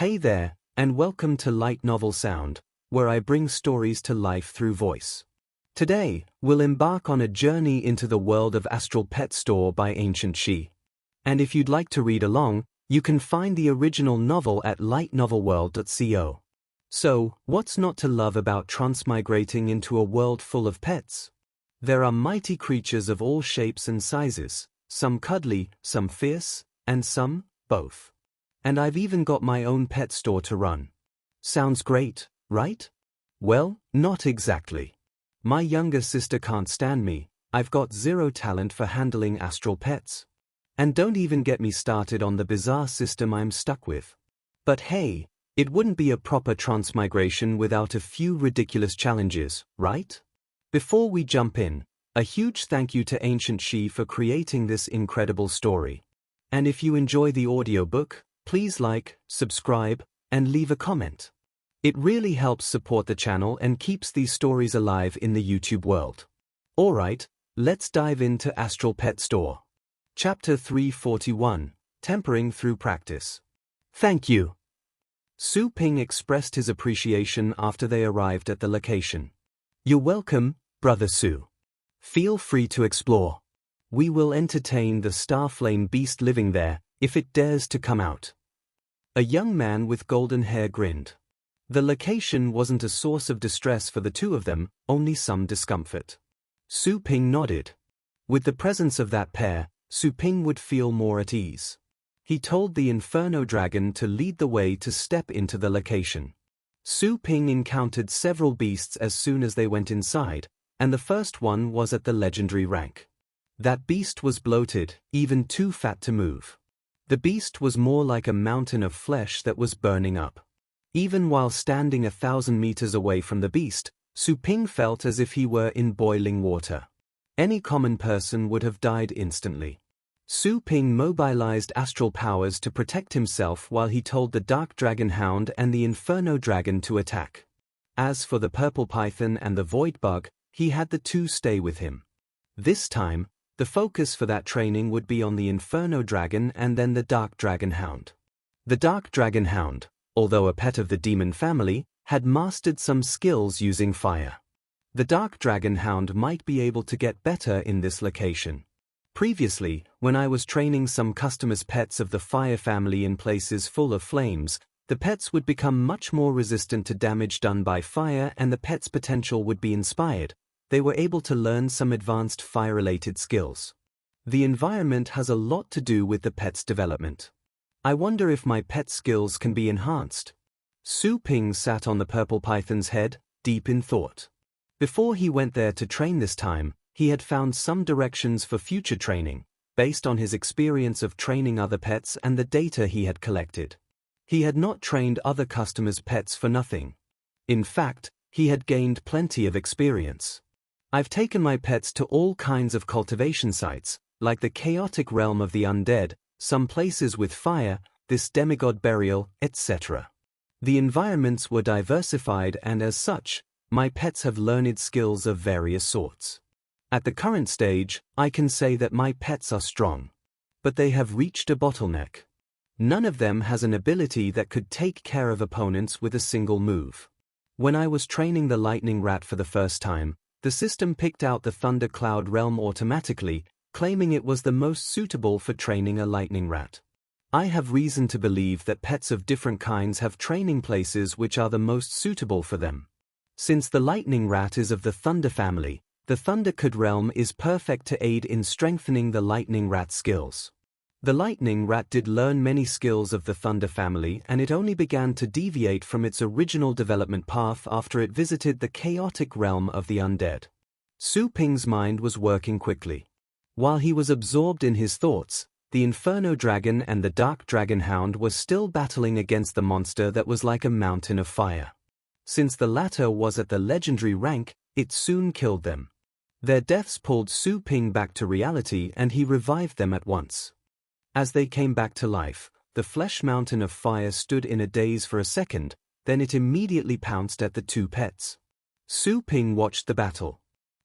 Hey there, and welcome to Light Novel Sound, where I bring stories to life through voice. Today, we'll embark on a journey into the world of Astral Pet Store by Ancient She. And if you'd like to read along, you can find the original novel at lightnovelworld.co. So, what's not to love about transmigrating into a world full of pets? There are mighty creatures of all shapes and sizes, some cuddly, some fierce, and some, both. And I've even got my own pet store to run. Sounds great, right? Well, not exactly. My younger sister can't stand me. I've got zero talent for handling astral pets. And don't even get me started on the bizarre system I'm stuck with. But hey, it wouldn't be a proper transmigration without a few ridiculous challenges, right? Before we jump in, a huge thank you to Ancient She for creating this incredible story. And if you enjoy the audiobook, please like, subscribe, and leave a comment. It really helps support the channel and keeps these stories alive in the YouTube world. Alright, let's dive into Astral Pet Store. Chapter 341, Tempering Through Practice. Thank you. Su Ping expressed his appreciation after they arrived at the location. You're welcome, Brother Su. Feel free to explore. We will entertain the Starflame beast living there, if it dares to come out. A young man with golden hair grinned. The location wasn't a source of distress for the two of them, only some discomfort. Su Ping nodded. With the presence of that pair, Su Ping would feel more at ease. He told the Inferno Dragon to lead the way to step into the location. Su Ping encountered several beasts as soon as they went inside, and the first one was at the legendary rank. That beast was bloated, even too fat to move. The beast was more like a mountain of flesh that was burning up. Even while standing 1,000 meters away from the beast, Su Ping felt as if he were in boiling water. Any common person would have died instantly. Su Ping mobilized astral powers to protect himself while he told the Dark Dragon Hound and the Inferno Dragon to attack. As for the Purple Python and the Void Bug, he had the two stay with him. This time, the focus for that training would be on the Inferno Dragon and then the Dark Dragon Hound. The Dark Dragon Hound, although a pet of the demon family, had mastered some skills using fire. The Dark Dragon Hound might be able to get better in this location. Previously, when I was training some customers' pets of the fire family in places full of flames, the pets would become much more resistant to damage done by fire and the pet's potential would be inspired. They were able to learn some advanced fire-related skills. The environment has a lot to do with the pet's development. I wonder if my pet skills can be enhanced. Su Ping sat on the Purple Python's head, deep in thought. Before he went there to train this time, he had found some directions for future training, based on his experience of training other pets and the data he had collected. He had not trained other customers' pets for nothing. In fact, he had gained plenty of experience. I've taken my pets to all kinds of cultivation sites, like the chaotic realm of the undead, some places with fire, this demigod burial, etc. The environments were diversified and as such, my pets have learned skills of various sorts. At the current stage, I can say that my pets are strong. But they have reached a bottleneck. None of them has an ability that could take care of opponents with a single move. When I was training the Lightning Rat for the first time, the system picked out the Thunder Cloud realm automatically, claiming it was the most suitable for training a Lightning Rat. I have reason to believe that pets of different kinds have training places which are the most suitable for them. Since the Lightning Rat is of the Thunder family, the Thundercloud realm is perfect to aid in strengthening the Lightning Rat's skills. The Lightning Rat did learn many skills of the Thunder family and it only began to deviate from its original development path after it visited the chaotic realm of the undead. Su Ping's mind was working quickly. While he was absorbed in his thoughts, the Inferno Dragon and the Dark Dragon Hound were still battling against the monster that was like a mountain of fire. Since the latter was at the legendary rank, it soon killed them. Their deaths pulled Su Ping back to reality and he revived them at once. As they came back to life, the flesh mountain of fire stood in a daze for a second, then it immediately pounced at the two pets. Su Ping watched the battle.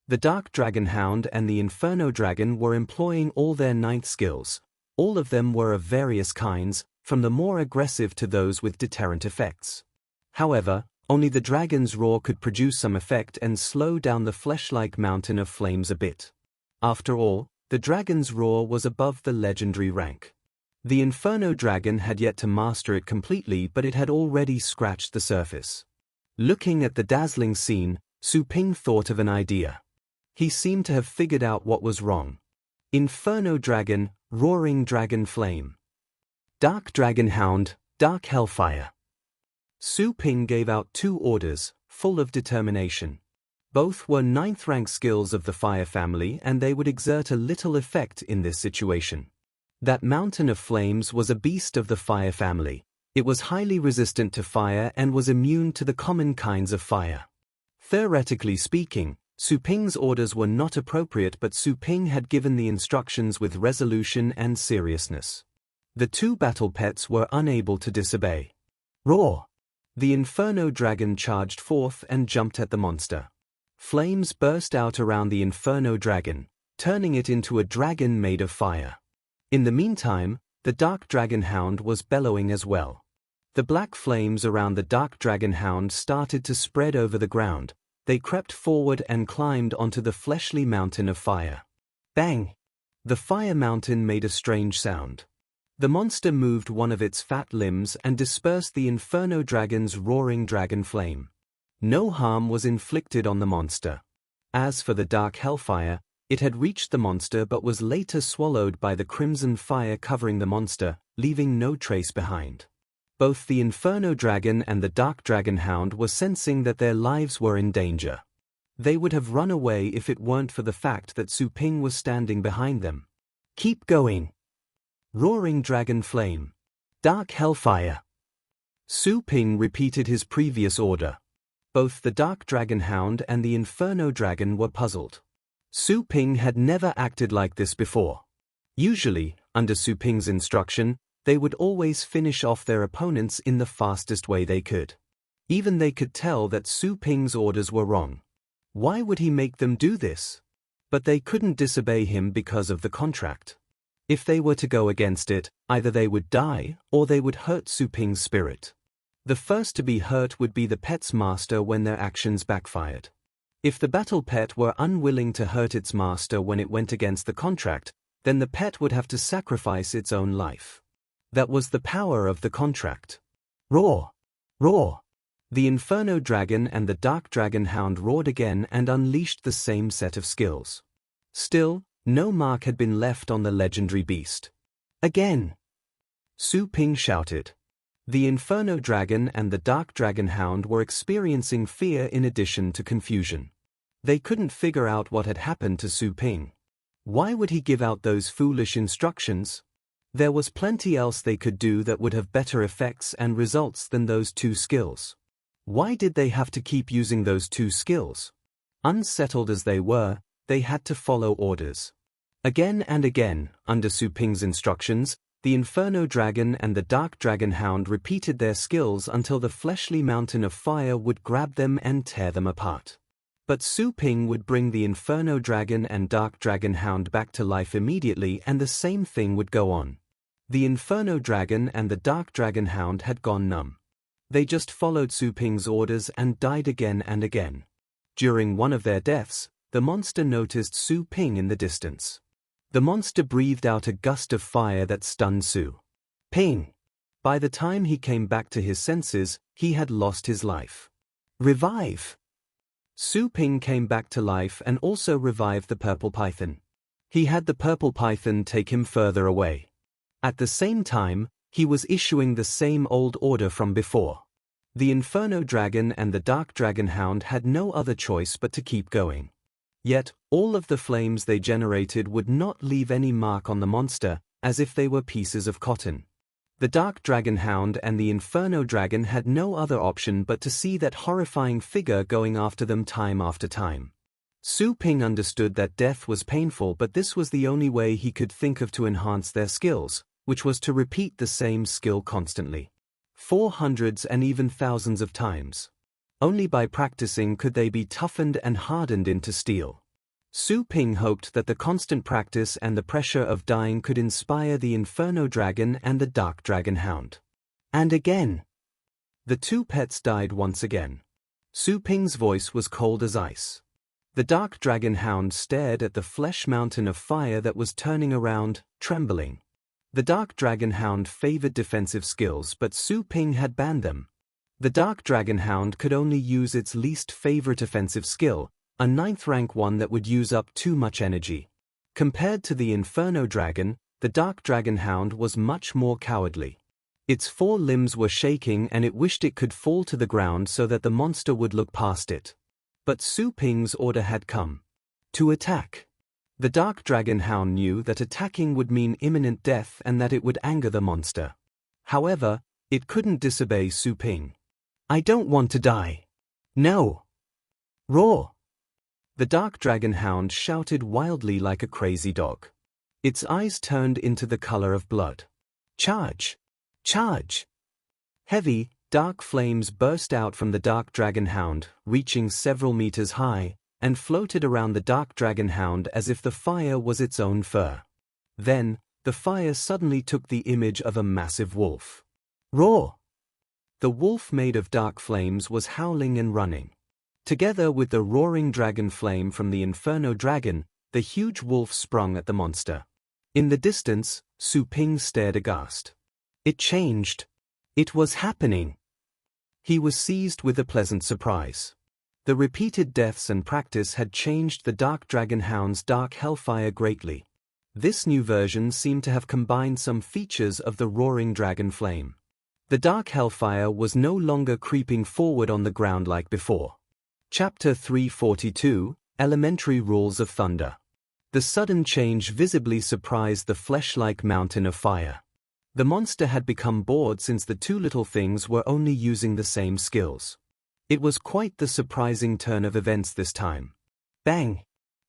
The Dark Dragon Hound and the Inferno Dragon were employing all their ninth skills. All of them were of various kinds, from the more aggressive to those with deterrent effects. However, only the dragon's roar could produce some effect and slow down the flesh-like mountain of flames a bit. After all, the dragon's roar was above the legendary rank. The Inferno Dragon had yet to master it completely, but it had already scratched the surface. Looking at the dazzling scene, Su Ping thought of an idea. He seemed to have figured out what was wrong. Inferno Dragon, Roaring Dragon Flame. Dark Dragon Hound, Dark Hellfire. Su Ping gave out 2 orders, full of determination. Both were 9th rank skills of the fire family, and they would exert a little effect in this situation. That mountain of flames was a beast of the fire family. It was highly resistant to fire and was immune to the common kinds of fire. Theoretically speaking, Su Ping's orders were not appropriate, but Su Ping had given the instructions with resolution and seriousness. The 2 battle pets were unable to disobey. Roar! The Inferno Dragon charged forth and jumped at the monster. Flames burst out around the Inferno Dragon, turning it into a dragon made of fire. In the meantime, the Dark Dragon Hound was bellowing as well. The black flames around the Dark Dragon Hound started to spread over the ground. They crept forward and climbed onto the fleshly mountain of fire. Bang! The fire mountain made a strange sound. The monster moved one of its fat limbs and dispersed the Inferno Dragon's roaring dragon flame. No harm was inflicted on the monster. As for the Dark Hellfire, it had reached the monster but was later swallowed by the crimson fire covering the monster, leaving no trace behind. Both the Inferno Dragon and the Dark Dragon Hound were sensing that their lives were in danger. They would have run away if it weren't for the fact that Su Ping was standing behind them. Keep going! Roaring Dragon Flame. Dark Hellfire. Su Ping repeated his previous order. Both the Dark Dragon Hound and the Inferno Dragon were puzzled. Su Ping had never acted like this before. Usually, under Su Ping's instruction, they would always finish off their opponents in the fastest way they could. Even they could tell that Su Ping's orders were wrong. Why would he make them do this? But they couldn't disobey him because of the contract. If they were to go against it, either they would die or they would hurt Su Ping's spirit. The first to be hurt would be the pet's master when their actions backfired. If the battle pet were unwilling to hurt its master when it went against the contract, then the pet would have to sacrifice its own life. That was the power of the contract. Roar! Roar! The Inferno Dragon and the Dark Dragon Hound roared again and unleashed the same set of skills. Still, no mark had been left on the legendary beast. Again! Su Ping shouted. The Inferno Dragon and the Dark Dragon Hound were experiencing fear in addition to confusion. They couldn't figure out what had happened to Su Ping. Why would he give out those foolish instructions? There was plenty else they could do that would have better effects and results than those 2 skills. Why did they have to keep using those 2 skills? Unsettled as they were, they had to follow orders. Again and again, under Su Ping's instructions, the Inferno Dragon and the Dark Dragon Hound repeated their skills until the fleshly mountain of fire would grab them and tear them apart. But Su Ping would bring the Inferno Dragon and Dark Dragon Hound back to life immediately, and the same thing would go on. The Inferno Dragon and the Dark Dragon Hound had gone numb. They just followed Su Ping's orders and died again and again. During one of their deaths, the monster noticed Su Ping in the distance. The monster breathed out a gust of fire that stunned Su Ping. By the time he came back to his senses, he had lost his life. Revive! Su Ping came back to life and also revived the purple python. He had the purple python take him further away. At the same time, he was issuing the same old order from before. The Inferno Dragon and the Dark Dragon Hound had no other choice but to keep going. Yet, all of the flames they generated would not leave any mark on the monster, as if they were pieces of cotton. The Dark Dragon Hound and the Inferno Dragon had no other option but to see that horrifying figure going after them time after time. Su Ping understood that death was painful, but this was the only way he could think of to enhance their skills, which was to repeat the same skill constantly. 400s and even thousands of times. Only by practicing could they be toughened and hardened into steel. Su Ping hoped that the constant practice and the pressure of dying could inspire the Inferno Dragon and the Dark Dragon Hound. And again. The two pets died once again. Su Ping's voice was cold as ice. The Dark Dragon Hound stared at the flesh mountain of fire that was turning around, trembling. The Dark Dragon Hound favored defensive skills, but Su Ping had banned them. The Dark Dragon Hound could only use its least favorite offensive skill, a 9th rank one that would use up too much energy. Compared to the Inferno Dragon, the Dark Dragon Hound was much more cowardly. Its 4 limbs were shaking and it wished it could fall to the ground so that the monster would look past it. But Su Ping's order had come. To attack. The Dark Dragon Hound knew that attacking would mean imminent death and that it would anger the monster. However, it couldn't disobey Su Ping. I don't want to die. No. Roar. The Dark Dragon Hound shouted wildly like a crazy dog. Its eyes turned into the color of blood. Charge! Charge! Heavy, dark flames burst out from the Dark Dragon Hound, reaching several meters high, and floated around the Dark Dragon Hound as if the fire was its own fur. Then, the fire suddenly took the image of a massive wolf. Roar! The wolf made of dark flames was howling and running. Together with the roaring dragon flame from the Inferno Dragon, the huge wolf sprung at the monster. In the distance, Su Ping stared aghast. It changed. It was happening. He was seized with a pleasant surprise. The repeated deaths and practice had changed the Dark Dragon Hound's dark hellfire greatly. This new version seemed to have combined some features of the roaring dragon flame. The dark hellfire was no longer creeping forward on the ground like before. Chapter 342, Elementary Rules of Thunder. The sudden change visibly surprised the flesh-like mountain of fire. The monster had become bored since the two little things were only using the same skills. It was quite the surprising turn of events this time. Bang!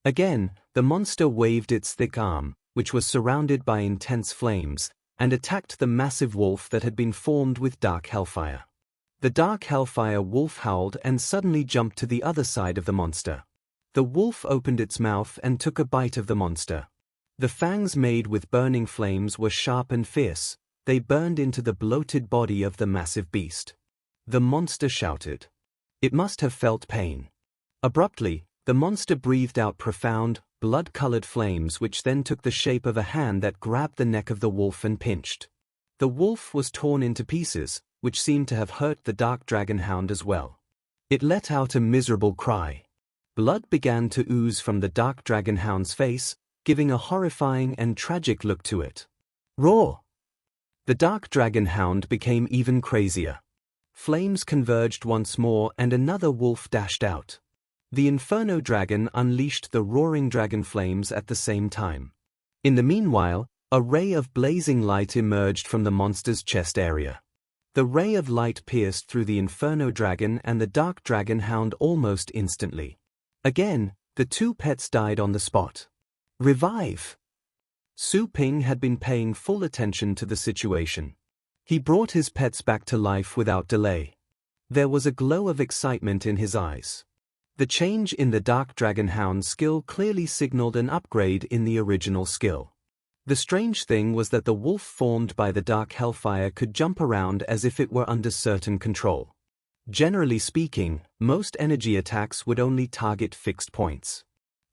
Again, the monster waved its thick arm, which was surrounded by intense flames, and attacked the massive wolf that had been formed with dark hellfire. The dark hellfire wolf howled and suddenly jumped to the other side of the monster. The wolf opened its mouth and took a bite of the monster. The fangs made with burning flames were sharp and fierce. They burned into the bloated body of the massive beast. The monster shouted. It must have felt pain. Abruptly, the monster breathed out profound, blood-colored flames which then took the shape of a hand that grabbed the neck of the wolf and pinched. The wolf was torn into pieces, which seemed to have hurt the Dark Dragon Hound as well. It let out a miserable cry. Blood began to ooze from the Dark Dragon Hound's face, giving a horrifying and tragic look to it. Roar! The Dark Dragon Hound became even crazier. Flames converged once more and another wolf dashed out. The Inferno Dragon unleashed the roaring dragon flames at the same time. In the meanwhile, a ray of blazing light emerged from the monster's chest area. The ray of light pierced through the Inferno Dragon and the Dark Dragon Hound almost instantly. Again, the two pets died on the spot. Revive! Su Ping had been paying full attention to the situation. He brought his pets back to life without delay. There was a glow of excitement in his eyes. The change in the Dark Dragon Hound skill clearly signaled an upgrade in the original skill. The strange thing was that the wolf formed by the dark hellfire could jump around as if it were under certain control. Generally speaking, most energy attacks would only target fixed points.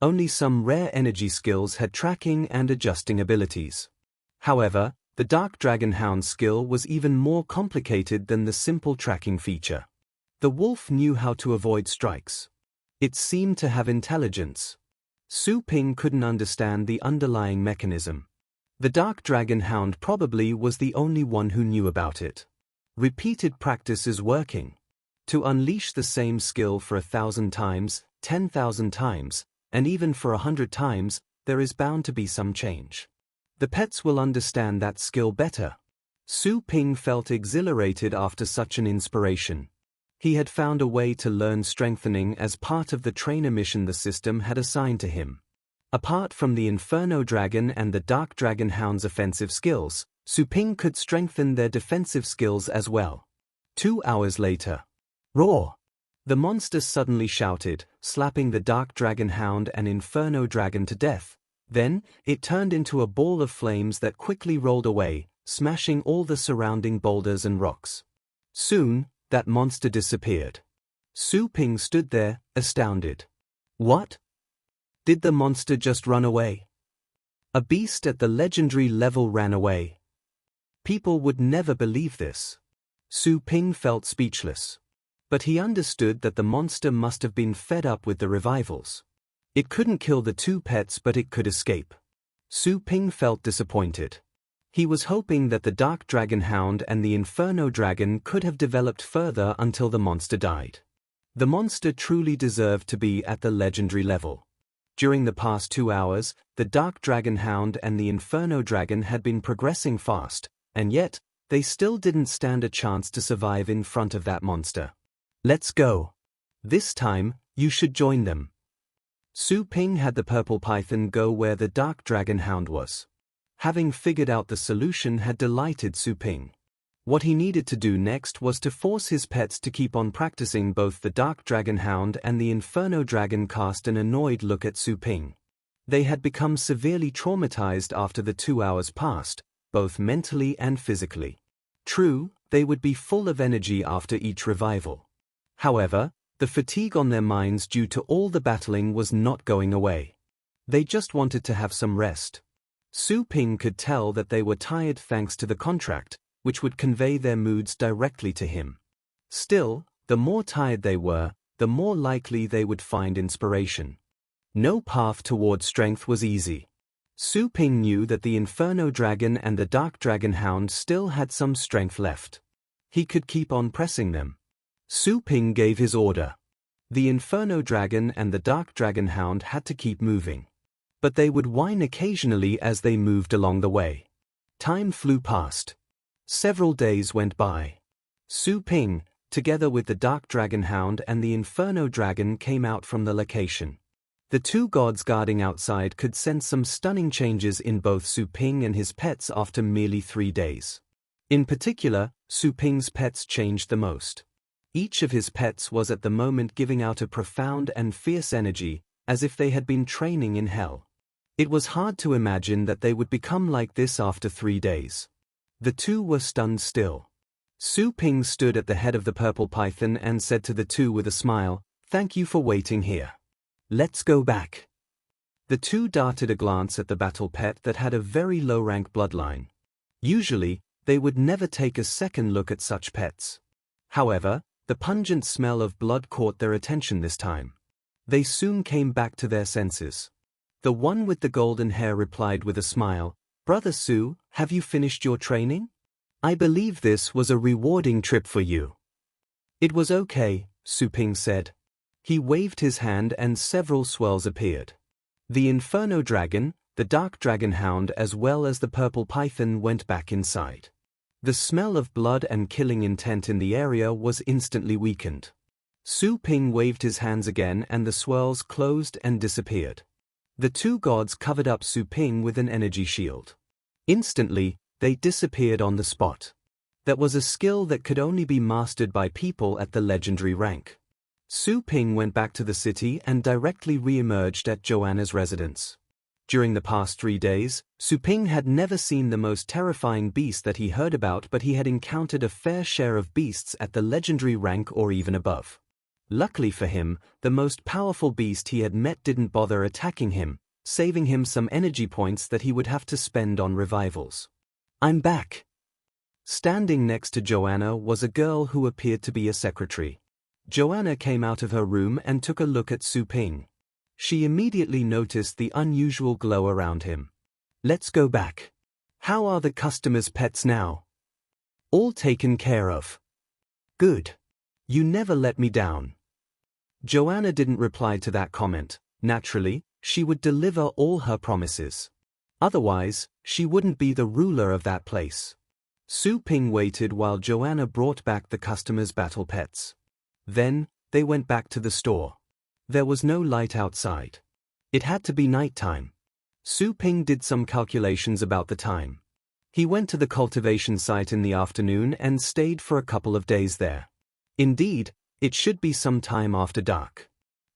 Only some rare energy skills had tracking and adjusting abilities. However, the Dark Dragon Hound skill was even more complicated than the simple tracking feature. The wolf knew how to avoid strikes. It seemed to have intelligence. Su Ping couldn't understand the underlying mechanism. The Dark Dragon Hound probably was the only one who knew about it. Repeated practice is working. To unleash the same skill for 1,000 times, 10,000 times, and even for 100 times, there is bound to be some change. The pets will understand that skill better. Su Ping felt exhilarated after such an inspiration. He had found a way to learn strengthening as part of the trainer mission the system had assigned to him. Apart from the Inferno Dragon and the Dark Dragon Hound's offensive skills, Su Ping could strengthen their defensive skills as well. 2 hours later. Roar! The monster suddenly shouted, slapping the dark dragon hound and inferno dragon to death. Then, it turned into a ball of flames that quickly rolled away, smashing all the surrounding boulders and rocks. Soon, that monster disappeared. Su Ping stood there, astounded. What? Did the monster just run away? A beast at the legendary level ran away. People would never believe this. Su Ping felt speechless. But he understood that the monster must have been fed up with the revivals. It couldn't kill the two pets, but it could escape. Su Ping felt disappointed. He was hoping that the dark dragon hound and the inferno dragon could have developed further until the monster died. The monster truly deserved to be at the legendary level. During the past 2 hours, the dark dragon hound and the inferno dragon had been progressing fast, and yet, they still didn't stand a chance to survive in front of that monster. Let's go. This time, you should join them. Su Ping had the purple python go where the dark dragon hound was. Having figured out the solution had delighted Su Ping. What he needed to do next was to force his pets to keep on practicing. Both the dark dragon hound and the inferno dragon cast an annoyed look at Su Ping. They had become severely traumatized after the 2 hours passed, both mentally and physically. True, they would be full of energy after each revival. However, the fatigue on their minds due to all the battling was not going away. They just wanted to have some rest. Su Ping could tell that they were tired thanks to the contract, which would convey their moods directly to him. Still, the more tired they were, the more likely they would find inspiration. No path toward strength was easy. Su Ping knew that the inferno dragon and the dark dragon hound still had some strength left. He could keep on pressing them. Su Ping gave his order. The inferno dragon and the dark dragon hound had to keep moving. But they would whine occasionally as they moved along the way. Time flew past. Several days went by. Su Ping, together with the dark dragon hound and the inferno dragon, came out from the location. The two gods guarding outside could sense some stunning changes in both Su Ping and his pets after merely 3 days. In particular, Su Ping's pets changed the most. Each of his pets was at the moment giving out a profound and fierce energy, as if they had been training in hell. It was hard to imagine that they would become like this after 3 days. The two were stunned still. Su Ping stood at the head of the purple python and said to the two with a smile, "Thank you for waiting here. Let's go back." The two darted a glance at the battle pet that had a very low-rank bloodline. Usually, they would never take a second look at such pets. However, the pungent smell of blood caught their attention this time. They soon came back to their senses. The one with the golden hair replied with a smile, "Brother Su, have you finished your training? I believe this was a rewarding trip for you." "It was okay," Su Ping said. He waved his hand and several swirls appeared. The inferno dragon, the dark dragon hound as well as the purple python went back inside. The smell of blood and killing intent in the area was instantly weakened. Su Ping waved his hands again and the swirls closed and disappeared. The two gods covered up Su Ping with an energy shield. Instantly, they disappeared on the spot. That was a skill that could only be mastered by people at the legendary rank. Su Ping went back to the city and directly re-emerged at Joanna's residence. During the past 3 days, Su Ping had never seen the most terrifying beast that he heard about, but he had encountered a fair share of beasts at the legendary rank or even above. Luckily for him, the most powerful beast he had met didn't bother attacking him, saving him some energy points that he would have to spend on revivals. "I'm back." Standing next to Joanna was a girl who appeared to be a secretary. Joanna came out of her room and took a look at Su Ping. She immediately noticed the unusual glow around him. "Let's go back. How are the customers' pets now?" "All taken care of." "Good. You never let me down." Joanna didn't reply to that comment. Naturally, she would deliver all her promises. Otherwise, she wouldn't be the ruler of that place. Su Ping waited while Joanna brought back the customers' battle pets. Then, they went back to the store. There was no light outside. It had to be nighttime. Su Ping did some calculations about the time. He went to the cultivation site in the afternoon and stayed for a couple of days there. Indeed, It should be some time after dark.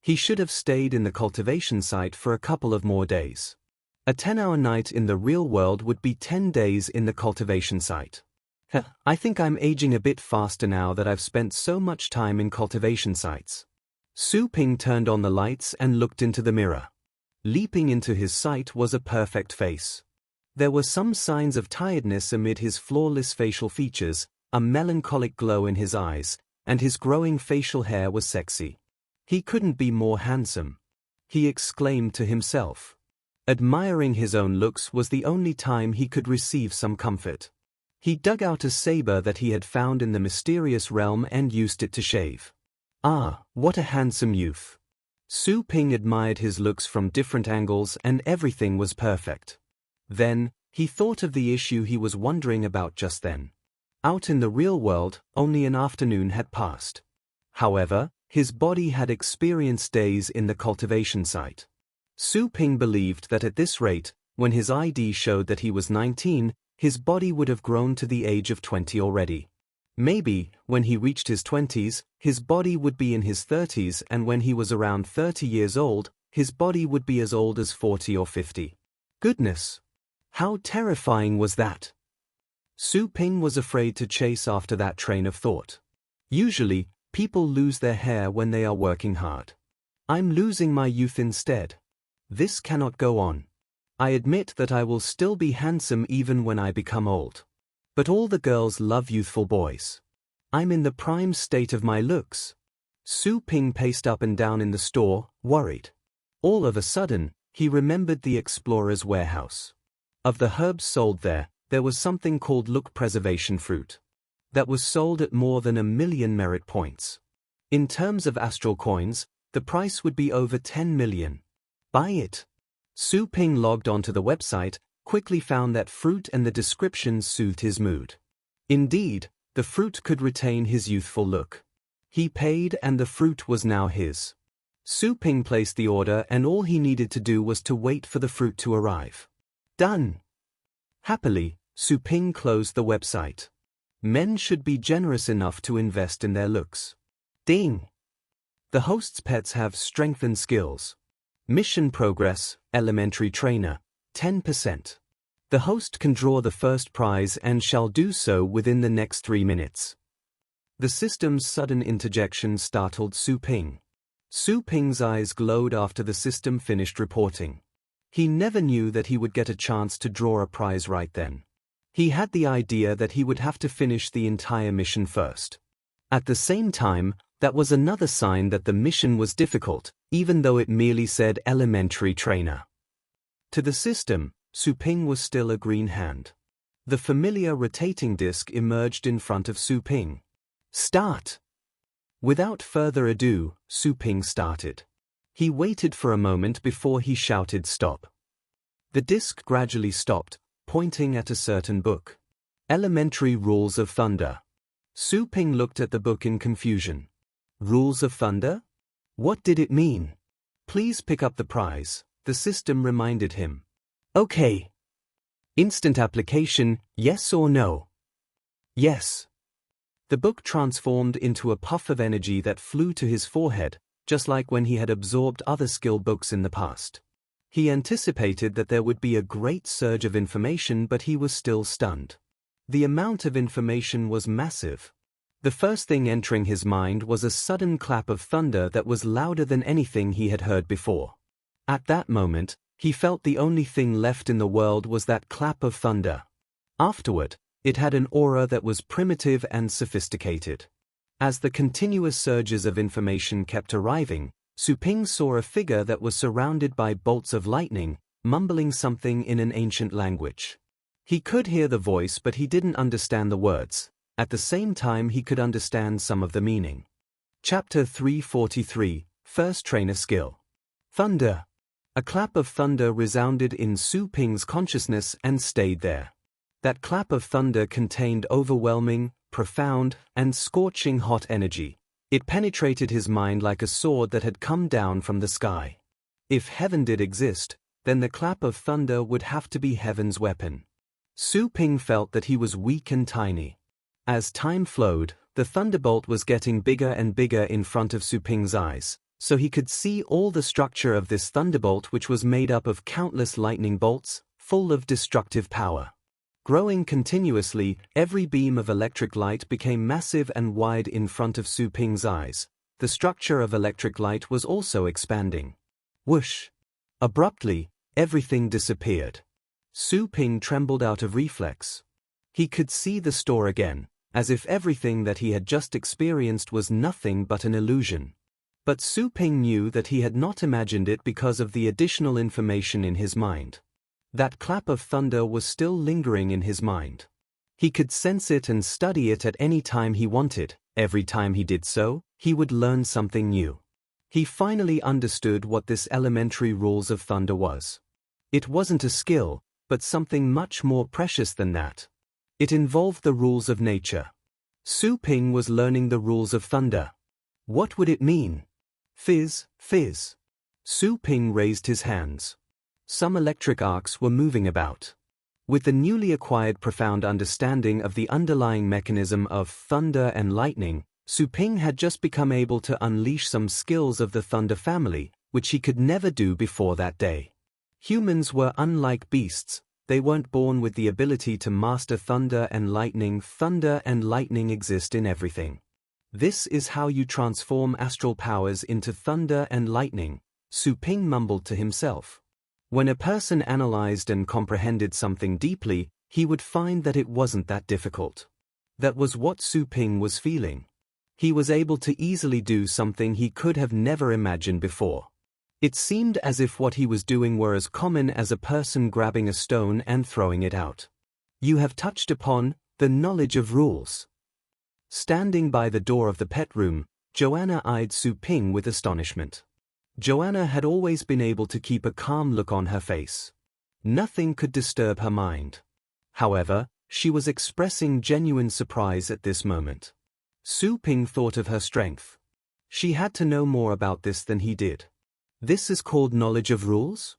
He should have stayed in the cultivation site for a couple of more days. A 10-hour night in the real world would be 10 days in the cultivation site. I think I'm aging a bit faster now that I've spent so much time in cultivation sites. Su Ping turned on the lights and looked into the mirror. Leaping into his sight was a perfect face. There were some signs of tiredness amid his flawless facial features, a melancholic glow in his eyes, and his growing facial hair was sexy. He couldn't be more handsome. He exclaimed to himself. Admiring his own looks was the only time he could receive some comfort. He dug out a saber that he had found in the mysterious realm and used it to shave. Ah, what a handsome youth. Su Ping admired his looks from different angles and everything was perfect. Then, he thought of the issue he was wondering about just then. Out in the real world, only an afternoon had passed. However, his body had experienced days in the cultivation site. Su Ping believed that at this rate, when his ID showed that he was 19, his body would have grown to the age of 20 already. Maybe, when he reached his 20s, his body would be in his 30s, and when he was around 30 years old, his body would be as old as 40 or 50. Goodness! How terrifying was that? Su Ping was afraid to chase after that train of thought. Usually, people lose their hair when they are working hard. I'm losing my youth instead. This cannot go on. I admit that I will still be handsome even when I become old. But all the girls love youthful boys. I'm in the prime state of my looks. Su Ping paced up and down in the store, worried. All of a sudden, he remembered the explorer's warehouse. Of the herbs sold there was something called look preservation fruit. That was sold at more than 1 million merit points. In terms of astral coins, the price would be over 10 million. Buy it. Su Ping logged onto the website, quickly found that fruit and the description soothed his mood. Indeed, the fruit could retain his youthful look. He paid and the fruit was now his. Su Ping placed the order and all he needed to do was to wait for the fruit to arrive. Done. Happily, Su Ping closed the website. Men should be generous enough to invest in their looks. Ding! The host's pets have strengthened skills. Mission progress, elementary trainer, 10%. The host can draw the first prize and shall do so within the next 3 minutes. The system's sudden interjection startled Su Ping. Su Ping's eyes glowed after the system finished reporting. He never knew that he would get a chance to draw a prize right then. He had the idea that he would have to finish the entire mission first. At the same time, that was another sign that the mission was difficult, even though it merely said elementary trainer. To the system, Su Ping was still a green hand. The familiar rotating disc emerged in front of Su Ping. Start! Without further ado, Su Ping started. He waited for a moment before he shouted stop. The disc gradually stopped, pointing at a certain book. Elementary Rules of Thunder. Su Ping looked at the book in confusion. Rules of Thunder? What did it mean? Please pick up the prize, the system reminded him. Okay. Instant application, yes or no? Yes. The book transformed into a puff of energy that flew to his forehead, just like when he had absorbed other skill books in the past. He anticipated that there would be a great surge of information, but he was still stunned. The amount of information was massive. The first thing entering his mind was a sudden clap of thunder that was louder than anything he had heard before. At that moment, he felt the only thing left in the world was that clap of thunder. Afterward, it had an aura that was primitive and sophisticated. As the continuous surges of information kept arriving, Su Ping saw a figure that was surrounded by bolts of lightning, mumbling something in an ancient language. He could hear the voice, but he didn't understand the words. At the same time, he could understand some of the meaning. Chapter 343, First Trainer Skill. Thunder. A clap of thunder resounded in Su Ping's consciousness and stayed there. That clap of thunder contained overwhelming, profound, and scorching hot energy. It penetrated his mind like a sword that had come down from the sky. If heaven did exist, then the clap of thunder would have to be heaven's weapon. Su Ping felt that he was weak and tiny. As time flowed, the thunderbolt was getting bigger and bigger in front of Su Ping's eyes, so he could see all the structure of this thunderbolt, which was made up of countless lightning bolts, full of destructive power. Growing continuously, every beam of electric light became massive and wide in front of Su Ping's eyes. The structure of electric light was also expanding. Whoosh! Abruptly, everything disappeared. Su Ping trembled out of reflex. He could see the store again, as if everything that he had just experienced was nothing but an illusion. But Su Ping knew that he had not imagined it because of the additional information in his mind. That clap of thunder was still lingering in his mind. He could sense it and study it at any time he wanted. Every time he did so, he would learn something new. He finally understood what this elementary rules of thunder was. It wasn't a skill, but something much more precious than that. It involved the rules of nature. Su Ping was learning the rules of thunder. What would it mean? Fizz, fizz. Su Ping raised his hands. Some electric arcs were moving about. With the newly acquired profound understanding of the underlying mechanism of thunder and lightning, Su Ping had just become able to unleash some skills of the thunder family, which he could never do before that day. Humans were unlike beasts. They weren't born with the ability to master thunder and lightning. Thunder and lightning exist in everything. This is how you transform astral powers into thunder and lightning, Su Ping mumbled to himself. When a person analyzed and comprehended something deeply, he would find that it wasn't that difficult. That was what Su Ping was feeling. He was able to easily do something he could have never imagined before. It seemed as if what he was doing were as common as a person grabbing a stone and throwing it out. You have touched upon the knowledge of rules. Standing by the door of the pet room, Joanna eyed Su Ping with astonishment. Joanna had always been able to keep a calm look on her face. Nothing could disturb her mind. However, she was expressing genuine surprise at this moment. Su Ping thought of her strength. She had to know more about this than he did. This is called knowledge of rules?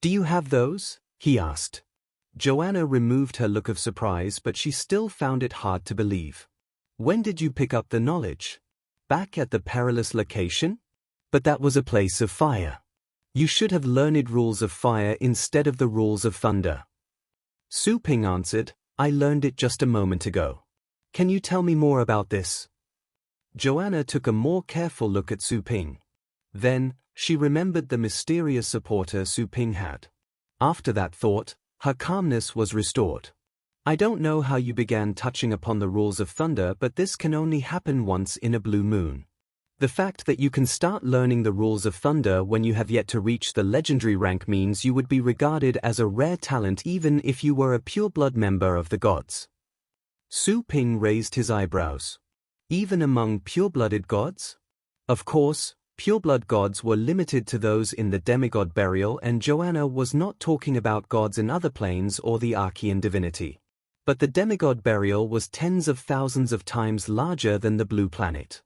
Do you have those? He asked. Joanna removed her look of surprise, but she still found it hard to believe. When did you pick up the knowledge? Back at the perilous location? But that was a place of fire. You should have learned rules of fire instead of the rules of thunder. Su Ping answered, I learned it just a moment ago. Can you tell me more about this? Joanna took a more careful look at Su Ping. Then, she remembered the mysterious supporter Su Ping had. After that thought, her calmness was restored. I don't know how you began touching upon the rules of thunder, but this can only happen once in a blue moon. The fact that you can start learning the rules of thunder when you have yet to reach the legendary rank means you would be regarded as a rare talent even if you were a pureblood member of the gods. Su Ping raised his eyebrows. Even among pure-blooded gods? Of course, pureblood gods were limited to those in the demigod burial, and Joanna was not talking about gods in other planes or the Archean divinity. But the demigod burial was tens of thousands of times larger than the blue planet.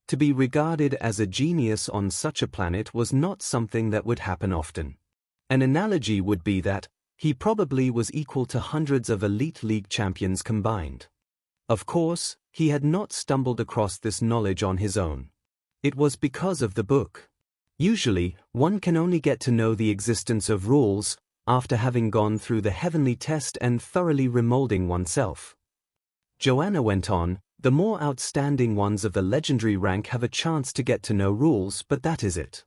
To be regarded as a genius on such a planet was not something that would happen often. An analogy would be that he probably was equal to hundreds of elite league champions combined. Of course, he had not stumbled across this knowledge on his own. It was because of the book. Usually, one can only get to know the existence of rules after having gone through the heavenly test and thoroughly remolding oneself. Joanna went on, the more outstanding ones of the legendary rank have a chance to get to know rules, but that is it.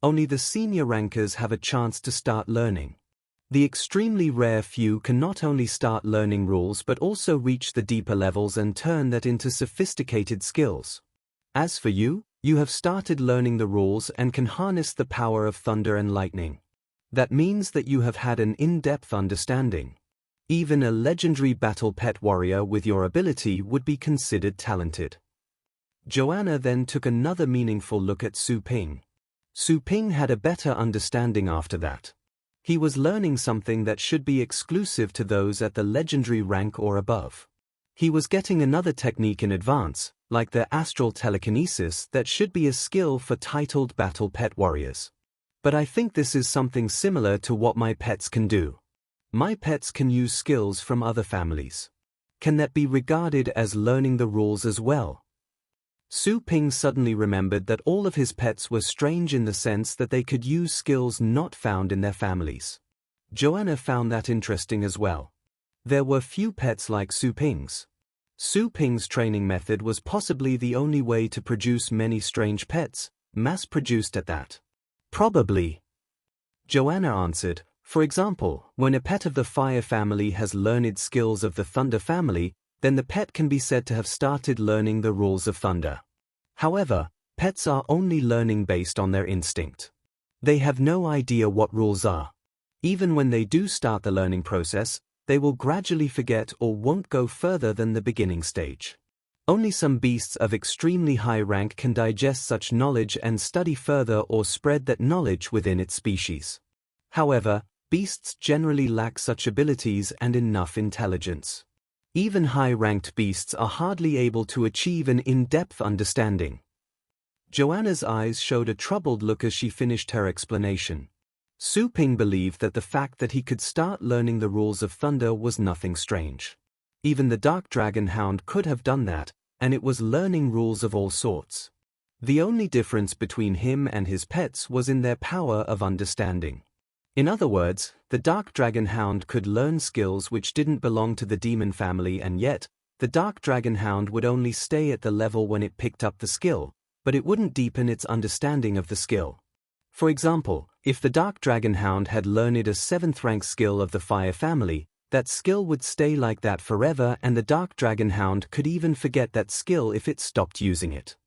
Only the senior rankers have a chance to start learning. The extremely rare few can not only start learning rules but also reach the deeper levels and turn that into sophisticated skills. As for you, you have started learning the rules and can harness the power of thunder and lightning. That means that you have had an in-depth understanding. Even a legendary battle pet warrior with your ability would be considered talented. Joanna then took another meaningful look at Su Ping. Su Ping had a better understanding after that. He was learning something that should be exclusive to those at the legendary rank or above. He was getting another technique in advance, like the astral telekinesis, that should be a skill for titled battle pet warriors. But I think this is something similar to what my pets can do. My pets can use skills from other families. Can that be regarded as learning the rules as well? Su Ping suddenly remembered that all of his pets were strange in the sense that they could use skills not found in their families. Joanna found that interesting as well. There were few pets like Su Ping's. Su Ping's training method was possibly the only way to produce many strange pets, mass-produced at that. Probably. Joanna answered, for example, when a pet of the fire family has learned skills of the thunder family, then the pet can be said to have started learning the rules of thunder. However, pets are only learning based on their instinct. They have no idea what rules are. Even when they do start the learning process, they will gradually forget or won't go further than the beginning stage. Only some beasts of extremely high rank can digest such knowledge and study further or spread that knowledge within its species. However, beasts generally lack such abilities and enough intelligence. Even high-ranked beasts are hardly able to achieve an in-depth understanding. Joanna's eyes showed a troubled look as she finished her explanation. Su Ping believed that the fact that he could start learning the rules of thunder was nothing strange. Even the dark dragon hound could have done that, and it was learning rules of all sorts. The only difference between him and his pets was in their power of understanding. In other words, the dark dragon hound could learn skills which didn't belong to the demon family, and yet, the dark dragon hound would only stay at the level when it picked up the skill, but it wouldn't deepen its understanding of the skill. For example, if the dark dragon hound had learned a 7th rank skill of the fire family, that skill would stay like that forever, and the dark dragon hound could even forget that skill if it stopped using it.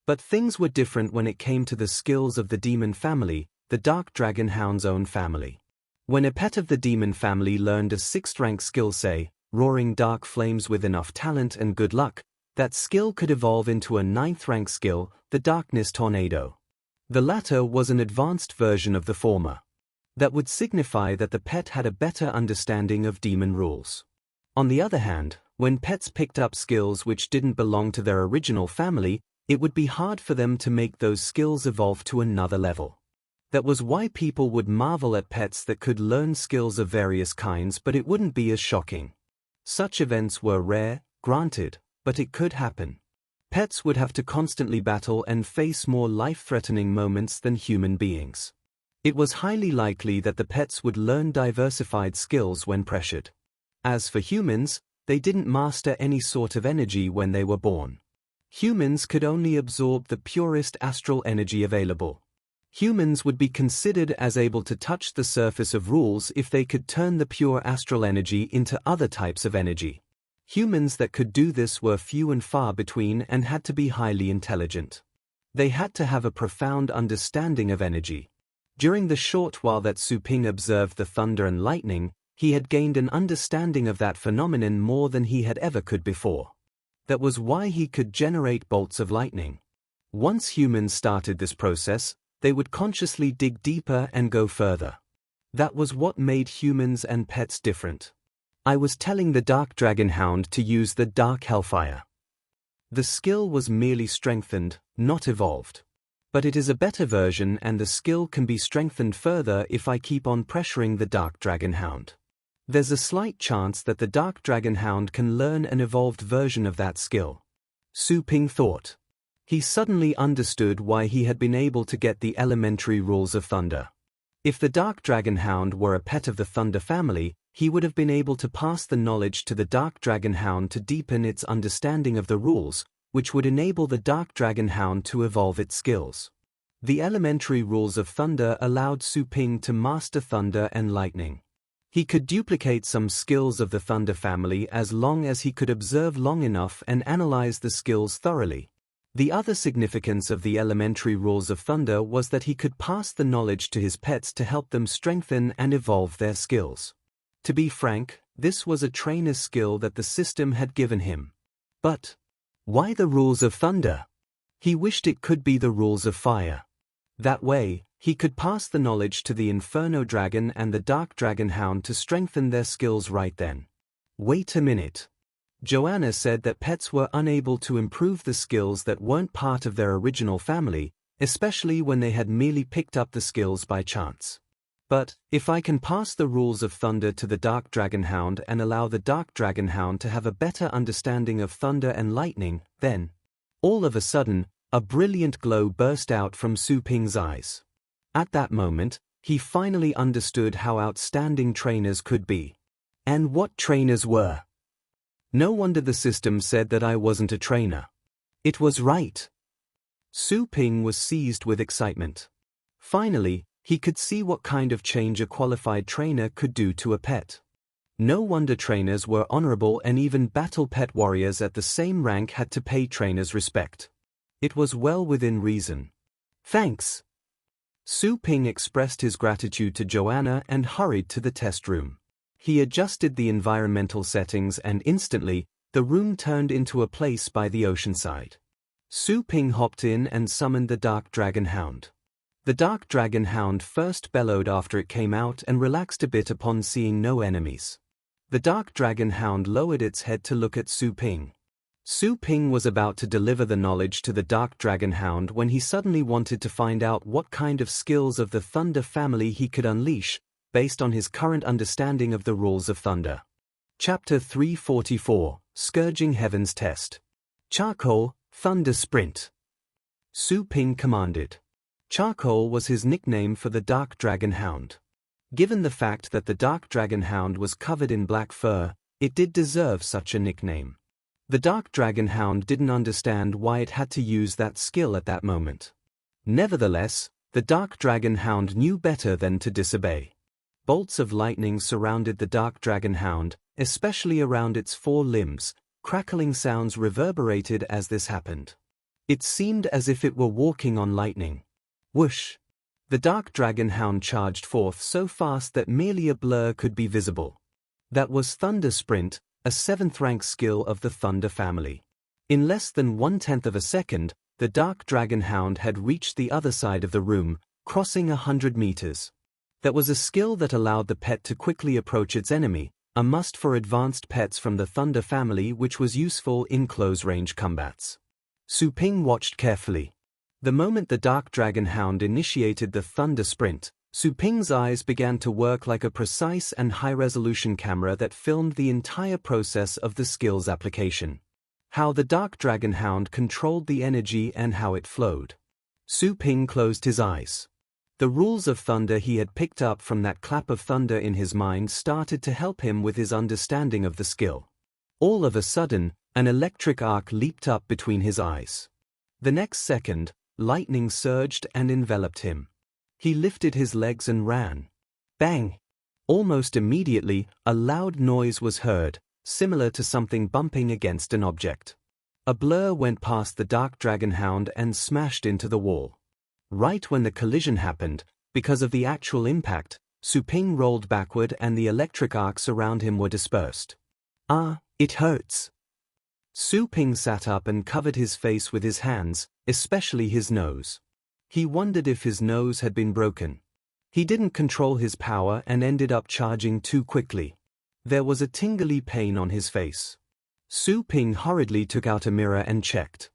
But things were different when it came to the skills of the demon family, the dark dragon hound's own family. When a pet of the demon family learned a 6th rank skill, say, roaring dark flames with enough talent and good luck, that skill could evolve into a 9th rank skill, the darkness tornado. The latter was an advanced version of the former. That would signify that the pet had a better understanding of demon rules. On the other hand, when pets picked up skills which didn't belong to their original family, it would be hard for them to make those skills evolve to another level. That was why people would marvel at pets that could learn skills of various kinds, but it wouldn't be as shocking. Such events were rare, granted, but it could happen. Pets would have to constantly battle and face more life-threatening moments than human beings. It was highly likely that the pets would learn diversified skills when pressured. As for humans, they didn't master any sort of energy when they were born. Humans could only absorb the purest astral energy available. Humans would be considered as able to touch the surface of rules if they could turn the pure astral energy into other types of energy. Humans that could do this were few and far between and had to be highly intelligent. They had to have a profound understanding of energy. During the short while that Su Ping observed the thunder and lightning, he had gained an understanding of that phenomenon more than he had ever could before. That was why he could generate bolts of lightning. Once humans started this process, they would consciously dig deeper and go further. That was what made humans and pets different. I was telling the dark dragon hound to use the dark hellfire. The skill was merely strengthened, not evolved. But it is a better version, and the skill can be strengthened further if I keep on pressuring the dark dragon hound. There's a slight chance that the dark dragon hound can learn an evolved version of that skill. Su Ping thought. He suddenly understood why he had been able to get the elementary rules of thunder. If the dark dragon hound were a pet of the thunder family, he would have been able to pass the knowledge to the dark dragon hound to deepen its understanding of the rules, which would enable the dark dragon hound to evolve its skills. The elementary rules of thunder allowed Su Ping to master thunder and lightning. He could duplicate some skills of the thunder family as long as he could observe long enough and analyze the skills thoroughly. The other significance of the elementary rules of thunder was that he could pass the knowledge to his pets to help them strengthen and evolve their skills. To be frank, this was a trainer's skill that the system had given him. But why the rules of thunder? He wished it could be the rules of fire. That way, he could pass the knowledge to the Inferno Dragon and the Dark Dragon Hound to strengthen their skills right then. Wait a minute. Joanna said that pets were unable to improve the skills that weren't part of their original family, especially when they had merely picked up the skills by chance. But, if I can pass the rules of thunder to the Dark Dragon Hound and allow the Dark Dragon Hound to have a better understanding of thunder and lightning, then All of a sudden, a brilliant glow burst out from Su Ping's eyes. At that moment, he finally understood how outstanding trainers could be. And what trainers were. No wonder the system said that I wasn't a trainer. It was right. Su Ping was seized with excitement. Finally, he could see what kind of change a qualified trainer could do to a pet. No wonder trainers were honorable, and even battle pet warriors at the same rank had to pay trainers respect. It was well within reason. Thanks. Su Ping expressed his gratitude to Joanna and hurried to the test room. He adjusted the environmental settings and instantly, the room turned into a place by the ocean side. Su Ping hopped in and summoned the Dark Dragon Hound. The Dark Dragon Hound first bellowed after it came out and relaxed a bit upon seeing no enemies. The Dark Dragon Hound lowered its head to look at Su Ping. Su Ping was about to deliver the knowledge to the Dark Dragon Hound when he suddenly wanted to find out what kind of skills of the Thunder family he could unleash, based on his current understanding of the rules of Thunder. Chapter 344, Scourging Heaven's Test. Charcoal, Thunder Sprint. Su Ping commanded. Charcoal was his nickname for the Dark Dragon Hound. Given the fact that the Dark Dragon Hound was covered in black fur, it did deserve such a nickname. The Dark Dragon Hound didn't understand why it had to use that skill at that moment. Nevertheless, the Dark Dragon Hound knew better than to disobey. Bolts of lightning surrounded the Dark Dragon Hound, especially around its four limbs. Crackling sounds reverberated as this happened. It seemed as if it were walking on lightning. Whoosh! The Dark Dragon Hound charged forth so fast that merely a blur could be visible. That was Thunder Sprint, a 7th-rank skill of the Thunder family. In less than 1/10 of a second, the Dark Dragon Hound had reached the other side of the room, crossing 100 meters. That was a skill that allowed the pet to quickly approach its enemy, a must for advanced pets from the Thunder family, which was useful in close-range combats. Su Ping watched carefully. The moment the Dark Dragon Hound initiated the Thunder Sprint, Su Ping's eyes began to work like a precise and high-resolution camera that filmed the entire process of the skill's application. How the Dark Dragon Hound controlled the energy and how it flowed. Su Ping closed his eyes. The rules of thunder he had picked up from that clap of thunder in his mind started to help him with his understanding of the skill. All of a sudden, an electric arc leaped up between his eyes. The next second, lightning surged and enveloped him. He lifted his legs and ran. Bang! Almost immediately, a loud noise was heard, similar to something bumping against an object. A blur went past the Dark Dragon Hound and smashed into the wall. Right when the collision happened, because of the actual impact, Su Ping rolled backward and the electric arcs around him were dispersed. Ah, it hurts. Su Ping sat up and covered his face with his hands, especially his nose. He wondered if his nose had been broken. He didn't control his power and ended up charging too quickly. There was a tingly pain on his face. Su Ping hurriedly took out a mirror and checked.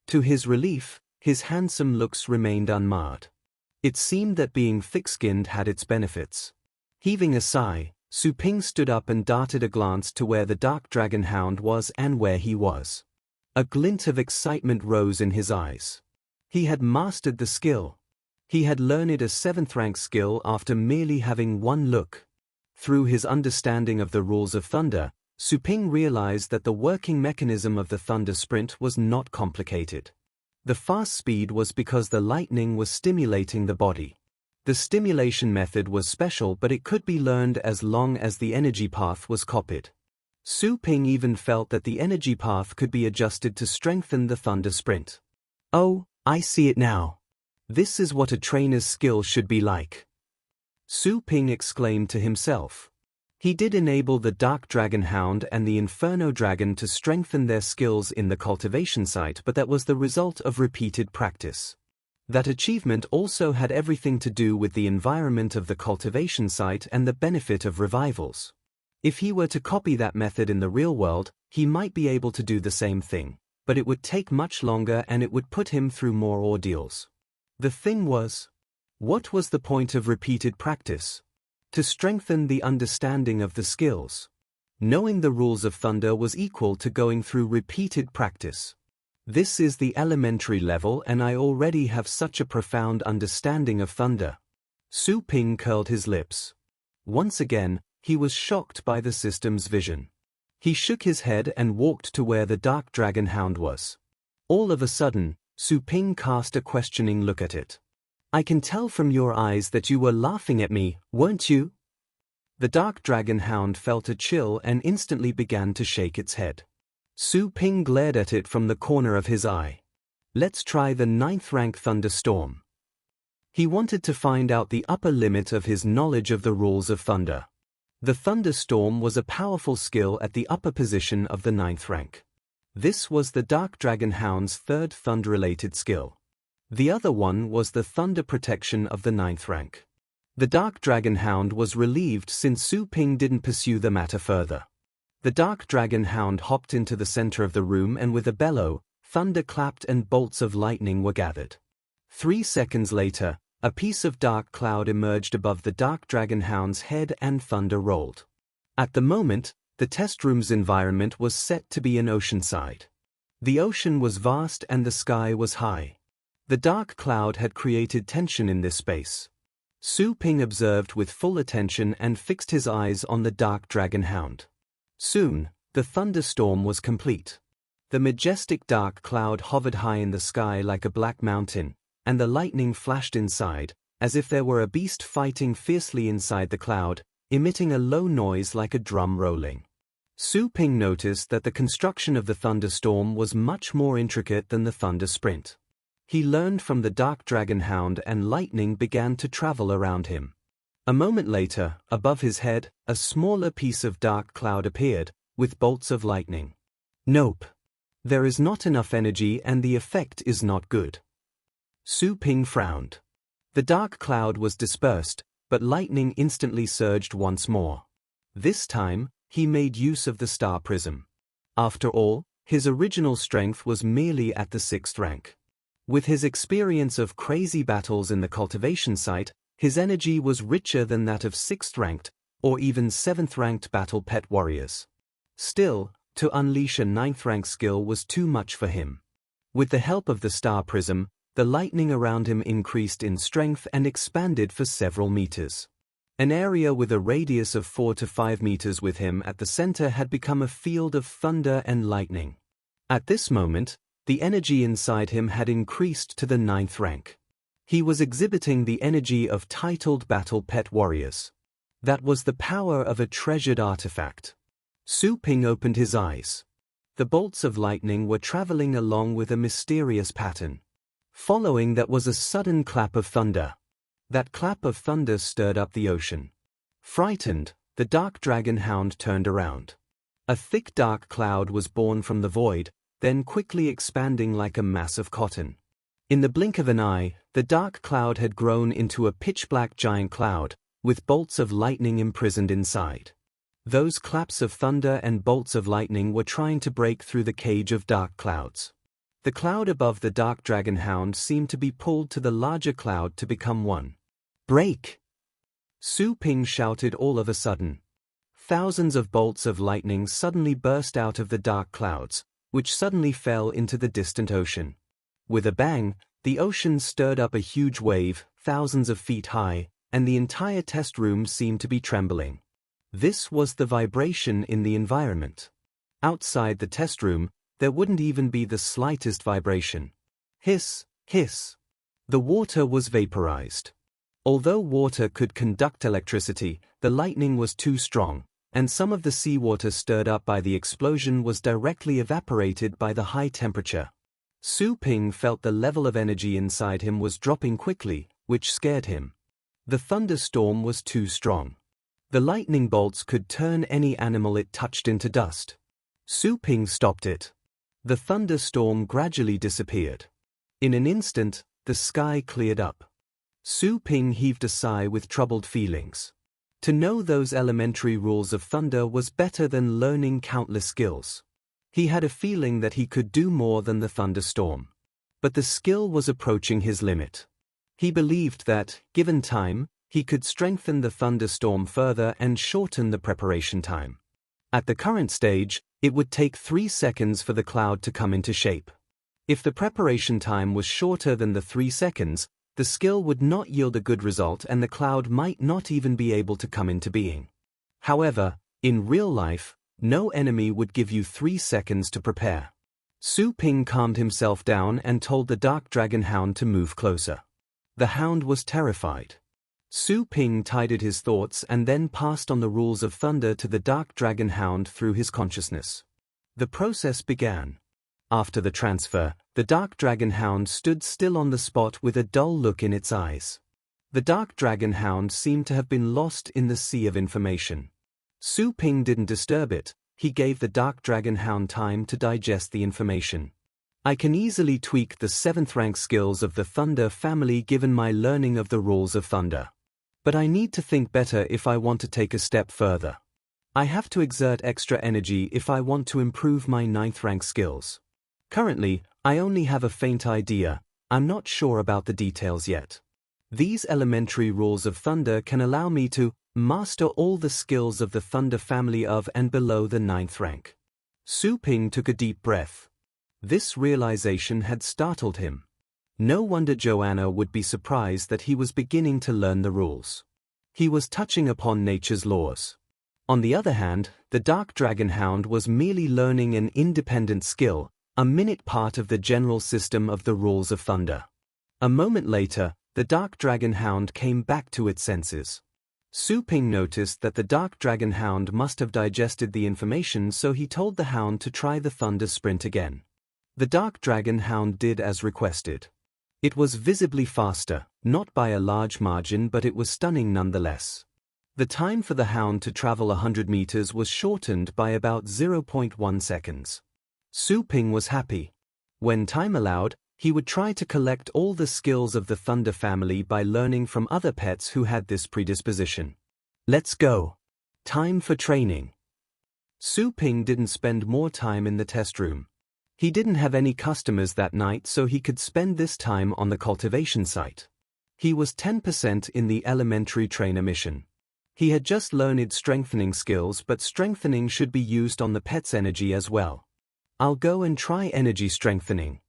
To his relief, his handsome looks remained unmarred. It seemed that being thick-skinned had its benefits. Heaving a sigh, Su Ping stood up and darted a glance to where the Dark Dragon Hound was and where he was. A glint of excitement rose in his eyes. He had mastered the skill. He had learned a 7th-rank skill after merely having one look. Through his understanding of the rules of thunder, Su Ping realized that the working mechanism of the Thunder Sprint was not complicated. The fast speed was because the lightning was stimulating the body. The stimulation method was special, but it could be learned as long as the energy path was copied. Su Ping even felt that the energy path could be adjusted to strengthen the Thunder Sprint. Oh, I see it now. This is what a trainer's skill should be like. Su Ping exclaimed to himself. He did enable the Dark Dragon Hound and the Inferno Dragon to strengthen their skills in the cultivation site, but that was the result of repeated practice. That achievement also had everything to do with the environment of the cultivation site and the benefit of revivals. If he were to copy that method in the real world, he might be able to do the same thing, but it would take much longer and it would put him through more ordeals. The thing was, what was the point of repeated practice? To strengthen the understanding of the skills. Knowing the rules of thunder was equal to going through repeated practice. This is the elementary level and I already have such a profound understanding of thunder. Su Ping curled his lips. Once again, he was shocked by the system's vision. He shook his head and walked to where the dark dragon hound was. All of a sudden, Su Ping cast a questioning look at it. I can tell from your eyes that you were laughing at me, weren't you? The dark dragon hound felt a chill and instantly began to shake its head. Su Ping glared at it from the corner of his eye. Let's try the 9th rank thunderstorm. He wanted to find out the upper limit of his knowledge of the rules of thunder. The thunderstorm was a powerful skill at the upper position of the 9th rank. This was the dark dragon hound's 3rd thunder-related skill. The other one was the thunder protection of the 9th rank. The dark dragon hound was relieved since Su Ping didn't pursue the matter further. The dark dragon hound hopped into the center of the room and with a bellow, thunder clapped and bolts of lightning were gathered. 3 seconds later, a piece of dark cloud emerged above the dark dragon hound's head and thunder rolled. At the moment, the test room's environment was set to be an oceanside. The ocean was vast and the sky was high. The dark cloud had created tension in this space. Su Ping observed with full attention and fixed his eyes on the dark dragon hound. Soon, the thunderstorm was complete. The majestic dark cloud hovered high in the sky like a black mountain, and the lightning flashed inside, as if there were a beast fighting fiercely inside the cloud, emitting a low noise like a drum rolling. Su Ping noticed that the construction of the thunderstorm was much more intricate than the thunder sprint. He learned from the dark dragon hound and lightning began to travel around him. A moment later, above his head, a smaller piece of dark cloud appeared, with bolts of lightning. Nope. There is not enough energy and the effect is not good. Su Ping frowned. The dark cloud was dispersed, but lightning instantly surged once more. This time, he made use of the star prism. After all, his original strength was merely at the 6th rank. With his experience of crazy battles in the cultivation site, his energy was richer than that of 6th ranked, or even 7th ranked battle pet warriors. Still, to unleash a 9th rank skill was too much for him. With the help of the star prism, the lightning around him increased in strength and expanded for several meters. An area with a radius of 4 to 5 meters with him at the center had become a field of thunder and lightning. At this moment, the energy inside him had increased to the 9th rank. He was exhibiting the energy of titled battle pet warriors. That was the power of a treasured artifact. Su Ping opened his eyes. The bolts of lightning were traveling along with a mysterious pattern. Following that was a sudden clap of thunder. That clap of thunder stirred up the ocean. Frightened, the dark dragon hound turned around. A thick dark cloud was born from the void, then quickly expanding like a mass of cotton. In the blink of an eye, the dark cloud had grown into a pitch-black giant cloud, with bolts of lightning imprisoned inside. Those claps of thunder and bolts of lightning were trying to break through the cage of dark clouds. The cloud above the dark dragon hound seemed to be pulled to the larger cloud to become one. Break! Su Ping shouted all of a sudden. Thousands of bolts of lightning suddenly burst out of the dark clouds, which suddenly fell into the distant ocean. With a bang, the ocean stirred up a huge wave, thousands of feet high, and the entire test room seemed to be trembling. This was the vibration in the environment. Outside the test room, there wouldn't even be the slightest vibration. Hiss, hiss. The water was vaporized. Although water could conduct electricity, the lightning was too strong, and some of the seawater stirred up by the explosion was directly evaporated by the high temperature. Su Ping felt the level of energy inside him was dropping quickly, which scared him. The thunderstorm was too strong. The lightning bolts could turn any animal it touched into dust. Su Ping stopped it. The thunderstorm gradually disappeared. In an instant, the sky cleared up. Su Ping heaved a sigh with troubled feelings. To know those elementary rules of thunder was better than learning countless skills. He had a feeling that he could do more than the thunderstorm. But the skill was approaching his limit. He believed that, given time, he could strengthen the thunderstorm further and shorten the preparation time. At the current stage, it would take 3 seconds for the cloud to come into shape. If the preparation time was shorter than the 3 seconds, the skill would not yield a good result and the cloud might not even be able to come into being. However, in real life, no enemy would give you 3 seconds to prepare. Su Ping calmed himself down and told the Dark Dragon Hound to move closer. The Hound was terrified. Su Ping tidied his thoughts and then passed on the rules of thunder to the Dark Dragon Hound through his consciousness. The process began. After the transfer, the Dark Dragon Hound stood still on the spot with a dull look in its eyes. The Dark Dragon Hound seemed to have been lost in the sea of information. Su Ping didn't disturb it. He gave the Dark Dragon Hound time to digest the information. I can easily tweak the 7th rank skills of the Thunder family given my learning of the rules of Thunder. But I need to think better if I want to take a step further. I have to exert extra energy if I want to improve my 9th rank skills. Currently, I only have a faint idea. I'm not sure about the details yet. These elementary rules of Thunder can allow me to master all the skills of the Thunder family of and below the 9th rank. Su Ping took a deep breath. This realization had startled him. No wonder Joanna would be surprised that he was beginning to learn the rules. He was touching upon nature's laws. On the other hand, the Dark Dragon Hound was merely learning an independent skill, a minute part of the general system of the rules of Thunder. A moment later, the Dark Dragon Hound came back to its senses. Su Ping noticed that the Dark Dragon Hound must have digested the information, so he told the Hound to try the Thunder Sprint again. The Dark Dragon Hound did as requested. It was visibly faster, not by a large margin, but it was stunning nonetheless. The time for the Hound to travel 100 meters was shortened by about 0.1 seconds. Su Ping was happy. When time allowed, he would try to collect all the skills of the Thunder family by learning from other pets who had this predisposition. Let's go. Time for training. Su Ping didn't spend more time in the test room. He didn't have any customers that night, so he could spend this time on the cultivation site. He was 10% in the elementary trainer mission. He had just learned strengthening skills, but strengthening should be used on the pet's energy as well. I'll go and try energy strengthening.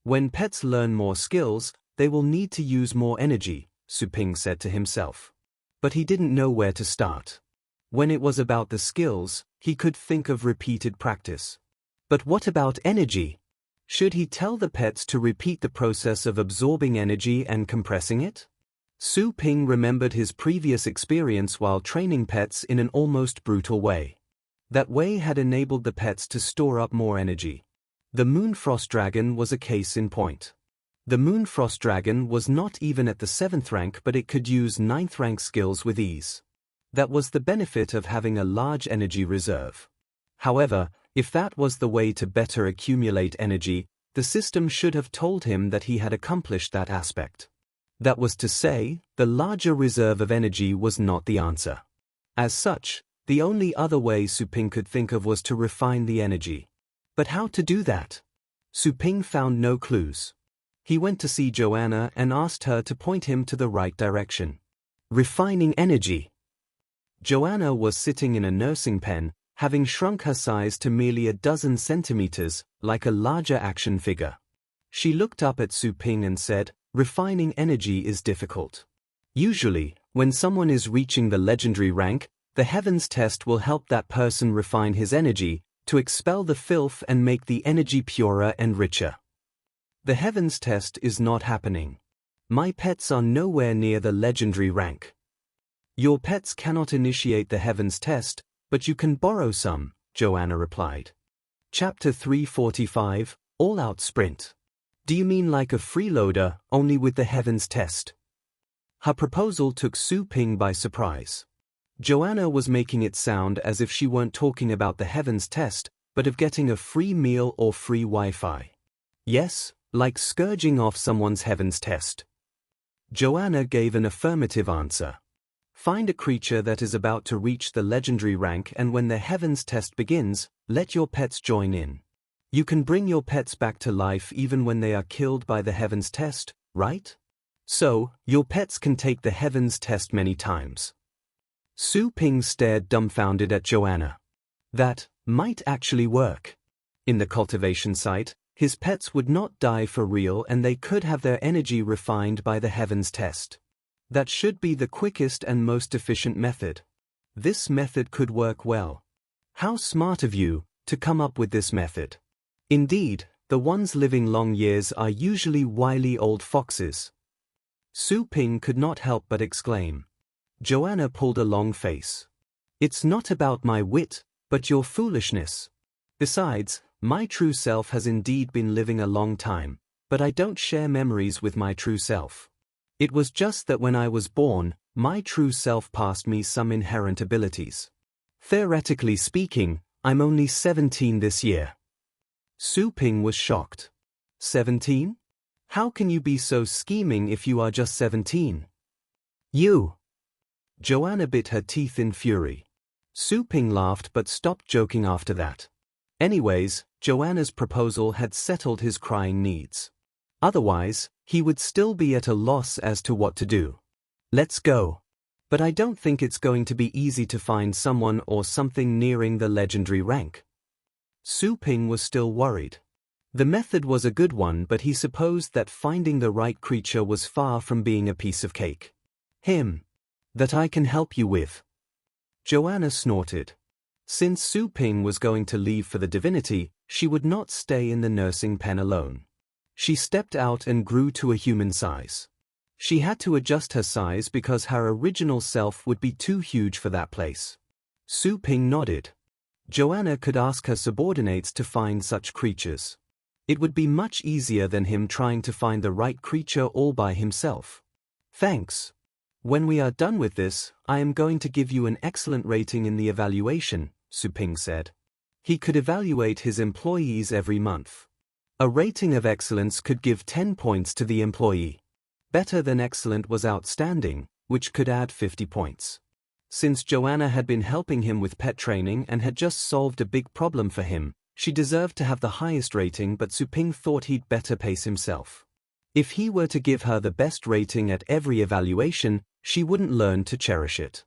When pets learn more skills, they will need to use more energy, Su Ping said to himself. But he didn't know where to start. When it was about the skills, he could think of repeated practice. But what about energy? Should he tell the pets to repeat the process of absorbing energy and compressing it? Su Ping remembered his previous experience while training pets in an almost brutal way. That way had enabled the pets to store up more energy. The Moonfrost Dragon was a case in point. The Moonfrost Dragon was not even at the 7th rank, but it could use 9th rank skills with ease. That was the benefit of having a large energy reserve. However, if that was the way to better accumulate energy, the system should have told him that he had accomplished that aspect. That was to say, the larger reserve of energy was not the answer. As such, the only other way Su Ping could think of was to refine the energy. But how to do that? Su Ping found no clues. He went to see Joanna and asked her to point him to the right direction. Refining energy. Joanna was sitting in a nursing pen, having shrunk her size to merely a dozen centimeters, like a larger action figure. She looked up at Su Ping and said, "Refining energy is difficult. Usually, when someone is reaching the legendary rank, the Heavens test will help that person refine his energy, to expel the filth and make the energy purer and richer. The Heavens test is not happening. My pets are nowhere near the legendary rank. Your pets cannot initiate the Heavens test, but you can borrow some," Joanna replied. Chapter 345, All-Out Sprint. Do you mean like a freeloader, only with the Heavens test? Her proposal took Su Ping by surprise. Joanna was making it sound as if she weren't talking about the Heavens test, but of getting a free meal or free Wi-Fi. Yes, like scourging off someone's Heavens test. Joanna gave an affirmative answer. Find a creature that is about to reach the legendary rank, and when the Heavens test begins, let your pets join in. You can bring your pets back to life even when they are killed by the Heavens test, right? So, your pets can take the Heavens test many times. Su Ping stared dumbfounded at Joanna. That might actually work. In the cultivation site, His pets would not die for real and they could have their energy refined by the heavens test. That should be the quickest and most efficient method. This method could work well. How smart of you to come up with this method. Indeed, the ones living long years are usually wily old foxes. Su Ping could not help but exclaim. Joanna pulled a long face. It's not about my wit, but your foolishness. Besides, my true self has indeed been living a long time, but I don't share memories with my true self. It was just that when I was born, my true self passed me some inherent abilities. Theoretically speaking, I'm only 17 this year. Su Ping was shocked. 17? How can you be so scheming if you are just 17? You! Joanna bit her teeth in fury. Su Ping laughed but stopped joking after that. Anyways, Joanna's proposal had settled his crying needs. Otherwise, he would still be at a loss as to what to do. Let's go. But I don't think it's going to be easy to find someone or something nearing the legendary rank. Su Ping was still worried. The method was a good one, but he supposed that finding the right creature was far from being a piece of cake. That I can help you with. Joanna snorted. Since Su Ping was going to leave for the divinity, she would not stay in the nursing pen alone. She stepped out and grew to a human size. She had to adjust her size because her original self would be too huge for that place. Su Ping nodded. Joanna could ask her subordinates to find such creatures. It would be much easier than him trying to find the right creature all by himself. Thanks. When we are done with this, I am going to give you an excellent rating in the evaluation, Su Ping said. He could evaluate his employees every month. A rating of excellence could give 10 points to the employee. Better than excellent was outstanding, which could add 50 points. Since Joanna had been helping him with pet training and had just solved a big problem for him, she deserved to have the highest rating, but Su Ping thought he'd better pace himself. If he were to give her the best rating at every evaluation, she wouldn't learn to cherish it.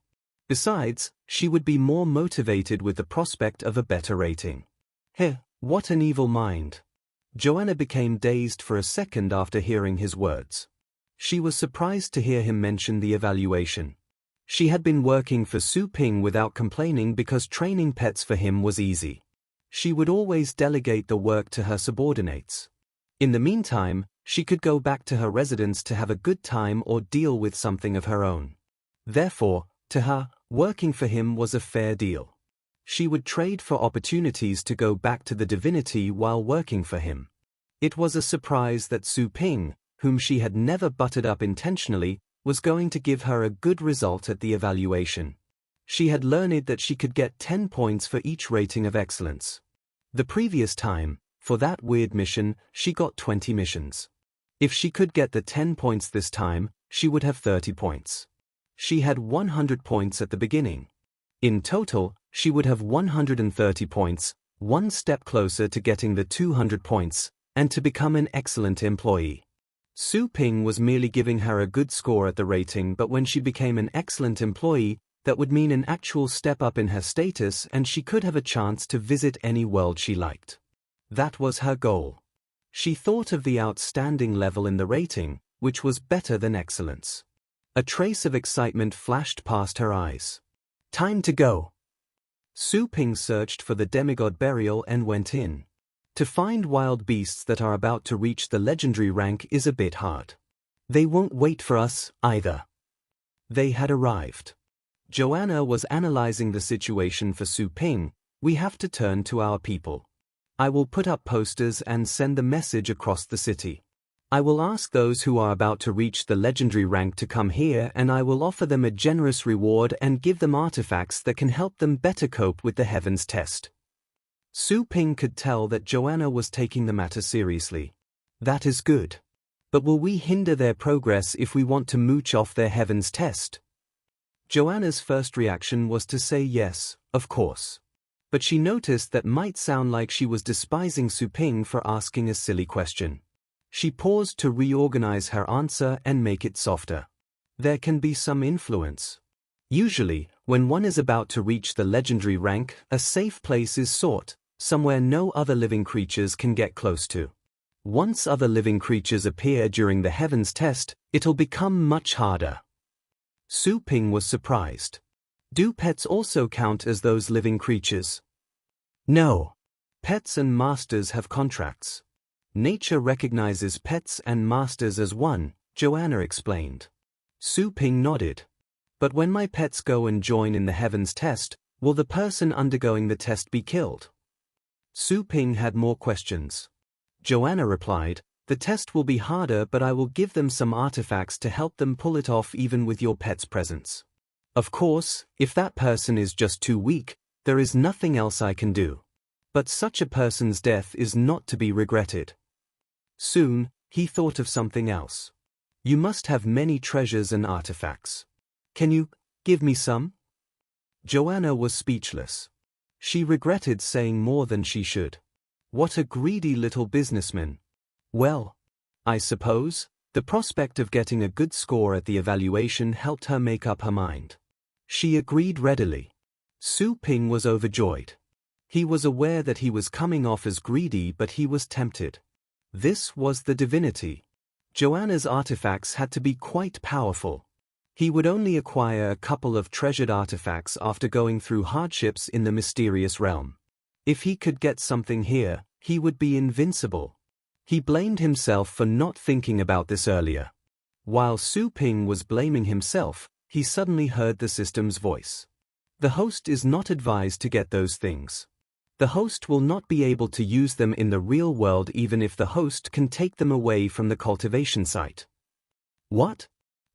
Besides, she would be more motivated with the prospect of a better rating. What an evil mind. Joanna became dazed for a second after hearing his words. She was surprised to hear him mention the evaluation. She had been working for Su Ping without complaining because training pets for him was easy. She would always delegate the work to her subordinates. In the meantime, she could go back to her residence to have a good time or deal with something of her own. Therefore, to her, working for him was a fair deal. She would trade for opportunities to go back to the divinity while working for him. It was a surprise that Su Ping, whom she had never buttered up intentionally, was going to give her a good result at the evaluation. She had learned that she could get 10 points for each rating of excellence. The previous time, for that weird mission, she got 20 missions. If she could get the 10 points this time, she would have 30 points. She had 100 points at the beginning. In total, she would have 130 points, one step closer to getting the 200 points, and to become an excellent employee. Su Ping was merely giving her a good score at the rating, but when she became an excellent employee, that would mean an actual step up in her status and she could have a chance to visit any world she liked. That was her goal. She thought of the outstanding level in the rating, which was better than excellence. A trace of excitement flashed past her eyes. Time to go. Su Ping searched for the demigod burial and went in. To find wild beasts that are about to reach the legendary rank is a bit hard. They won't wait for us, either. They had arrived. Joanna was analyzing the situation for Su Ping. We have to turn to our people. I will put up posters and send the message across the city. I will ask those who are about to reach the legendary rank to come here, and I will offer them a generous reward and give them artifacts that can help them better cope with the heavens test. Su Ping could tell that Joanna was taking the matter seriously. That is good. But will we hinder their progress if we want to mooch off their heavens test? Joanna's first reaction was to say yes, of course. But she noticed that might sound like she was despising Su Ping for asking a silly question. She paused to reorganize her answer and make it softer. There can be some influence. Usually, when one is about to reach the legendary rank, a safe place is sought, somewhere no other living creatures can get close to. Once other living creatures appear during the heavens test, it'll become much harder. Su Ping was surprised. Do pets also count as those living creatures? No. Pets and masters have contracts. Nature recognizes pets and masters as one, Joanna explained. Su Ping nodded. But when my pets go and join in the heavens test, will the person undergoing the test be killed? Su Ping had more questions. Joanna replied, the test will be harder, but I will give them some artifacts to help them pull it off even with your pet's presence. Of course, if that person is just too weak, there is nothing else I can do. But such a person's death is not to be regretted. Soon, he thought of something else. You must have many treasures and artifacts. Can you give me some? Joanna was speechless. She regretted saying more than she should. What a greedy little businessman. Well, I suppose, the prospect of getting a good score at the evaluation helped her make up her mind. She agreed readily. Su Ping was overjoyed. He was aware that he was coming off as greedy, but he was tempted. This was the divinity. Joanna's artifacts had to be quite powerful. He would only acquire a couple of treasured artifacts after going through hardships in the mysterious realm. If he could get something here, he would be invincible. He blamed himself for not thinking about this earlier. While Su Ping was blaming himself, he suddenly heard the system's voice. The host is not advised to get those things. The host will not be able to use them in the real world even if the host can take them away from the cultivation site. What?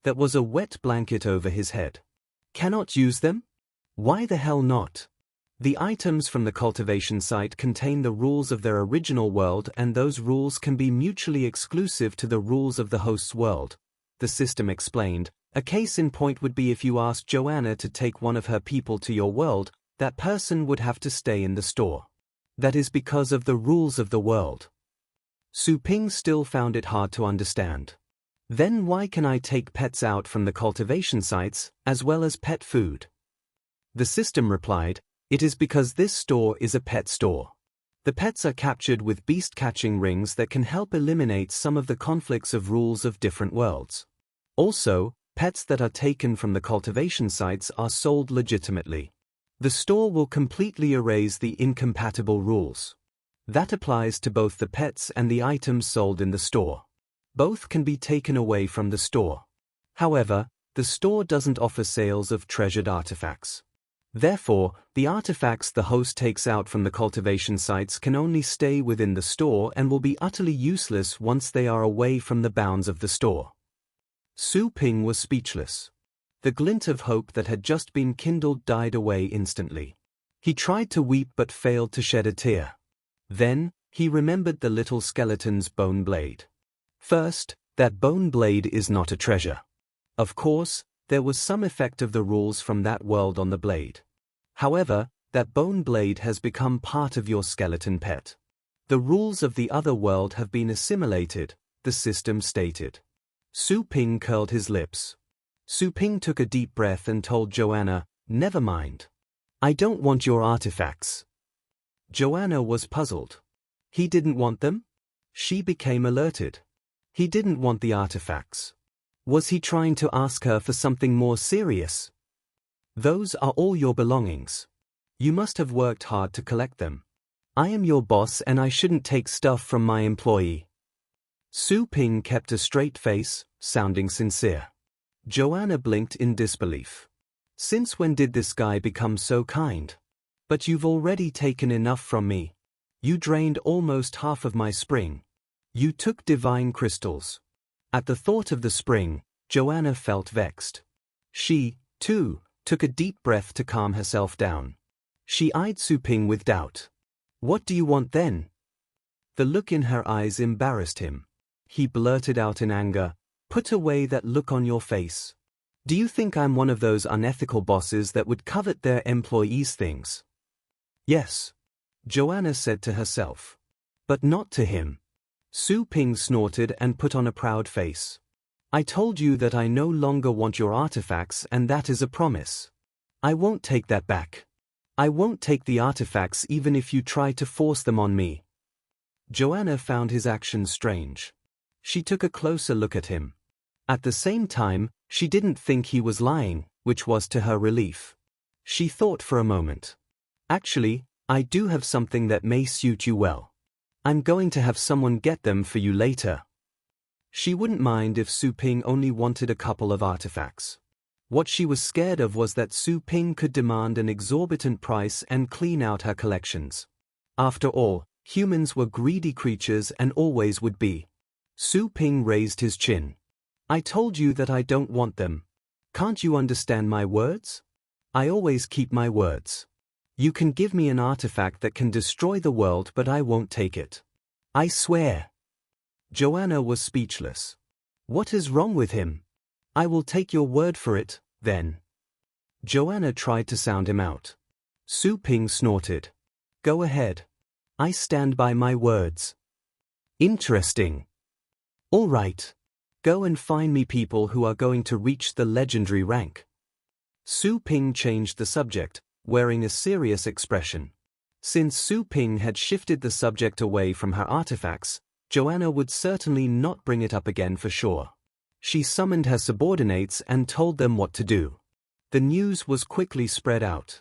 That was a wet blanket over his head. Cannot use them? Why the hell not? The items from the cultivation site contain the rules of their original world, and those rules can be mutually exclusive to the rules of the host's world, the system explained. A case in point would be if you asked Joanna to take one of her people to your world, that person would have to stay in the store. That is because of the rules of the world. Su Ping still found it hard to understand. Then why can I take pets out from the cultivation sites, as well as pet food? The system replied, it is because this store is a pet store. The pets are captured with beast-catching rings that can help eliminate some of the conflicts of rules of different worlds. Also, pets that are taken from the cultivation sites are sold legitimately. The store will completely erase the incompatible rules. That applies to both the pets and the items sold in the store. Both can be taken away from the store. However, the store doesn't offer sales of treasured artifacts. Therefore, the artifacts the host takes out from the cultivation sites can only stay within the store and will be utterly useless once they are away from the bounds of the store. Su Ping was speechless. The glint of hope that had just been kindled died away instantly. He tried to weep but failed to shed a tear. Then, he remembered the little skeleton's bone blade. First, that bone blade is not a treasure. Of course, there was some effect of the rules from that world on the blade. However, that bone blade has become part of your skeleton pet. The rules of the other world have been assimilated, the system stated. Su Ping curled his lips. Su Ping took a deep breath and told Joanna, never mind. I don't want your artifacts. Joanna was puzzled. He didn't want them? She became alerted. He didn't want the artifacts. Was he trying to ask her for something more serious? Those are all your belongings. You must have worked hard to collect them. I am your boss and I shouldn't take stuff from my employee. Su Ping kept a straight face, sounding sincere. Joanna blinked in disbelief. Since when did this guy become so kind? But you've already taken enough from me. You drained almost half of my spring. You took divine crystals. At the thought of the spring, Joanna felt vexed. She, too, took a deep breath to calm herself down. She eyed Su Ping with doubt. What do you want then? The look in her eyes embarrassed him. He blurted out in anger, put away that look on your face. Do you think I'm one of those unethical bosses that would covet their employees' things? Yes, Joanna said to herself. But not to him. Su Ping snorted and put on a proud face. I told you that I no longer want your artifacts, and that is a promise. I won't take that back. I won't take the artifacts even if you try to force them on me. Joanna found his actions strange. She took a closer look at him. At the same time, she didn't think he was lying, which was to her relief. She thought for a moment. Actually, I do have something that may suit you well. I'm going to have someone get them for you later. She wouldn't mind if Su Ping only wanted a couple of artifacts. What she was scared of was that Su Ping could demand an exorbitant price and clean out her collections. After all, humans were greedy creatures and always would be. Su Ping raised his chin. I told you that I don't want them. Can't you understand my words? I always keep my words. You can give me an artifact that can destroy the world, but I won't take it. I swear. Joanna was speechless. What is wrong with him? I will take your word for it, then. Joanna tried to sound him out. Su Ping snorted. Go ahead. I stand by my words. Interesting. All right. Go and find me people who are going to reach the legendary rank. Su Ping changed the subject, wearing a serious expression. Since Su Ping had shifted the subject away from her artifacts, Joanna would certainly not bring it up again for sure. She summoned her subordinates and told them what to do. The news was quickly spread out.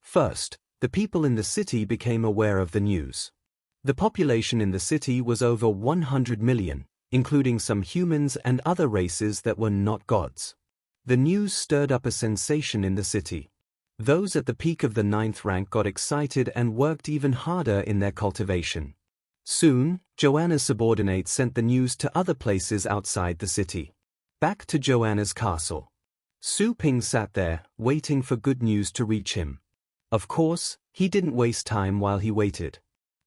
First, the people in the city became aware of the news. The population in the city was over 100 million, including some humans and other races that were not gods. The news stirred up a sensation in the city. Those at the peak of the 9th rank got excited and worked even harder in their cultivation. Soon, Joanna's subordinates sent the news to other places outside the city. Back to Joanna's castle. Su Ping sat there, waiting for good news to reach him. Of course, he didn't waste time while he waited.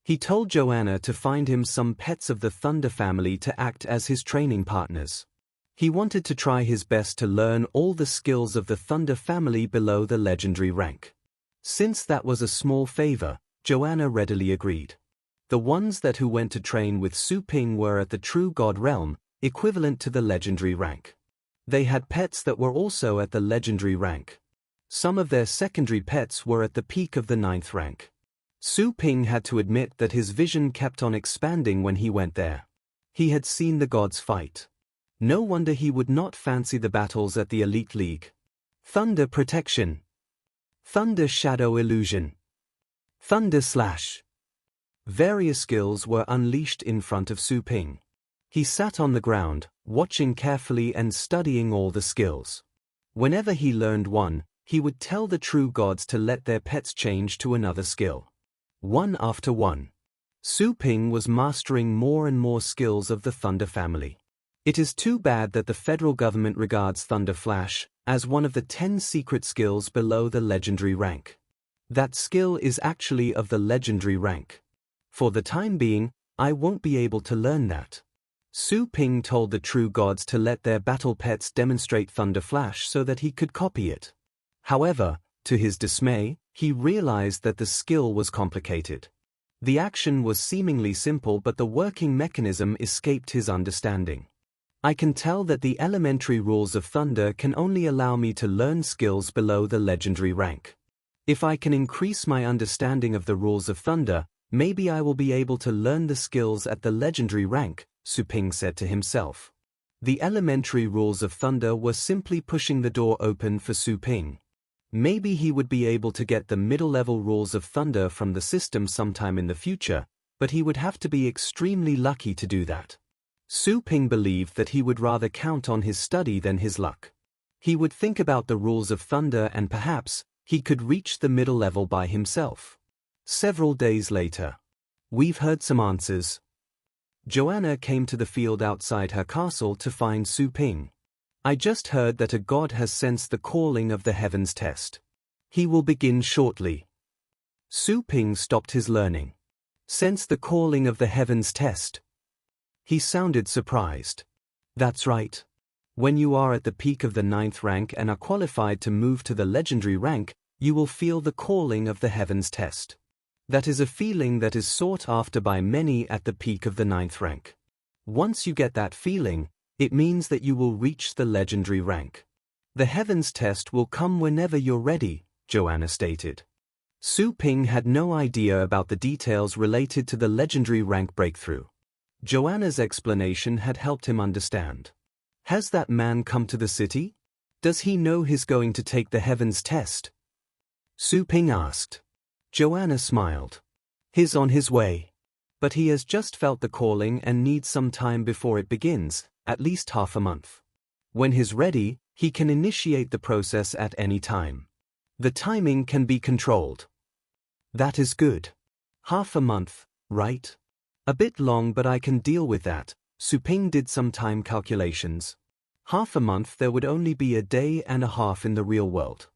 He told Joanna to find him some pets of the Thunder family to act as his training partners. He wanted to try his best to learn all the skills of the Thunder family below the legendary rank. Since that was a small favor, Joanna readily agreed. The ones who went to train with Su Ping were at the True God realm, equivalent to the legendary rank. They had pets that were also at the legendary rank. Some of their secondary pets were at the peak of the 9th rank. Su Ping had to admit that his vision kept on expanding when he went there. He had seen the gods fight. No wonder he would not fancy the battles at the Elite League. Thunder Protection. Thunder Shadow Illusion. Thunder Slash. Various skills were unleashed in front of Su Ping. He sat on the ground, watching carefully and studying all the skills. Whenever he learned one, he would tell the true gods to let their pets change to another skill. One after one. Su Ping was mastering more and more skills of the Thunder family. It is too bad that the federal government regards Thunder Flash as one of the 10 secret skills below the legendary rank. That skill is actually of the legendary rank. For the time being, I won't be able to learn that. Su Ping told the true gods to let their battle pets demonstrate Thunder Flash so that he could copy it. However, to his dismay, he realized that the skill was complicated. The action was seemingly simple, but the working mechanism escaped his understanding. I can tell that the elementary rules of Thunder can only allow me to learn skills below the legendary rank. If I can increase my understanding of the rules of Thunder, maybe I will be able to learn the skills at the legendary rank, Su Ping said to himself. The elementary rules of Thunder were simply pushing the door open for Su Ping. Maybe he would be able to get the middle-level rules of Thunder from the system sometime in the future, but he would have to be extremely lucky to do that. Su Ping believed that he would rather count on his study than his luck. He would think about the rules of Thunder and perhaps he could reach the middle level by himself. Several days later. We've heard some answers. Joanna came to the field outside her castle to find Su Ping. I just heard that a god has sensed the calling of the heavens test. He will begin shortly. Su Ping stopped his learning. Sense the calling of the heavens test. He sounded surprised. That's right. When you are at the peak of the 9th rank and are qualified to move to the legendary rank, you will feel the calling of the heavens test. That is a feeling that is sought after by many at the peak of the 9th rank. Once you get that feeling, it means that you will reach the legendary rank. The heavens test will come whenever you're ready, Joanna stated. Su Ping had no idea about the details related to the legendary rank breakthrough. Joanna's explanation had helped him understand. Has that man come to the city? Does he know he's going to take the heavens test? Su Ping asked. Joanna smiled. He's on his way. But he has just felt the calling and needs some time before it begins, at least half a month. When he's ready, he can initiate the process at any time. The timing can be controlled. That is good. Half a month, right? A bit long, but I can deal with that. Su Ping did some time calculations. Half a month, there would only be a day and a half in the real world.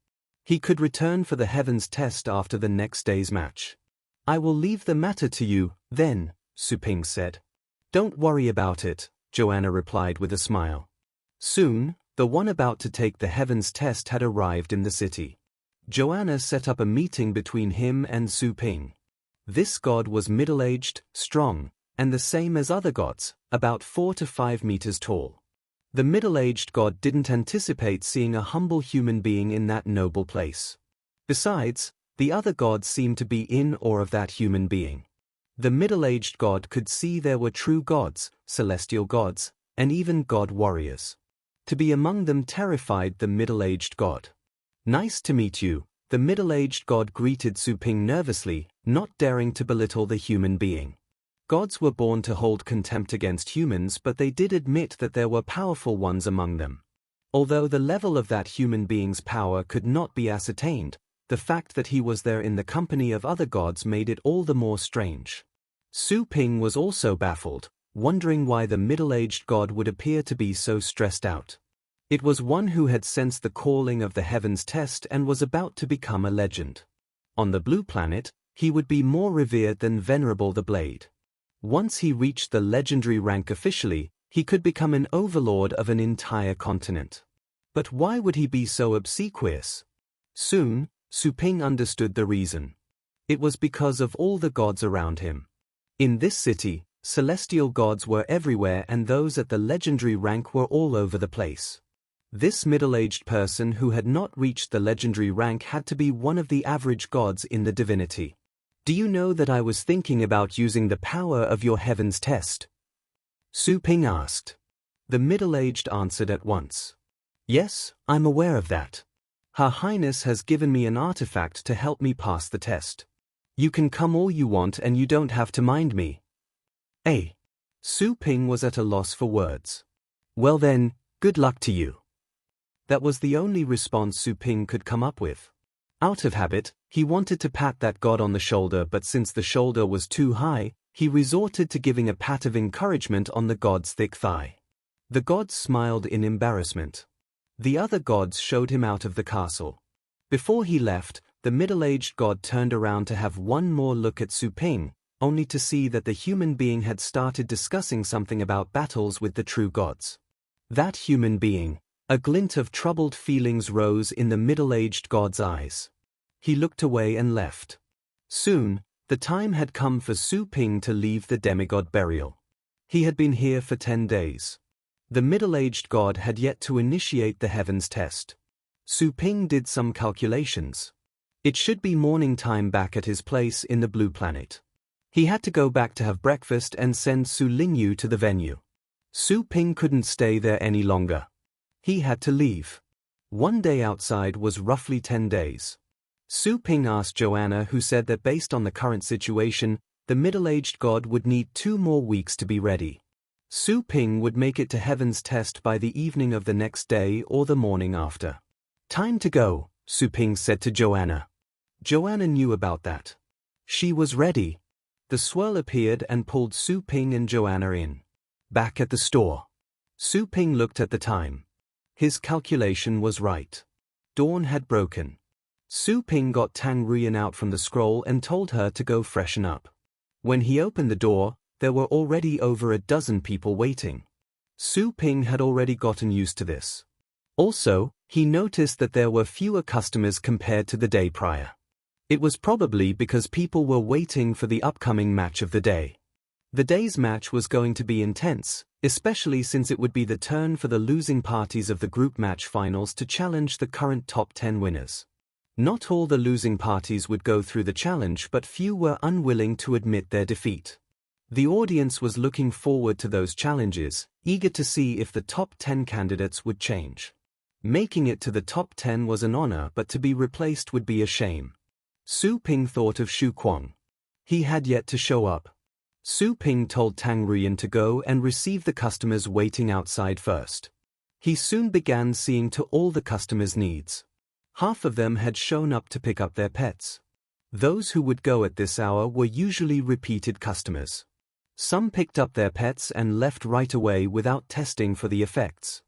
He could return for the heavens test after the next day's match. I will leave the matter to you, then, Su Ping said. Don't worry about it, Joanna replied with a smile. Soon, the one about to take the heavens test had arrived in the city. Joanna set up a meeting between him and Su Ping. This god was middle-aged, strong, and the same as other gods, about 4 to 5 meters tall. The middle-aged god didn't anticipate seeing a humble human being in that noble place. Besides, the other gods seemed to be in awe of that human being. The middle-aged god could see there were true gods, celestial gods, and even god warriors. To be among them terrified the middle-aged god. Nice to meet you, the middle-aged god greeted Su Ping nervously, not daring to belittle the human being. Gods were born to hold contempt against humans, but they did admit that there were powerful ones among them. Although the level of that human being's power could not be ascertained, the fact that he was there in the company of other gods made it all the more strange. Su Ping was also baffled, wondering why the middle-aged god would appear to be so stressed out. It was one who had sensed the calling of the heavens test and was about to become a legend. On the blue planet, he would be more revered than Venerable the Blade. Once he reached the legendary rank officially, he could become an overlord of an entire continent. But why would he be so obsequious? Soon, Su Ping understood the reason. It was because of all the gods around him. In this city, celestial gods were everywhere, and those at the legendary rank were all over the place. This middle-aged person who had not reached the legendary rank had to be one of the average gods in the divinity. Do you know that I was thinking about using the power of your heavens test? Su Ping asked. The middle-aged answered at once. Yes, I'm aware of that. Her Highness has given me an artifact to help me pass the test. You can come all you want and you don't have to mind me. Su Ping was at a loss for words. Well then, good luck to you. That was the only response Su Ping could come up with. Out of habit, he wanted to pat that god on the shoulder, but since the shoulder was too high, he resorted to giving a pat of encouragement on the god's thick thigh. The god smiled in embarrassment. The other gods showed him out of the castle. Before he left, the middle-aged god turned around to have one more look at Su Ping, only to see that the human being had started discussing something about battles with the true gods. That human being, a glint of troubled feelings rose in the middle-aged god's eyes. He looked away and left. Soon, the time had come for Su Ping to leave the demigod burial. He had been here for 10 days. The middle-aged god had yet to initiate the heavens test. Su Ping did some calculations. It should be morning time back at his place in the blue planet. He had to go back to have breakfast and send Su Lingyu to the venue. Su Ping couldn't stay there any longer. He had to leave. One day outside was roughly 10 days. Su Ping asked Joanna, who said that based on the current situation, the middle-aged god would need 2 more weeks to be ready. Su Ping would make it to heaven's test by the evening of the next day or the morning after. Time to go, Su Ping said to Joanna. Joanna knew about that. She was ready. The swirl appeared and pulled Su Ping and Joanna in. Back at the store. Su Ping looked at the time. His calculation was right. Dawn had broken. Su Ping got Tang Ruyan out from the scroll and told her to go freshen up. When he opened the door, there were already over a dozen people waiting. Su Ping had already gotten used to this. Also, he noticed that there were fewer customers compared to the day prior. It was probably because people were waiting for the upcoming match of the day. The day's match was going to be intense, especially since it would be the turn for the losing parties of the group match finals to challenge the current top 10 winners. Not all the losing parties would go through the challenge, but few were unwilling to admit their defeat. The audience was looking forward to those challenges, eager to see if the top 10 candidates would change. Making it to the top 10 was an honor, but to be replaced would be a shame. Su Ping thought of Shu Kuang. He had yet to show up. Su Ping told Tang Ruyan to go and receive the customers waiting outside first. He soon began seeing to all the customers' needs. Half of them had shown up to pick up their pets. Those who would go at this hour were usually repeated customers. Some picked up their pets and left right away without testing for the effects.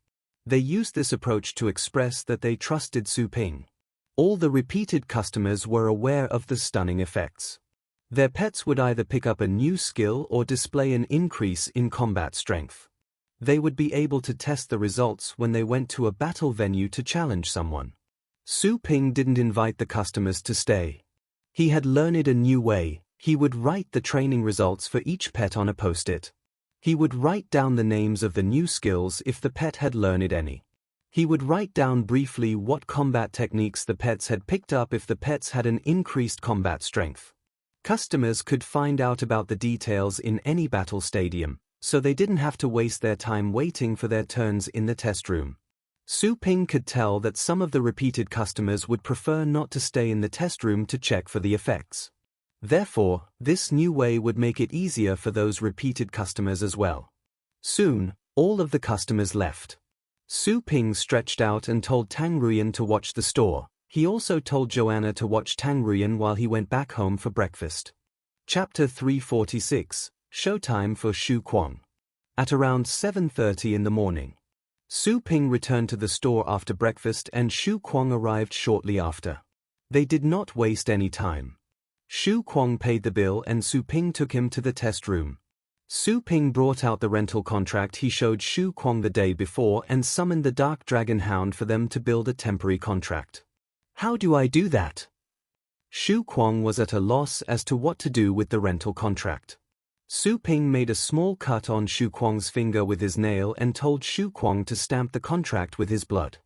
They used this approach to express that they trusted Su Ping. All the repeated customers were aware of the stunning effects. Their pets would either pick up a new skill or display an increase in combat strength. They would be able to test the results when they went to a battle venue to challenge someone. Su Ping didn't invite the customers to stay. He had learned a new way. He would write the training results for each pet on a post-it. He would write down the names of the new skills if the pet had learned any. He would write down briefly what combat techniques the pets had picked up if the pets had an increased combat strength. Customers could find out about the details in any battle stadium, so they didn't have to waste their time waiting for their turns in the test room. Su Ping could tell that some of the repeated customers would prefer not to stay in the test room to check for the effects. Therefore, this new way would make it easier for those repeated customers as well. Soon, all of the customers left. Su Ping stretched out and told Tang Ruyan to watch the store. He also told Joanna to watch Tang Ruyan while he went back home for breakfast. Chapter 346, Showtime for Shu Kuang. At around 7:30 in the morning, Su Ping returned to the store after breakfast and Shu Kuang arrived shortly after. They did not waste any time. Shu Kuang paid the bill and Su Ping took him to the test room. Su Ping brought out the rental contract he showed Shu Kuang the day before and summoned the Dark Dragon Hound for them to build a temporary contract. How do I do that? Shu Kuang was at a loss as to what to do with the rental contract. Su Ping made a small cut on Shu Kuang's finger with his nail and told Shu Kuang to stamp the contract with his blood.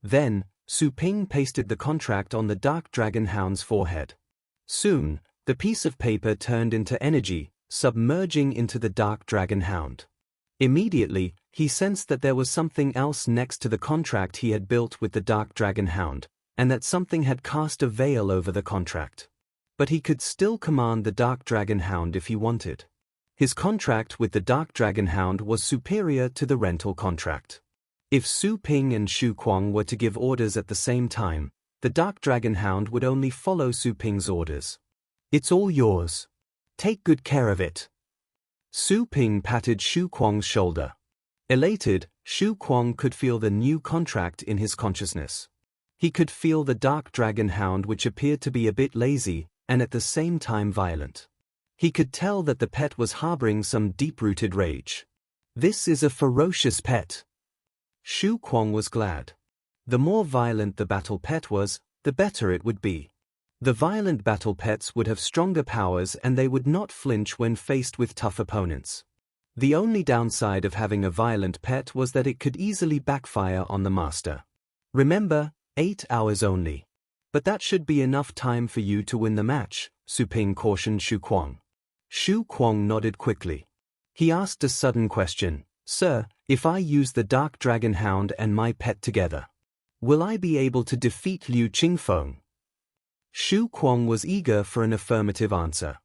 Then, Su Ping pasted the contract on the Dark Dragon Hound's forehead. Soon, the piece of paper turned into energy, submerging into the Dark Dragon Hound. Immediately, he sensed that there was something else next to the contract he had built with the Dark Dragon Hound, and that something had cast a veil over the contract. But he could still command the Dark Dragon Hound if he wanted. His contract with the Dark Dragon Hound was superior to the rental contract. If Su Ping and Shu Kuang were to give orders at the same time, the Dark Dragon Hound would only follow Su Ping's orders. It's all yours. Take good care of it. Su Ping patted Shu Kuang's shoulder. Elated, Shu Kuang could feel the new contract in his consciousness. He could feel the Dark Dragon Hound, which appeared to be a bit lazy, and at the same time violent. He could tell that the pet was harboring some deep-rooted rage. This is a ferocious pet. Shu Kuang was glad. The more violent the battle pet was, the better it would be. The violent battle pets would have stronger powers and they would not flinch when faced with tough opponents. The only downside of having a violent pet was that it could easily backfire on the master. Remember, 8 hours only. But that should be enough time for you to win the match, Su Ping cautioned Shu Kuang. Shu Kuang nodded quickly. He asked a sudden question. Sir, if I use the Dark Dragon Hound and my pet together, will I be able to defeat Liu Qingfeng? Shu Kuang was eager for an affirmative answer.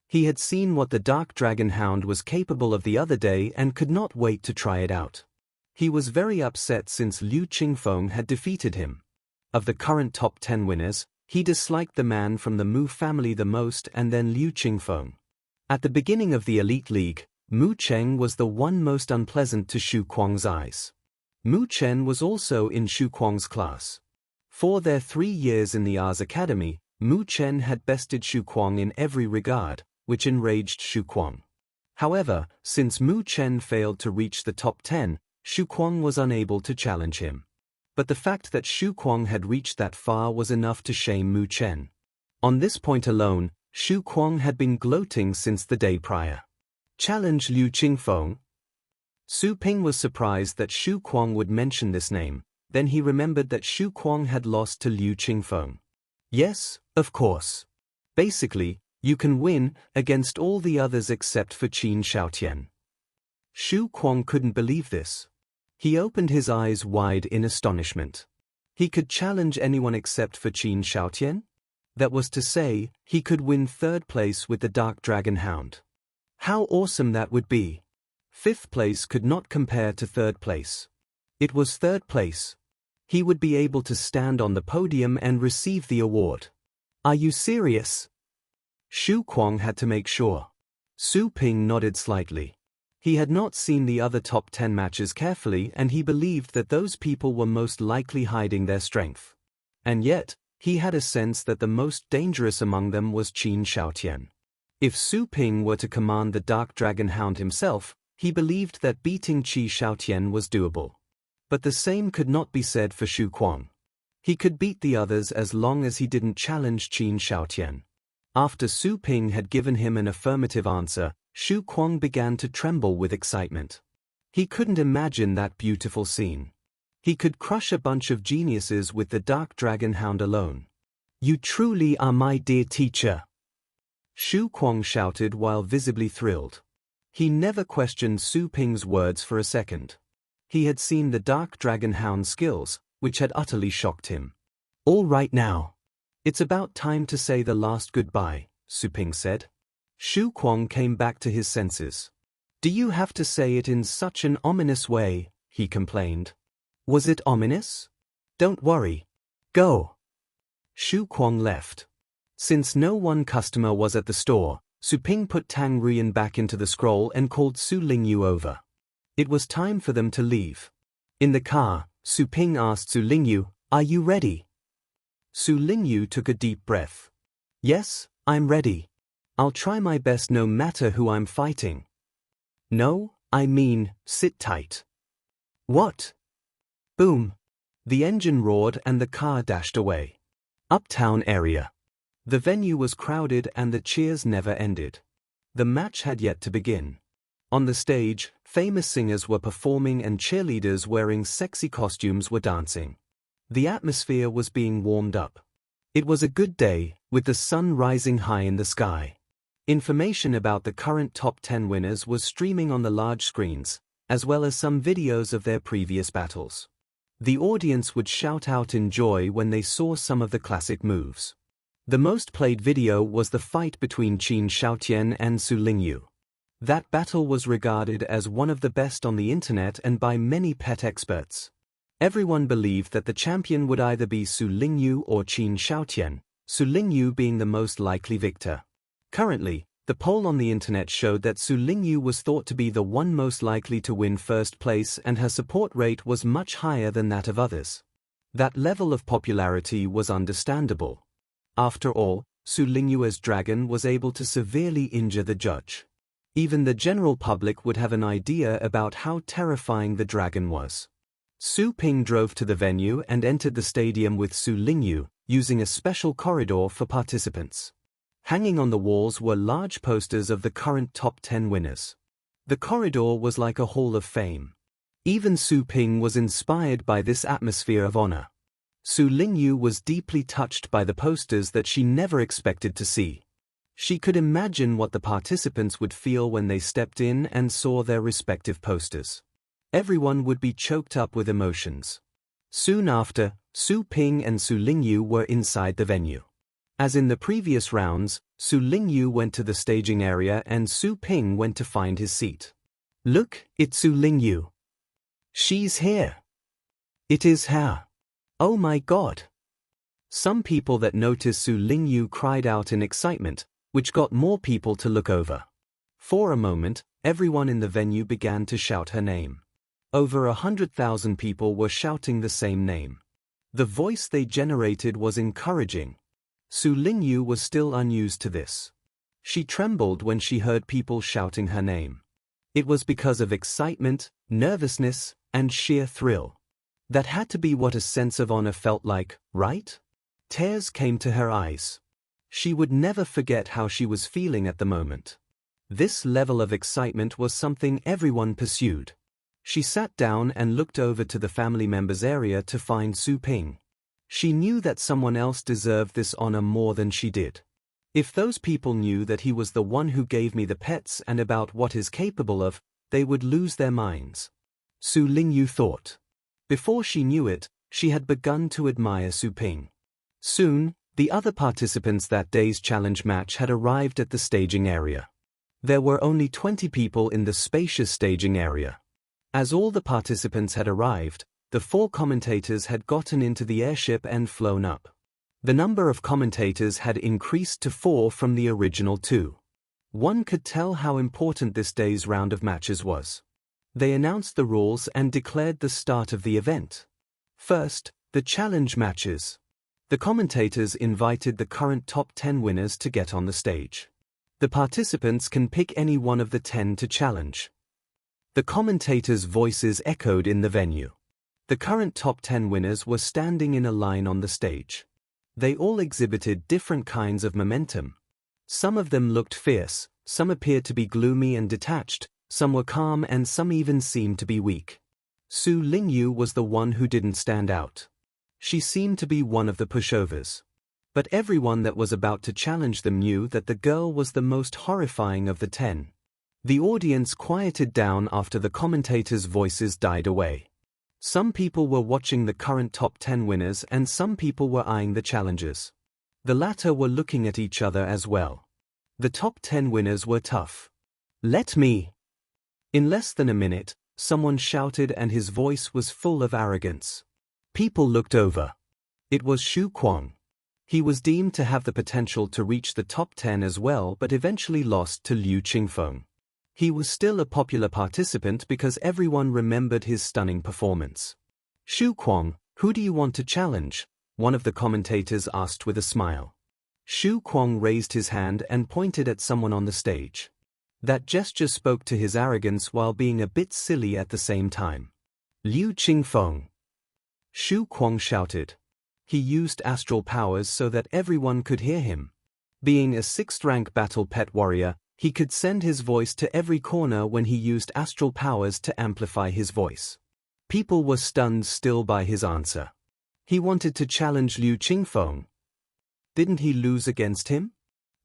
He had seen what the Dark Dragon Hound was capable of the other day and could not wait to try it out. He was very upset since Liu Qingfeng had defeated him. Of the current top 10 winners, he disliked the man from the Mu family the most and then Liu Qingfeng. At the beginning of the Elite League, Mu Cheng was the one most unpleasant to Shu Kuang's eyes. Mu Chen was also in Shu Kuang's class. For their 3 years in the Ars Academy, Mu Chen had bested Shu Kuang in every regard, which enraged Shu Kuang. However, since Mu Chen failed to reach the top 10, Shu Kuang was unable to challenge him. But the fact that Shu Kuang had reached that far was enough to shame Mu Chen. On this point alone, Shu Kuang had been gloating since the day prior. Challenge Liu Qingfeng? Su Ping was surprised that Shu Kuang would mention this name, then he remembered that Shu Kuang had lost to Liu Qingfeng. Yes, of course. Basically, you can win against all the others except for Qin Xiaotian. Shu Kuang couldn't believe this. He opened his eyes wide in astonishment. He could challenge anyone except for Qin Xiaotian? That was to say, he could win third place with the Dark Dragon Hound. How awesome that would be! Fifth place could not compare to third place. It was third place. He would be able to stand on the podium and receive the award. Are you serious? Shu Kuang had to make sure. Su Ping nodded slightly. He had not seen the other top 10 matches carefully and he believed that those people were most likely hiding their strength. And yet, he had a sense that the most dangerous among them was Qin Xiaotian. If Su Ping were to command the Dark Dragon Hound himself, he believed that beating Qin Xiaotian was doable. But the same could not be said for Shu Kuang. He could beat the others as long as he didn't challenge Qin Xiaotian. After Su Ping had given him an affirmative answer, Shu Kuang began to tremble with excitement. He couldn't imagine that beautiful scene. He could crush a bunch of geniuses with the Dark Dragon Hound alone. You truly are my dear teacher! Shu Kuang shouted while visibly thrilled. He never questioned Su Ping's words for a second. He had seen the Dark Dragon Hound's skills, which had utterly shocked him. All right now. It's about time to say the last goodbye, Su Ping said. Shu Kuang came back to his senses. Do you have to say it in such an ominous way? He complained. Was it ominous? Don't worry. Go. Shu Kuang left. Since no one customer was at the store, Su Ping put Tang Ruyan back into the scroll and called Su Lingyu over. It was time for them to leave. In the car, Su Ping asked Su Lingyu, "Are you ready?" Su Lingyu took a deep breath. Yes, I'm ready. I'll try my best no matter who I'm fighting. No, I mean, sit tight. What? Boom. The engine roared and the car dashed away. Uptown area. The venue was crowded and the cheers never ended. The match had yet to begin. On the stage, famous singers were performing and cheerleaders wearing sexy costumes were dancing. The atmosphere was being warmed up. It was a good day, with the sun rising high in the sky. Information about the current top 10 winners was streaming on the large screens, as well as some videos of their previous battles. The audience would shout out in joy when they saw some of the classic moves. The most played video was the fight between Qin Xiaotian and Su Lingyu. That battle was regarded as one of the best on the internet and by many pet experts. Everyone believed that the champion would either be Su Lingyu or Qin Xiaotian, Su Lingyu being the most likely victor. Currently, the poll on the internet showed that Su Lingyu was thought to be the one most likely to win first place and her support rate was much higher than that of others. That level of popularity was understandable. After all, Su Lingyu as dragon was able to severely injure the judge. Even the general public would have an idea about how terrifying the dragon was. Su Ping drove to the venue and entered the stadium with Su Lingyu, using a special corridor for participants. Hanging on the walls were large posters of the current top 10 winners. The corridor was like a hall of fame. Even Su Ping was inspired by this atmosphere of honor. Su Lingyu was deeply touched by the posters that she never expected to see. She could imagine what the participants would feel when they stepped in and saw their respective posters. Everyone would be choked up with emotions. Soon after, Su Ping and Su Lingyu were inside the venue. As in the previous rounds, Su Lingyu went to the staging area and Su Ping went to find his seat. Look, it's Su Lingyu. She's here. It is her. Oh my God. Some people that noticed Su Lingyu cried out in excitement, which got more people to look over. For a moment, everyone in the venue began to shout her name. Over 100,000 people were shouting the same name. The voice they generated was encouraging. Su Lingyu was still unused to this. She trembled when she heard people shouting her name. It was because of excitement, nervousness, and sheer thrill. That had to be what a sense of honor felt like, right? Tears came to her eyes. She would never forget how she was feeling at the moment. This level of excitement was something everyone pursued. She sat down and looked over to the family members area to find Su Ping. She knew that someone else deserved this honor more than she did. If those people knew that he was the one who gave me the pets and about what he's capable of, they would lose their minds. Su Lingyu thought. Before she knew it, she had begun to admire Su Ping. Soon, the other participants that day's challenge match had arrived at the staging area. There were only 20 people in the spacious staging area. As all the participants had arrived, the 4 commentators had gotten into the airship and flown up. The number of commentators had increased to 4 from the original 2. One could tell how important this day's round of matches was. They announced the rules and declared the start of the event. First, the challenge matches. The commentators invited the current top 10 winners to get on the stage. The participants can pick any one of the 10 to challenge. The commentators' voices echoed in the venue. The current top 10 winners were standing in a line on the stage. They all exhibited different kinds of momentum. Some of them looked fierce, some appeared to be gloomy and detached, some were calm and some even seemed to be weak. Su Lingyu was the one who didn't stand out. She seemed to be one of the pushovers. But everyone that was about to challenge them knew that the girl was the most horrifying of the 10. The audience quieted down after the commentators' voices died away. Some people were watching the current top 10 winners and some people were eyeing the challengers. The latter were looking at each other as well. The top 10 winners were tough. "Let me!" In less than a minute, someone shouted and his voice was full of arrogance. People looked over. It was Kuang. He was deemed to have the potential to reach the top 10 as well but eventually lost to Liu Qingfeng. He was still a popular participant because everyone remembered his stunning performance. "Kuang, who do you want to challenge?" one of the commentators asked with a smile. Kuang raised his hand and pointed at someone on the stage. That gesture spoke to his arrogance while being a bit silly at the same time. "Liu Qingfeng." Kuang shouted. He used astral powers so that everyone could hear him. Being a 6th-rank battle pet warrior, he could send his voice to every corner when he used astral powers to amplify his voice. People were stunned still by his answer. He wanted to challenge Liu Qingfeng. Didn't he lose against him?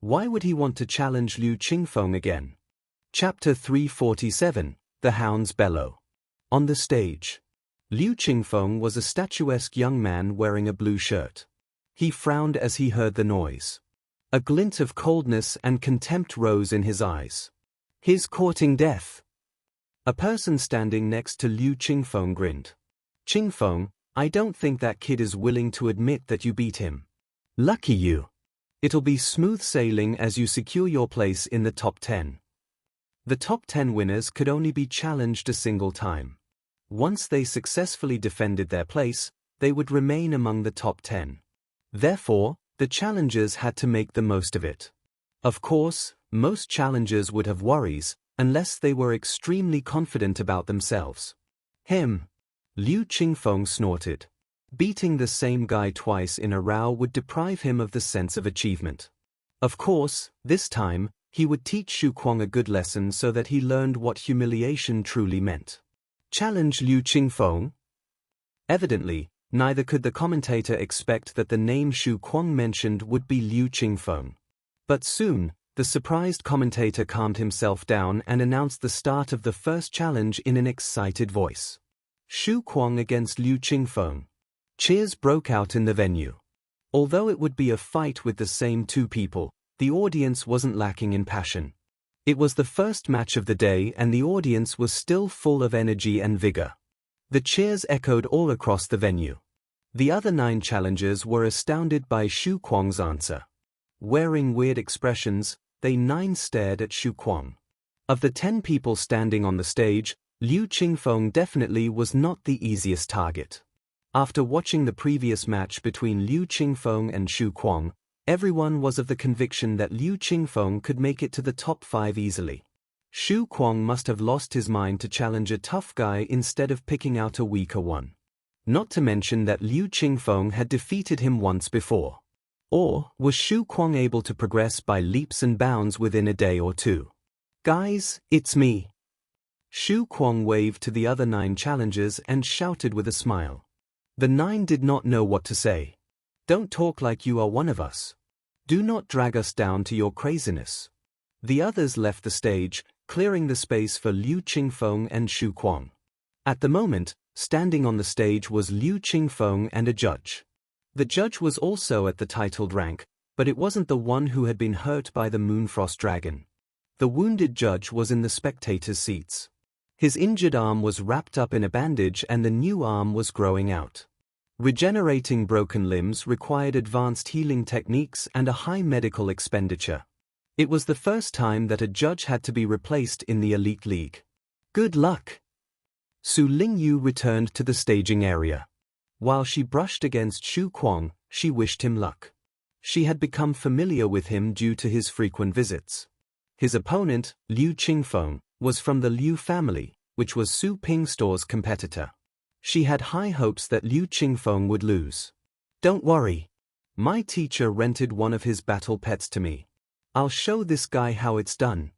Why would he want to challenge Liu Qingfeng again? Chapter 347, The Hound's Bellow. On the stage. Liu Qingfeng was a statuesque young man wearing a blue shirt. He frowned as he heard the noise. A glint of coldness and contempt rose in his eyes. "He's courting death." A person standing next to Liu Qingfeng grinned. "Qingfeng, I don't think that kid is willing to admit that you beat him. Lucky you. It'll be smooth sailing as you secure your place in the top 10. The top 10 winners could only be challenged a single time. Once they successfully defended their place, they would remain among the top 10. Therefore, the challengers had to make the most of it. Of course, most challengers would have worries, unless they were extremely confident about themselves. Liu Qingfeng snorted. Beating the same guy twice in a row would deprive him of the sense of achievement. Of course, this time, he would teach Kuang a good lesson so that he learned what humiliation truly meant. Challenge Liu Qingfeng? Evidently, neither could the commentator expect that the name Kuang mentioned would be Liu Qingfeng. But soon, the surprised commentator calmed himself down and announced the start of the first challenge in an excited voice. Kuang against Liu Qingfeng. Cheers broke out in the venue. Although it would be a fight with the same 2 people, the audience wasn't lacking in passion. It was the first match of the day and the audience was still full of energy and vigor. The cheers echoed all across the venue. The other 9 challengers were astounded by Kuang's answer. Wearing weird expressions, they 9 stared at Kuang. Of the 10 people standing on the stage, Liu Qingfeng definitely was not the easiest target. After watching the previous match between Liu Qingfeng and Kuang, everyone was of the conviction that Liu Qingfeng could make it to the top 5 easily. Kuang must have lost his mind to challenge a tough guy instead of picking out a weaker one. Not to mention that Liu Qingfeng had defeated him once before. Or was Kuang able to progress by leaps and bounds within a day or 2? "Guys, it's me." Kuang waved to the other 9 challengers and shouted with a smile. The 9 did not know what to say. Don't talk like you are one of us. Do not drag us down to your craziness. The others left the stage, clearing the space for Liu Qingfeng and Shu Kuang. At the moment, standing on the stage was Liu Qingfeng and a judge. The judge was also at the titled rank, but it wasn't the one who had been hurt by the Moonfrost Dragon. The wounded judge was in the spectators' seats. His injured arm was wrapped up in a bandage and the new arm was growing out. Regenerating broken limbs required advanced healing techniques and a high medical expenditure. It was the first time that a judge had to be replaced in the Elite League. Good luck! Su Lingyu returned to the staging area. While she brushed against Shu Kuang, she wished him luck. She had become familiar with him due to his frequent visits. His opponent, Liu Qingfeng, was from the Liu family, which was Su Pingstore's competitor. She had high hopes that Liu Qingfeng would lose. Don't worry. My teacher rented one of his battle pets to me. I'll show this guy how it's done.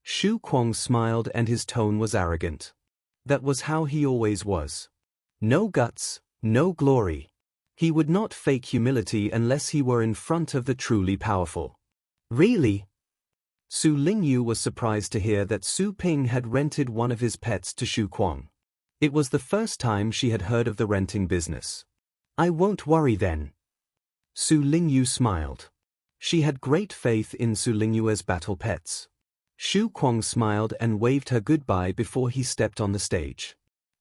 Shu Kuang smiled and his tone was arrogant. That was how he always was. No guts, no glory. He would not fake humility unless he were in front of the truly powerful. Really? Su Lingyu was surprised to hear that Su Ping had rented one of his pets to Shu Kuang. It was the first time she had heard of the renting business. I won't worry then. Su Lingyu smiled. She had great faith in Su Lingyu's battle pets. Shu Kuang smiled and waved her goodbye before he stepped on the stage.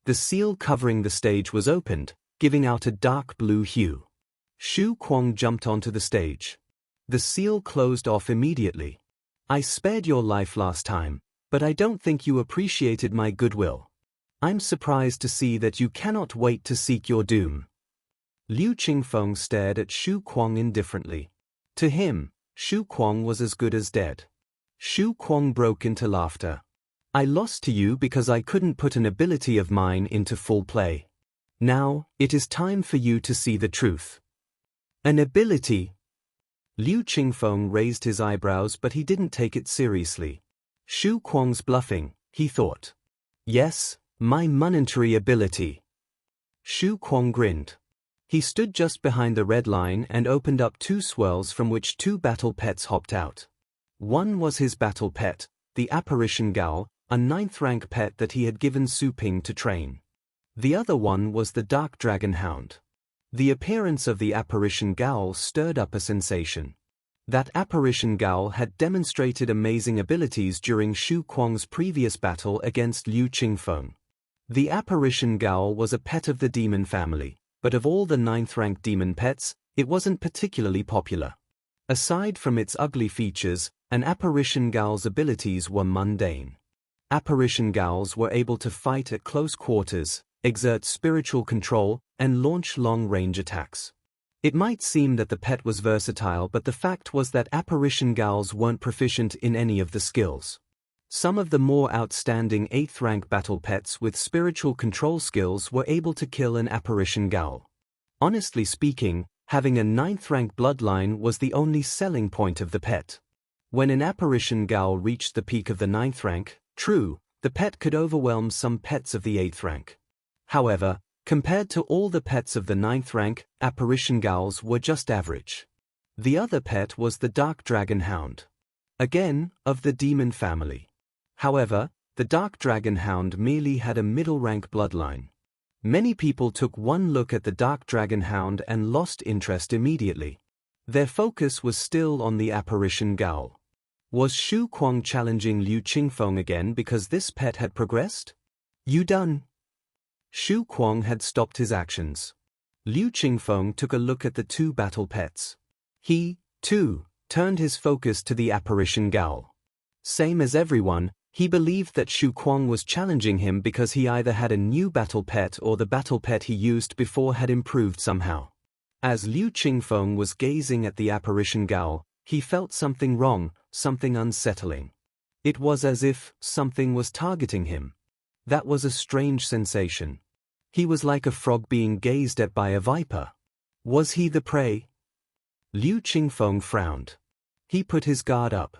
The seal covering the stage was opened, giving out a dark blue hue. Shu Kuang jumped onto the stage. The seal closed off immediately. I spared your life last time, but I don't think you appreciated my goodwill. I'm surprised to see that you cannot wait to seek your doom. Liu Qingfeng stared at Shu Kuang indifferently. To him, Shu Kuang was as good as dead. Shu Kuang broke into laughter. I lost to you because I couldn't put an ability of mine into full play. Now, it is time for you to see the truth. An ability? Liu Qingfeng raised his eyebrows but he didn't take it seriously. Shu Kuang's bluffing, he thought. Yes, my monetary ability. Shu Kuang grinned. He stood just behind the red line and opened up 2 swirls from which 2 battle pets hopped out. One was his battle pet, the Apparition Gao, a 9th rank pet that he had given Su Ping to train. The other one was the Dark Dragon Hound. The appearance of the Apparition Gao stirred up a sensation. That Apparition Gao had demonstrated amazing abilities during Shu Kuang's previous battle against Liu Qingfeng. The Apparition Gao was a pet of the demon family, but of all the 9th rank demon pets, it wasn't particularly popular. Aside from its ugly features, an Apparition Gao's abilities were mundane. Apparition Gaos were able to fight at close quarters, exert spiritual control, and launch long-range attacks. It might seem that the pet was versatile, but the fact was that Apparition Gaos weren't proficient in any of the skills. Some of the more outstanding 8th rank battle pets with spiritual control skills were able to kill an Apparition Gao. Honestly speaking, having a 9th rank bloodline was the only selling point of the pet. When an Apparition Gao reached the peak of the 9th rank, true, the pet could overwhelm some pets of the 8th rank. However, compared to all the pets of the 9th rank, Apparition Gaos were just average. The other pet was the Dark Dragon Hound. Again, of the demon family. However, the Dark Dragon Hound merely had a middle-rank bloodline. Many people took one look at the Dark Dragon Hound and lost interest immediately. Their focus was still on the Apparition Gao. Was Shu Kuang challenging Liu Qingfeng again because this pet had progressed? You done? Shu Kuang had stopped his actions. Liu Qingfeng took a look at the 2 battle pets. He, too, turned his focus to the Apparition Gao. Same as everyone, he believed that Shu Kuang was challenging him because he either had a new battle pet or the battle pet he used before had improved somehow. As Liu Qingfeng was gazing at the Apparition Gao, he felt something wrong, something unsettling. It was as if something was targeting him. That was a strange sensation. He was like a frog being gazed at by a viper. Was he the prey? Liu Qingfeng frowned. He put his guard up.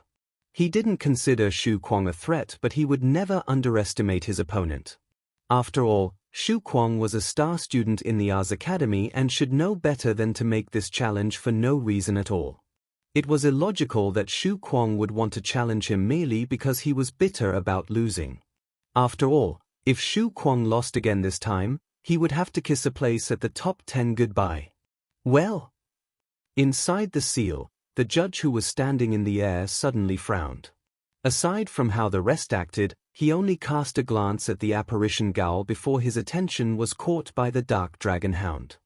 He didn't consider Shu Kuang a threat, but he would never underestimate his opponent. After all, Kuang was a star student in the Ars Academy and should know better than to make this challenge for no reason at all. It was illogical that Kuang would want to challenge him merely because he was bitter about losing. After all, if Kuang lost again this time, he would have to kiss a place at the top 10 goodbye. Well? Inside the seal, the judge who was standing in the air suddenly frowned. Aside from how the rest acted, he only cast a glance at the apparition Gal before his attention was caught by the dark dragon Hound.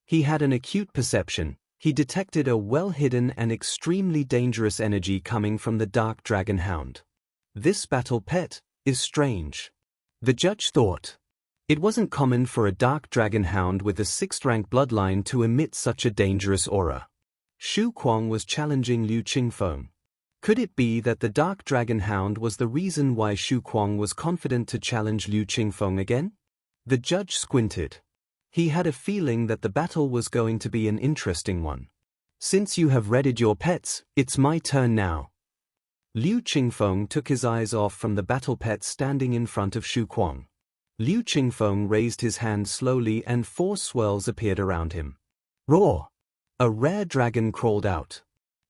He had an acute perception. He detected a well-hidden and extremely dangerous energy coming from the dark dragon Hound. This battle pet is strange, the judge thought. It wasn't common for a dark dragon Hound with a 6th-rank bloodline to emit such a dangerous aura. Kuang was challenging Liu Qingfeng. Could it be that the dark dragon Hound was the reason why Kuang was confident to challenge Liu Qingfeng again? The judge squinted. He had a feeling that the battle was going to be an interesting one. Since you have readied your pets, it's my turn now. Liu Qingfeng took his eyes off from the battle pet standing in front of Kuang. Liu Qingfeng raised his hand slowly and 4 swirls appeared around him. Roar! A rare dragon crawled out.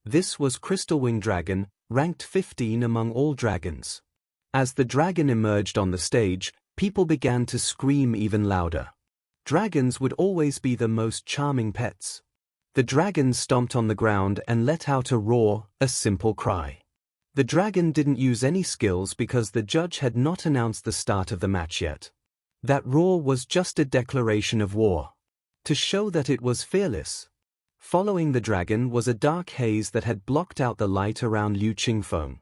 This was Crystal Wing Dragon, ranked 15 among all dragons. As the dragon emerged on the stage, people began to scream even louder. Dragons would always be the most charming pets. The dragon stomped on the ground and let out a roar, a simple cry. The dragon didn't use any skills because the judge had not announced the start of the match yet. That roar was just a declaration of war, to show that it was fearless. Following the dragon was a dark haze that had blocked out the light around Liu Qingfeng.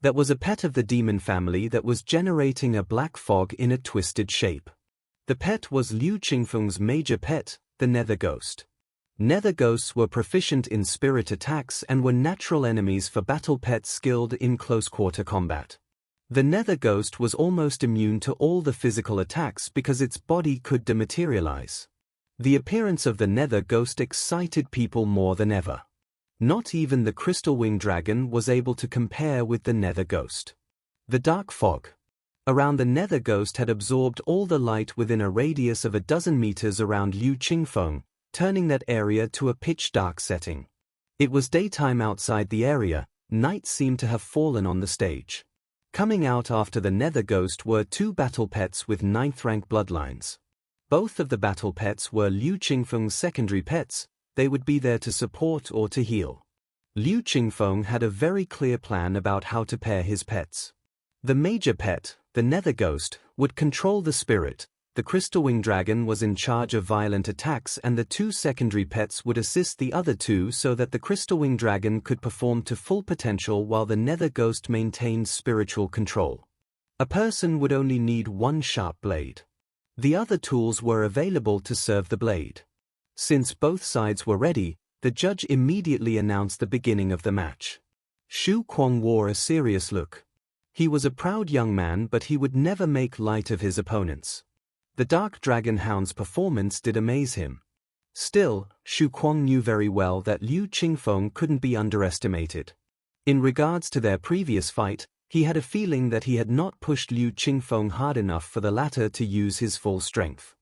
That was a pet of the demon family that was generating a black fog in a twisted shape. The pet was Liu Qingfeng's major pet, the Nether Ghost. Nether Ghosts were proficient in spirit attacks and were natural enemies for battle pets skilled in close-quarter combat. The Nether Ghost was almost immune to all the physical attacks because its body could dematerialize. The appearance of the Nether Ghost excited people more than ever. Not even the Crystal Wing Dragon was able to compare with the Nether Ghost. The dark fog around the Nether Ghost had absorbed all the light within a radius of 12 meters around Liu Qingfeng, turning that area to a pitch-dark setting. It was daytime outside the area. Night seemed to have fallen on the stage. Coming out after the Nether Ghost were 2 battle pets with 9th-rank bloodlines. Both of the battle pets were Liu Qingfeng's secondary pets. They would be there to support or to heal. Liu Qingfeng had a very clear plan about how to pair his pets. The major pet, the Nether Ghost, would control the spirit. The Crystal Wing Dragon was in charge of violent attacks and the 2 secondary pets would assist the other 2 so that the Crystal Wing Dragon could perform to full potential while the Nether Ghost maintained spiritual control. A person would only need 1 sharp blade. The other tools were available to serve the blade. Since both sides were ready, the judge immediately announced the beginning of the match. Kuang wore a serious look. He was a proud young man, but he would never make light of his opponents. The Dark Dragon Hound's performance did amaze him. Still, Kuang knew very well that Liu Qingfeng couldn't be underestimated. In regards to their previous fight, he had a feeling that he had not pushed Liu Qingfeng hard enough for the latter to use his full strength.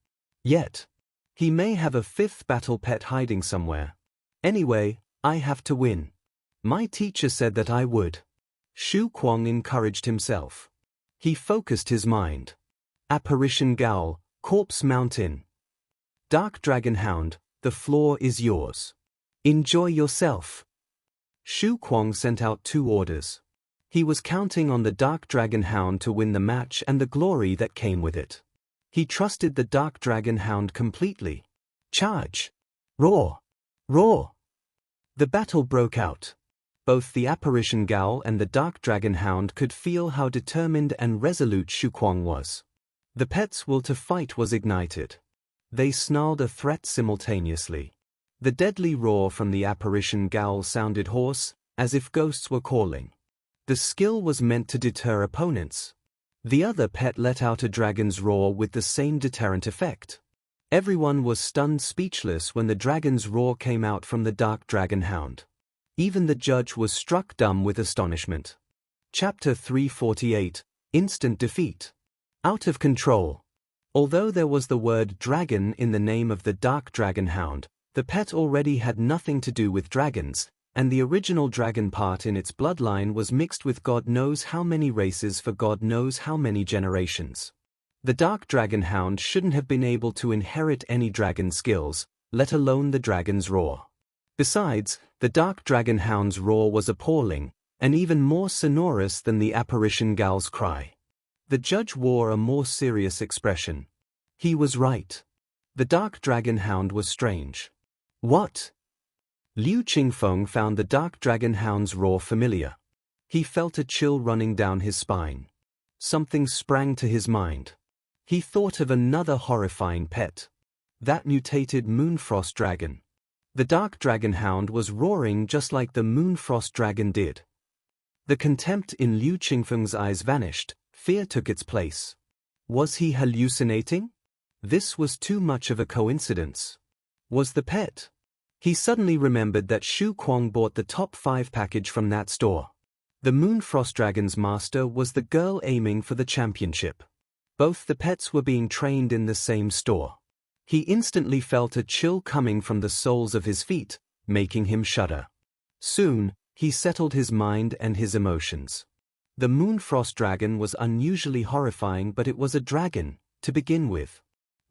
Yet, he may have a 5th battle pet hiding somewhere. Anyway, I have to win. My teacher said that I would. Kuang encouraged himself. He focused his mind. Apparition Gowl, Corpse Mountain. Dark Dragon Hound, the floor is yours. Enjoy yourself. Kuang sent out 2 orders. He was counting on the Dark Dragon Hound to win the match and the glory that came with it. He trusted the Dark Dragon Hound completely. Charge! Roar! Roar! The battle broke out. Both the Apparition Gowl and the Dark Dragon Hound could feel how determined and resolute Kuang was. The pet's will to fight was ignited. They snarled a threat simultaneously. The deadly roar from the Apparition Gowl sounded hoarse, as if ghosts were calling. The skill was meant to deter opponents. The other pet let out a dragon's roar with the same deterrent effect. Everyone was stunned speechless when the dragon's roar came out from the Dark Dragon Hound. Even the judge was struck dumb with astonishment. Chapter 348, Instant Defeat. Out of control. Although there was the word dragon in the name of the dark dragon hound, the pet already had nothing to do with dragons, and the original dragon part in its bloodline was mixed with God knows how many races for God knows how many generations. The dark dragon hound shouldn't have been able to inherit any dragon skills, let alone the dragon's roar. Besides, the dark dragon hound's roar was appalling, and even more sonorous than the apparition gal's cry. The judge wore a more serious expression. He was right. The dark dragon hound was strange. What? Liu Qingfeng found the dark dragon hound's roar familiar. He felt a chill running down his spine. Something sprang to his mind. He thought of another horrifying pet. That mutated Moonfrost dragon. The dark dragon hound was roaring just like the Moonfrost dragon did. The contempt in Liu Qingfeng's eyes vanished, fear took its place. Was he hallucinating? This was too much of a coincidence. Was the pet? He suddenly remembered that Shu Kuang bought the top 5 package from that store. The Moonfrost dragon's master was the girl aiming for the championship. Both the pets were being trained in the same store. He instantly felt a chill coming from the soles of his feet, making him shudder. Soon, he settled his mind and his emotions. The Moonfrost dragon was unusually horrifying, but it was a dragon, to begin with.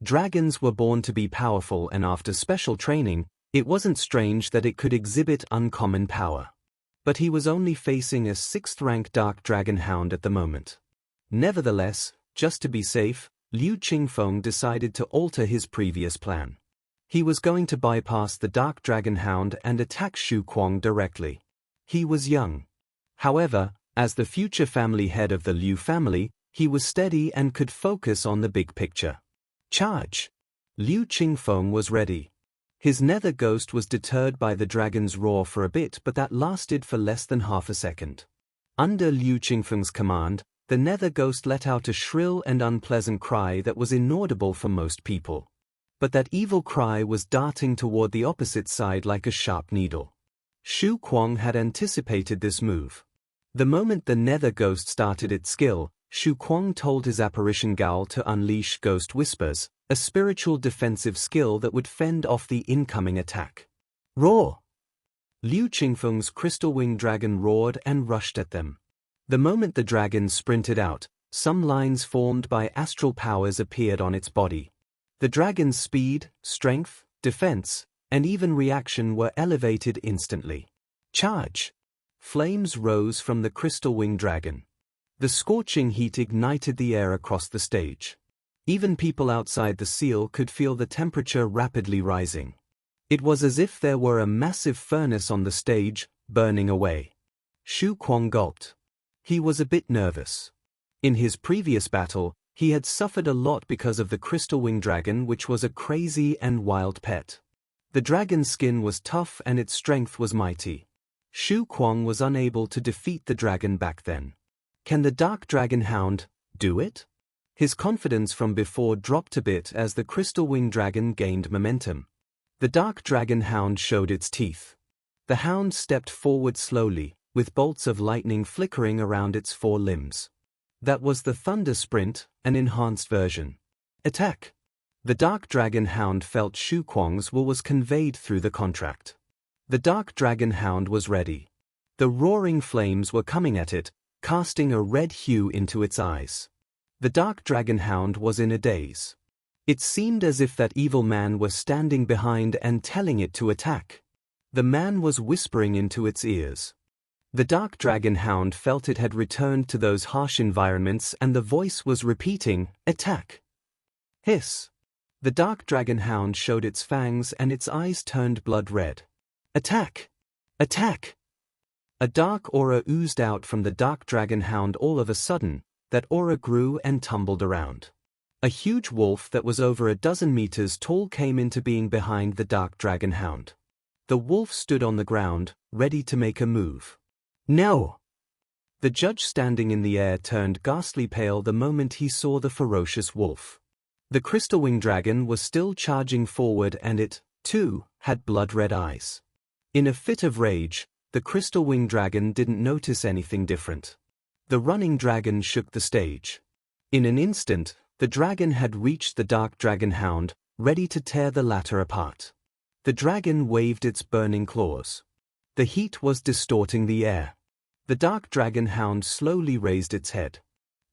Dragons were born to be powerful, and after special training, it wasn't strange that it could exhibit uncommon power. But he was only facing a 6th-rank dark dragon hound at the moment. Nevertheless, just to be safe, Liu Qingfeng decided to alter his previous plan. He was going to bypass the dark dragon hound and attack Shu Kuang directly. He was young. However, as the future family head of the Liu family, he was steady and could focus on the big picture. Charge! Liu Qingfeng was ready. His nether ghost was deterred by the dragon's roar for a bit, but that lasted for less than half a second. Under Liu Qingfeng's command, the nether ghost let out a shrill and unpleasant cry that was inaudible for most people. But that evil cry was darting toward the opposite side like a sharp needle. Shu Kuang had anticipated this move. The moment the nether ghost started its skill, Shu Kuang told his apparition gal to unleash Ghost Whispers, a spiritual defensive skill that would fend off the incoming attack. Roar! Liu Qingfeng's crystal-winged dragon roared and rushed at them. The moment the dragon sprinted out, some lines formed by astral powers appeared on its body. The dragon's speed, strength, defense, and even reaction were elevated instantly. Charge! Flames rose from the crystal-winged dragon. The scorching heat ignited the air across the stage. Even people outside the seal could feel the temperature rapidly rising. It was as if there were a massive furnace on the stage, burning away. Shu Kuang gulped. He was a bit nervous. In his previous battle, he had suffered a lot because of the crystal-winged dragon, which was a crazy and wild pet. The dragon's skin was tough and its strength was mighty. Shu Kuang was unable to defeat the dragon back then. Can the dark dragon hound do it? His confidence from before dropped a bit as the crystal-winged dragon gained momentum. The dark dragon hound showed its teeth. The hound stepped forward slowly, with bolts of lightning flickering around its 4 limbs. That was the Thunder Sprint, an enhanced version. Attack! The dark dragon hound felt Shu Kuang's will was conveyed through the contract. The dark dragon hound was ready. The roaring flames were coming at it, casting a red hue into its eyes. The dark dragon hound was in a daze. It seemed as if that evil man were standing behind and telling it to attack. The man was whispering into its ears. The dark dragon hound felt it had returned to those harsh environments, and the voice was repeating, "Attack!" Hiss! The dark dragon hound showed its fangs and its eyes turned blood red. Attack! Attack! A dark aura oozed out from the dark dragon hound. All of a sudden, that aura grew and tumbled around. A huge wolf that was over a dozen meters tall came into being behind the dark dragon hound. The wolf stood on the ground, ready to make a move. No! The judge standing in the air turned ghastly pale the moment he saw the ferocious wolf. The crystal-winged dragon was still charging forward, and it, too, had blood-red eyes. In a fit of rage, the crystal-winged dragon didn't notice anything different. The running dragon shook the stage. In an instant, The dragon had reached the dark dragon hound, ready to tear the latter apart. The dragon waved its burning claws. The heat was distorting the air. The dark dragon hound slowly raised its head.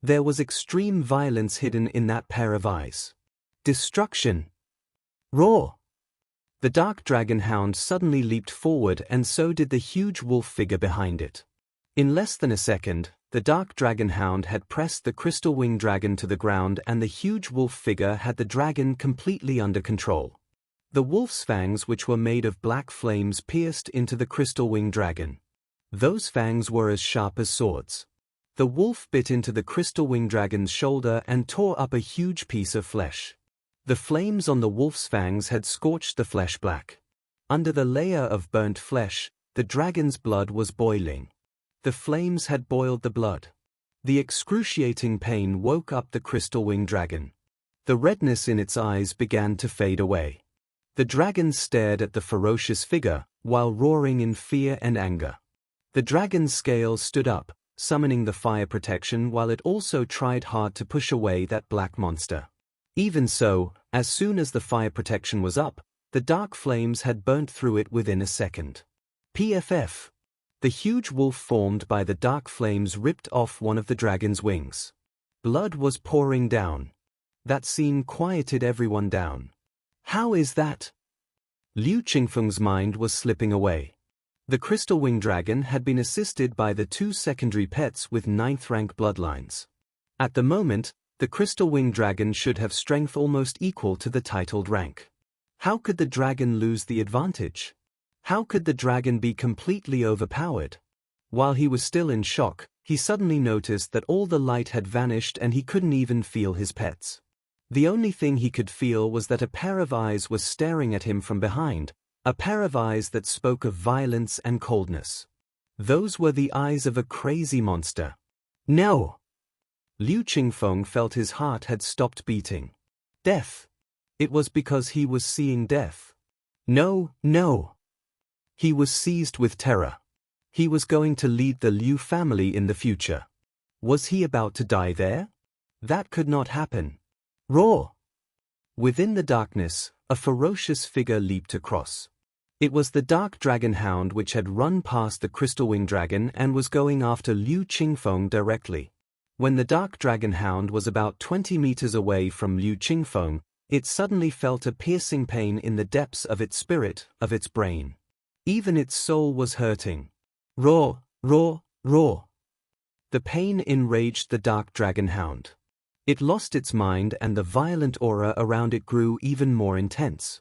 There was extreme violence hidden in that pair of eyes. Destruction. Roar! The dark dragon hound suddenly leaped forward, and so did the huge wolf figure behind it. In less than a second, the dark dragon hound had pressed the crystal winged dragon to the ground, and the huge wolf figure had the dragon completely under control. The wolf's fangs, which were made of black flames, pierced into the crystal winged dragon. Those fangs were as sharp as swords. The wolf bit into the crystal winged dragon's shoulder and tore up a huge piece of flesh. The flames on the wolf's fangs had scorched the flesh black. Under the layer of burnt flesh, the dragon's blood was boiling. The flames had boiled the blood. The excruciating pain woke up the crystal winged dragon. The redness in its eyes began to fade away. The dragon stared at the ferocious figure, while roaring in fear and anger. The dragon's scales stood up, summoning the fire protection, while it also tried hard to push away that black monster. Even so, as soon as the fire protection was up, the dark flames had burnt through it within a second. PFF. The huge wolf formed by the dark flames ripped off one of the dragon's wings. Blood was pouring down. That scene quieted everyone down. How is that? Liu Qingfeng's mind was slipping away. The crystal winged dragon had been assisted by the 2 secondary pets with 9th rank bloodlines. At the moment, the crystal winged dragon should have strength almost equal to the titled rank. How could the dragon lose the advantage? How could the dragon be completely overpowered? While he was still in shock, he suddenly noticed that all the light had vanished and he couldn't even feel his pets. The only thing he could feel was that a pair of eyes was staring at him from behind, a pair of eyes that spoke of violence and coldness. Those were the eyes of a crazy monster. No! Liu Qingfeng felt his heart had stopped beating. Death. It was because he was seeing death. No, no. He was seized with terror. He was going to lead the Liu family in the future. Was he about to die there? That could not happen. Roar! Within the darkness, a ferocious figure leaped across. It was the dark dragon hound, which had run past the crystal winged dragon and was going after Liu Qingfeng directly. When the dark dragon hound was about 20 meters away from Liu Qingfeng, it suddenly felt a piercing pain in the depths of its spirit, of its brain. Even its soul was hurting. Roar, roar, roar. The pain enraged the dark dragon hound. It lost its mind, and the violent aura around it grew even more intense.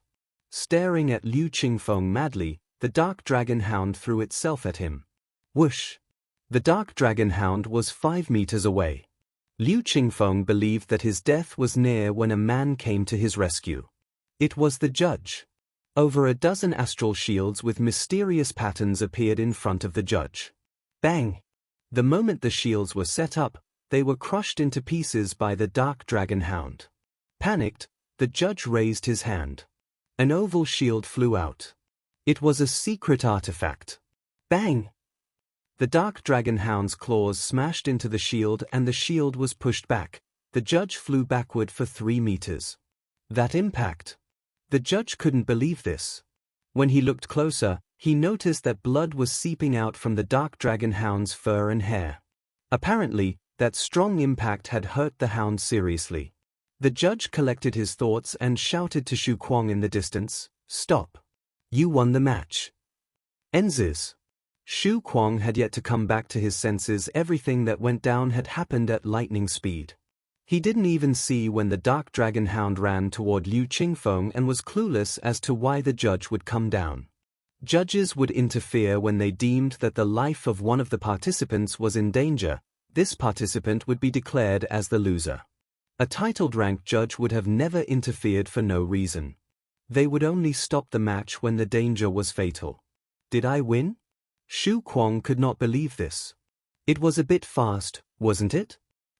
Staring at Liu Qingfeng madly, the dark dragon hound threw itself at him. Whoosh! The dark dragon hound was 5 meters away. Liu Qingfeng believed that his death was near when a man came to his rescue. It was the judge. Over a dozen astral shields with mysterious patterns appeared in front of the judge. Bang! The moment the shields were set up, they were crushed into pieces by the dark dragon hound. Panicked, the judge raised his hand. An oval shield flew out. It was a secret artifact. Bang! The dark dragon hound's claws smashed into the shield and the shield was pushed back. The judge flew backward for 3 meters. That impact! The judge couldn't believe this. When he looked closer, he noticed that blood was seeping out from the dark dragon hound's fur and hair. Apparently, that strong impact had hurt the hound seriously. The judge collected his thoughts and shouted to Kuang in the distance, "Stop. You won the match." Enzes. Kuang had yet to come back to his senses. Everything that went down had happened at lightning speed. He didn't even see when the dark dragon hound ran toward Liu Qingfeng and was clueless as to why the judge would come down. Judges would interfere when they deemed that the life of one of the participants was in danger. This participant would be declared as the loser. A titled rank judge would have never interfered for no reason. They would only stop the match when the danger was fatal. Did I win? Kuang could not believe this. It was a bit fast, wasn't it?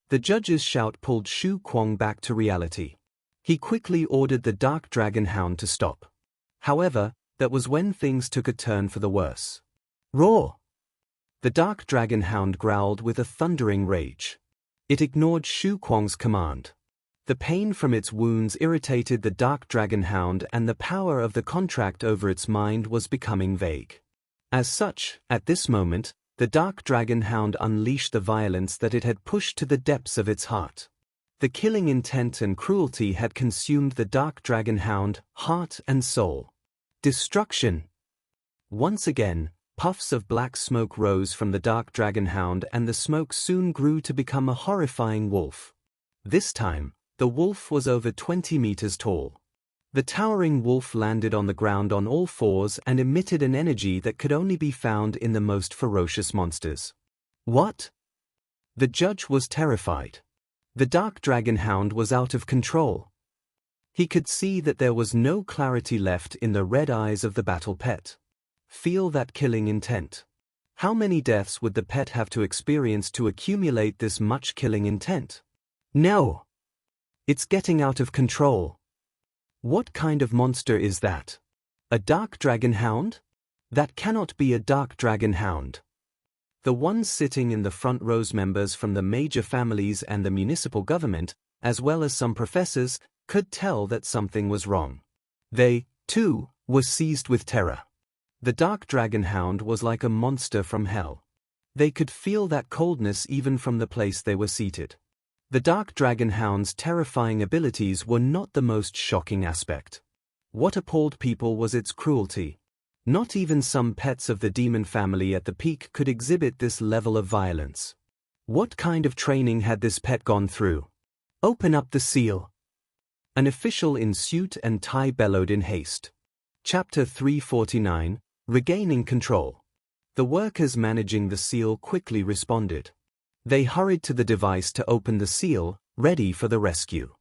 The judge's shout pulled Kuang back to reality. He quickly ordered the dark dragon hound to stop. However, that was when things took a turn for the worse. Roar! The dark dragon hound growled with a thundering rage. It ignored Kuang's command. The pain from its wounds irritated the dark dragon hound, and the power of the contract over its mind was becoming vague. As such, at this moment, the dark dragon hound unleashed the violence that it had pushed to the depths of its heart. The killing intent and cruelty had consumed the dark dragon hound, heart and soul. Destruction. Once again, puffs of black smoke rose from the dark dragon hound, and the smoke soon grew to become a horrifying wolf. This time, the wolf was over 20 meters tall. The towering wolf landed on the ground on all fours and emitted an energy that could only be found in the most ferocious monsters. What? The judge was terrified. The dark dragon hound was out of control. He could see that there was no clarity left in the red eyes of the battle pet. Feel that killing intent. How many deaths would the pet have to experience to accumulate this much killing intent? No! It's getting out of control. What kind of monster is that? A dark dragon hound? That cannot be a dark dragon hound. The ones sitting in the front rows, members from the major families and the municipal government, as well as some professors, could tell that something was wrong. They, too, were seized with terror. The dark dragon hound was like a monster from hell. They could feel that coldness even from the place they were seated. The dark dragon hound's terrifying abilities were not the most shocking aspect. What appalled people was its cruelty. Not even some pets of the demon family at the peak could exhibit this level of violence. What kind of training had this pet gone through? Open up the seal. An official in suit and tie bellowed in haste. Chapter 349, Regaining Control. The workers managing the seal quickly responded. They hurried to the device to open the seal, ready for the rescue.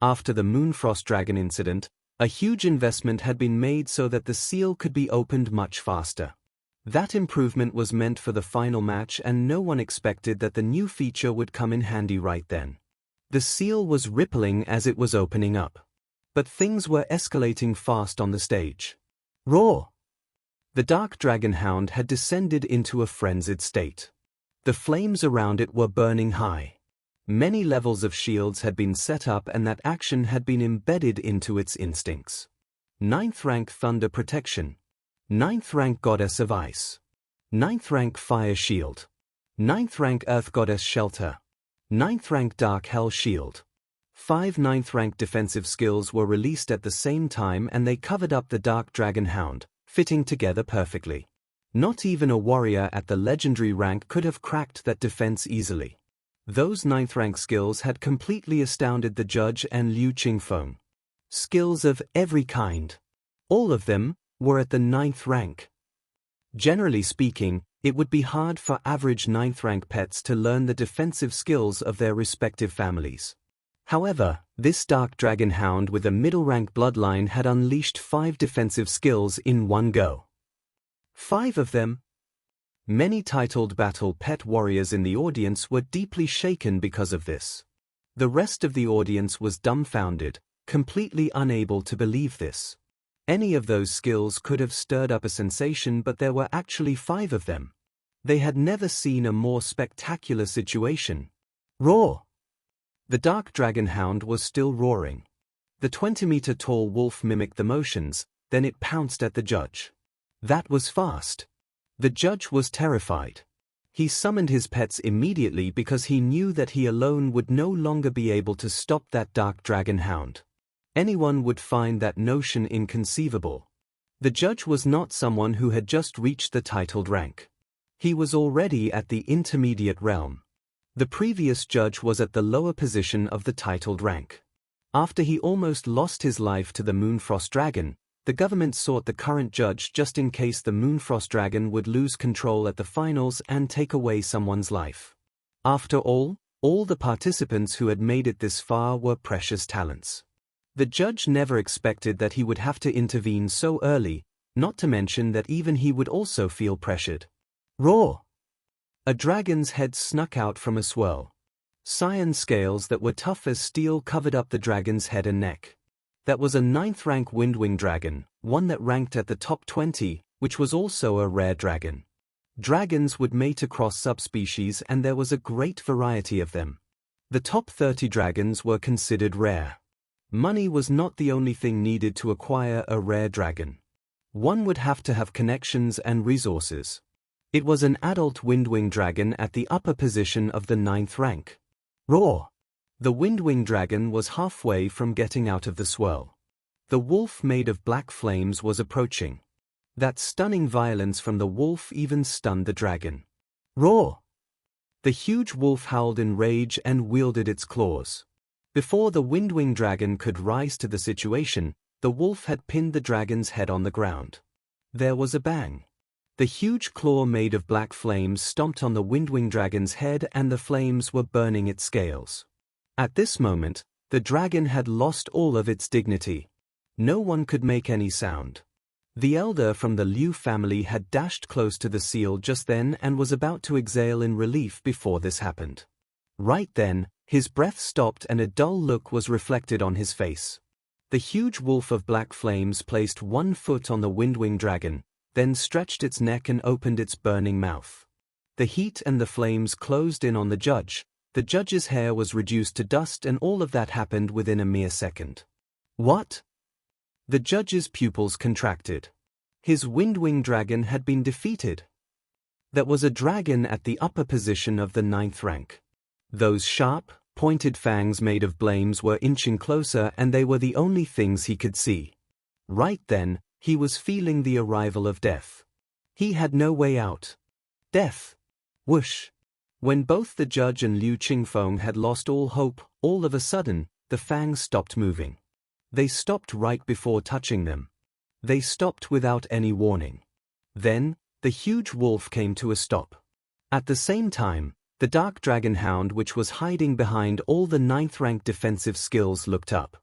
After the Moonfrost Dragon incident, a huge investment had been made so that the seal could be opened much faster. That improvement was meant for the final match, and no one expected that the new feature would come in handy right then. The seal was rippling as it was opening up. But things were escalating fast on the stage. Roar! The dark dragon hound had descended into a frenzied state. The flames around it were burning high. Many levels of shields had been set up, and that action had been embedded into its instincts. 9th rank Thunder Protection. 9th rank Goddess of Ice. 9th rank Fire Shield. 9th rank Earth Goddess Shelter. 9th rank Dark Hell Shield. 5 9th rank defensive skills were released at the same time, and they covered up the dark dragon hound, fitting together perfectly. Not even a warrior at the legendary rank could have cracked that defense easily. Those 9th rank skills had completely astounded the judge and Liu Qingfeng. Skills of every kind. All of them were at the 9th rank. Generally speaking, it would be hard for average 9th rank pets to learn the defensive skills of their respective families. However, this dark dragon hound with a middle rank bloodline had unleashed 5 defensive skills in one go. 5 of them. Many titled battle pet warriors in the audience were deeply shaken because of this. The rest of the audience was dumbfounded, completely unable to believe this. Any of those skills could have stirred up a sensation, but there were actually 5 of them. They had never seen a more spectacular situation. Roar! The dark dragon hound was still roaring. The 20-meter-tall wolf mimicked the motions, then it pounced at the judge. That was fast. The judge was terrified. He summoned his pets immediately because he knew that he alone would no longer be able to stop that dark dragon hound. Anyone would find that notion inconceivable. The judge was not someone who had just reached the titled rank. He was already at the intermediate realm. The previous judge was at the lower position of the titled rank. After he almost lost his life to the Moonfrost Dragon, the government sought the current judge just in case the Moonfrost Dragon would lose control at the finals and take away someone's life. After all the participants who had made it this far were precious talents. The judge never expected that he would have to intervene so early, not to mention that even he would also feel pressured. Roar! A dragon's head snuck out from a swirl. Cyan scales that were tough as steel covered up the dragon's head and neck. That was a 9th rank Windwing dragon, one that ranked at the top 20, which was also a rare dragon. Dragons would mate across subspecies, and there was a great variety of them. The top 30 dragons were considered rare. Money was not the only thing needed to acquire a rare dragon. One would have to have connections and resources. It was an adult windwing dragon at the upper position of the 9th rank. Roar! The windwing dragon was halfway from getting out of the swirl. The wolf made of black flames was approaching. That stunning violence from the wolf even stunned the dragon. Roar! The huge wolf howled in rage and wielded its claws. Before the windwing dragon could rise to the situation, the wolf had pinned the dragon's head on the ground. There was a bang. The huge claw made of black flames stomped on the windwing dragon's head and the flames were burning its scales. At this moment, the dragon had lost all of its dignity. No one could make any sound. The elder from the Liu family had dashed close to the seal just then and was about to exhale in relief before this happened. Right then, his breath stopped and a dull look was reflected on his face. The huge wolf of black flames placed one foot on the windwing dragon, then stretched its neck and opened its burning mouth. The heat and the flames closed in on the judge. The judge's hair was reduced to dust and all of that happened within a mere second. What? The judge's pupils contracted. His windwing dragon had been defeated. That was a dragon at the upper position of the 9th rank. Those sharp, pointed fangs made of flames were inching closer and they were the only things he could see. Right then, he was feeling the arrival of death. He had no way out. Death. Whoosh. When both the judge and Liu Qingfeng had lost all hope, all of a sudden, the fangs stopped moving. They stopped right before touching them. They stopped without any warning. Then, the huge wolf came to a stop. At the same time, the dark dragon Hound, which was hiding behind all the 9th rank defensive skills, looked up.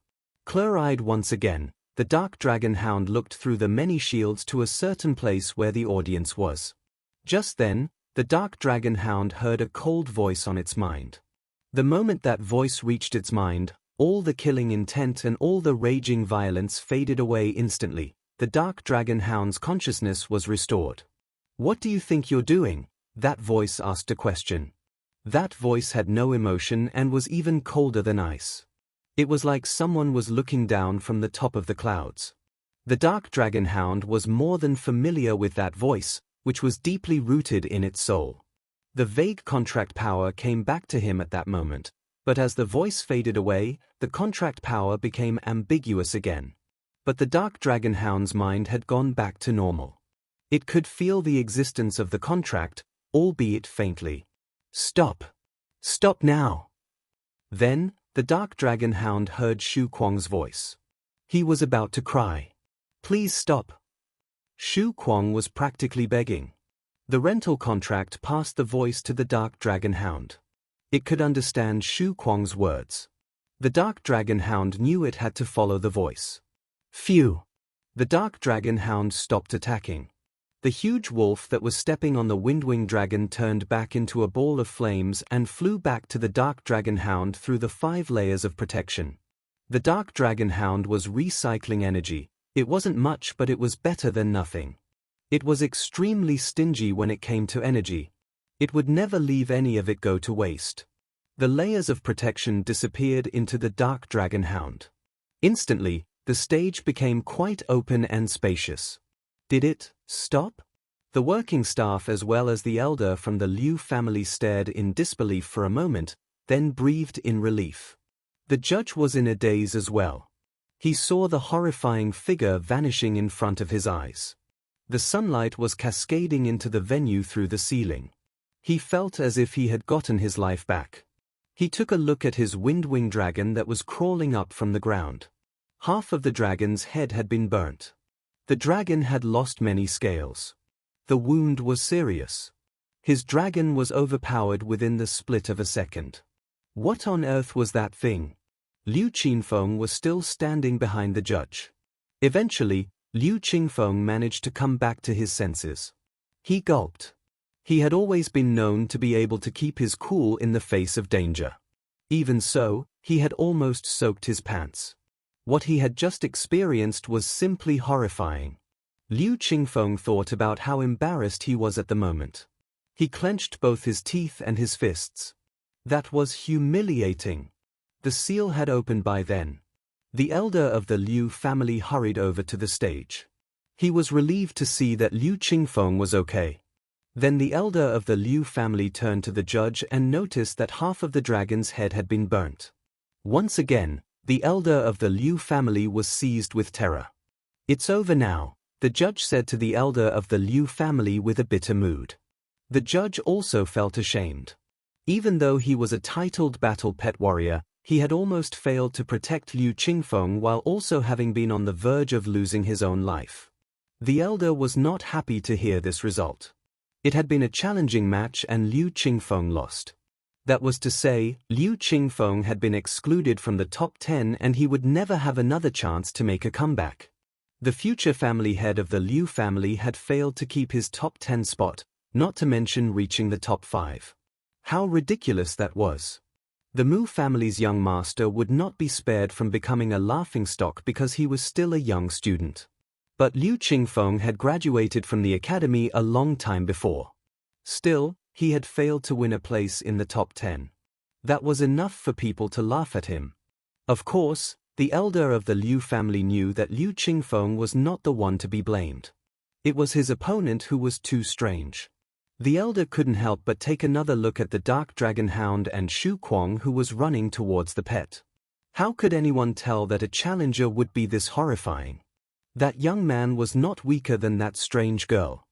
Clear-eyed once again, the dark dragon Hound looked through the many shields to a certain place where the audience was. Just then, the dark dragon Hound heard a cold voice on its mind. The moment that voice reached its mind, all the killing intent and all the raging violence faded away instantly. The dark dragon Hound's consciousness was restored. "What do you think you're doing?" that voice asked a question. That voice had no emotion and was even colder than ice. It was like someone was looking down from the top of the clouds. The dark dragon Hound was more than familiar with that voice, which was deeply rooted in its soul. The vague contract power came back to him at that moment, but as the voice faded away, the contract power became ambiguous again. But the dark dragon Hound's mind had gone back to normal. It could feel the existence of the contract, albeit faintly. "Stop! Stop now!" Then, the dark dragon Hound heard Kuang's voice. He was about to cry. "Please stop." Kuang was practically begging. The rental contract passed the voice to the dark dragon Hound. It could understand Kuang's words. The dark dragon Hound knew it had to follow the voice. Phew! The dark dragon Hound stopped attacking. The huge wolf that was stepping on the windwing dragon turned back into a ball of flames and flew back to the dark dragon Hound through the 5 layers of protection. The dark dragon Hound was recycling energy. It wasn't much, but it was better than nothing. It was extremely stingy when it came to energy. It would never leave any of it go to waste. The layers of protection disappeared into the dark dragon Hound. Instantly, the stage became quite open and spacious. Did it stop? The working staff as well as the elder from the Liu family stared in disbelief for a moment, then breathed in relief. The judge was in a daze as well. He saw the horrifying figure vanishing in front of his eyes. The sunlight was cascading into the venue through the ceiling. He felt as if he had gotten his life back. He took a look at his windwing dragon that was crawling up from the ground. Half of the dragon's head had been burnt. The dragon had lost many scales. The wound was serious. His dragon was overpowered within the split of a second. What on earth was that thing? Liu Qingfeng was still standing behind the judge. Eventually, Liu Qingfeng managed to come back to his senses. He gulped. He had always been known to be able to keep his cool in the face of danger. Even so, he had almost soaked his pants. What he had just experienced was simply horrifying. Liu Qingfeng thought about how embarrassed he was at the moment. He clenched both his teeth and his fists. That was humiliating. The seal had opened by then. The elder of the Liu family hurried over to the stage. He was relieved to see that Liu Qingfeng was okay. Then the elder of the Liu family turned to the judge and noticed that half of the dragon's head had been burnt. Once again, the elder of the Liu family was seized with terror. "It's over now," the judge said to the elder of the Liu family with a bitter mood. The judge also felt ashamed. Even though he was a titled battle pet warrior, he had almost failed to protect Liu Qingfeng while also having been on the verge of losing his own life. The elder was not happy to hear this result. It had been a challenging match and Liu Qingfeng lost. That was to say, Liu Qingfeng had been excluded from the top 10 and he would never have another chance to make a comeback. The future family head of the Liu family had failed to keep his top 10 spot, not to mention reaching the top 5. How ridiculous that was. The Mu family's young master would not be spared from becoming a laughingstock because he was still a young student. But Liu Qingfeng had graduated from the academy a long time before. Still, he had failed to win a place in the top 10. That was enough for people to laugh at him. Of course, the elder of the Liu family knew that Liu Qingfeng was not the one to be blamed. It was his opponent who was too strange. The elder couldn't help but take another look at the dark dragon Hound and Kuang who was running towards the pet. How could anyone tell that a challenger would be this horrifying? That young man was not weaker than that strange girl.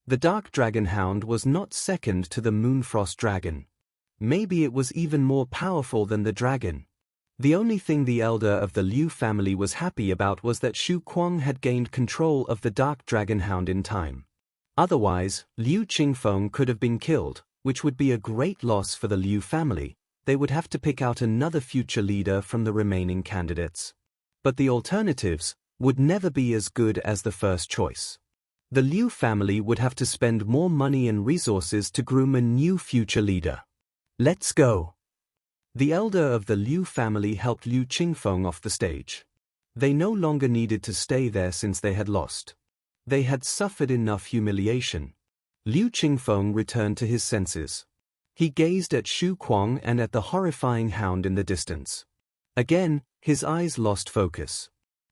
The dark dragon Hound was not second to the Moonfrost dragon. Maybe it was even more powerful than the dragon. The only thing the elder of the Liu family was happy about was that Kuang had gained control of the dark dragon Hound in time. Otherwise, Liu Qingfeng could have been killed, which would be a great loss for the Liu family. They would have to pick out another future leader from the remaining candidates. But the alternatives would never be as good as the first choice. The Liu family would have to spend more money and resources to groom a new future leader. "Let's go." The elder of the Liu family helped Liu Qingfeng off the stage. They no longer needed to stay there since they had lost. They had suffered enough humiliation. Liu Qingfeng returned to his senses. He gazed at Kuang and at the horrifying Hound in the distance. Again, his eyes lost focus.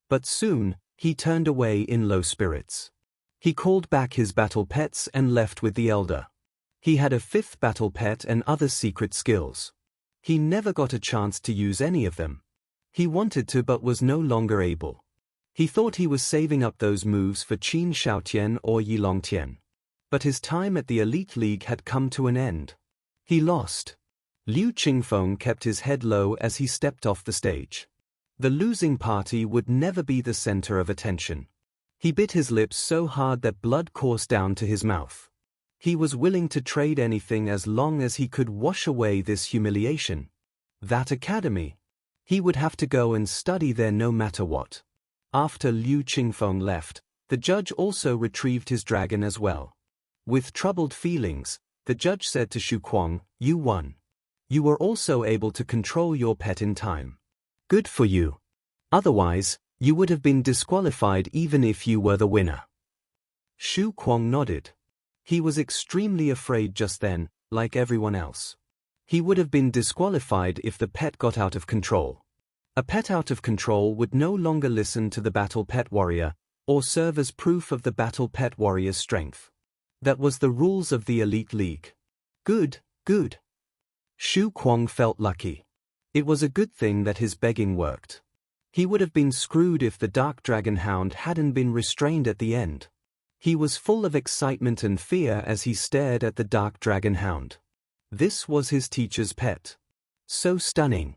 But soon, he turned away in low spirits. He called back his battle pets and left with the elder. He had a 5th battle pet and other secret skills. He never got a chance to use any of them. He wanted to but was no longer able. He thought he was saving up those moves for Qin Shaotian or Yilongtian. But his time at the Elite League had come to an end. He lost. Liu Qingfeng kept his head low as he stepped off the stage. The losing party would never be the center of attention. He bit his lips so hard that blood coursed down to his mouth. He was willing to trade anything as long as he could wash away this humiliation. That academy. He would have to go and study there no matter what. After Liu Qingfeng left, the judge also retrieved his dragon as well. With troubled feelings, the judge said to Kuang, "You won. You were also able to control your pet in time. Good for you. Otherwise, you would have been disqualified even if you were the winner." Kuang nodded. He was extremely afraid just then, like everyone else. He would have been disqualified if the pet got out of control. A pet out of control would no longer listen to the battle pet warrior, or serve as proof of the battle pet warrior's strength. That was the rules of the Elite League. Good, good. Kuang felt lucky. It was a good thing that his begging worked. He would have been screwed if the Dark Dragon Hound hadn't been restrained at the end. He was full of excitement and fear as he stared at the Dark Dragon Hound. This was his teacher's pet. So stunning.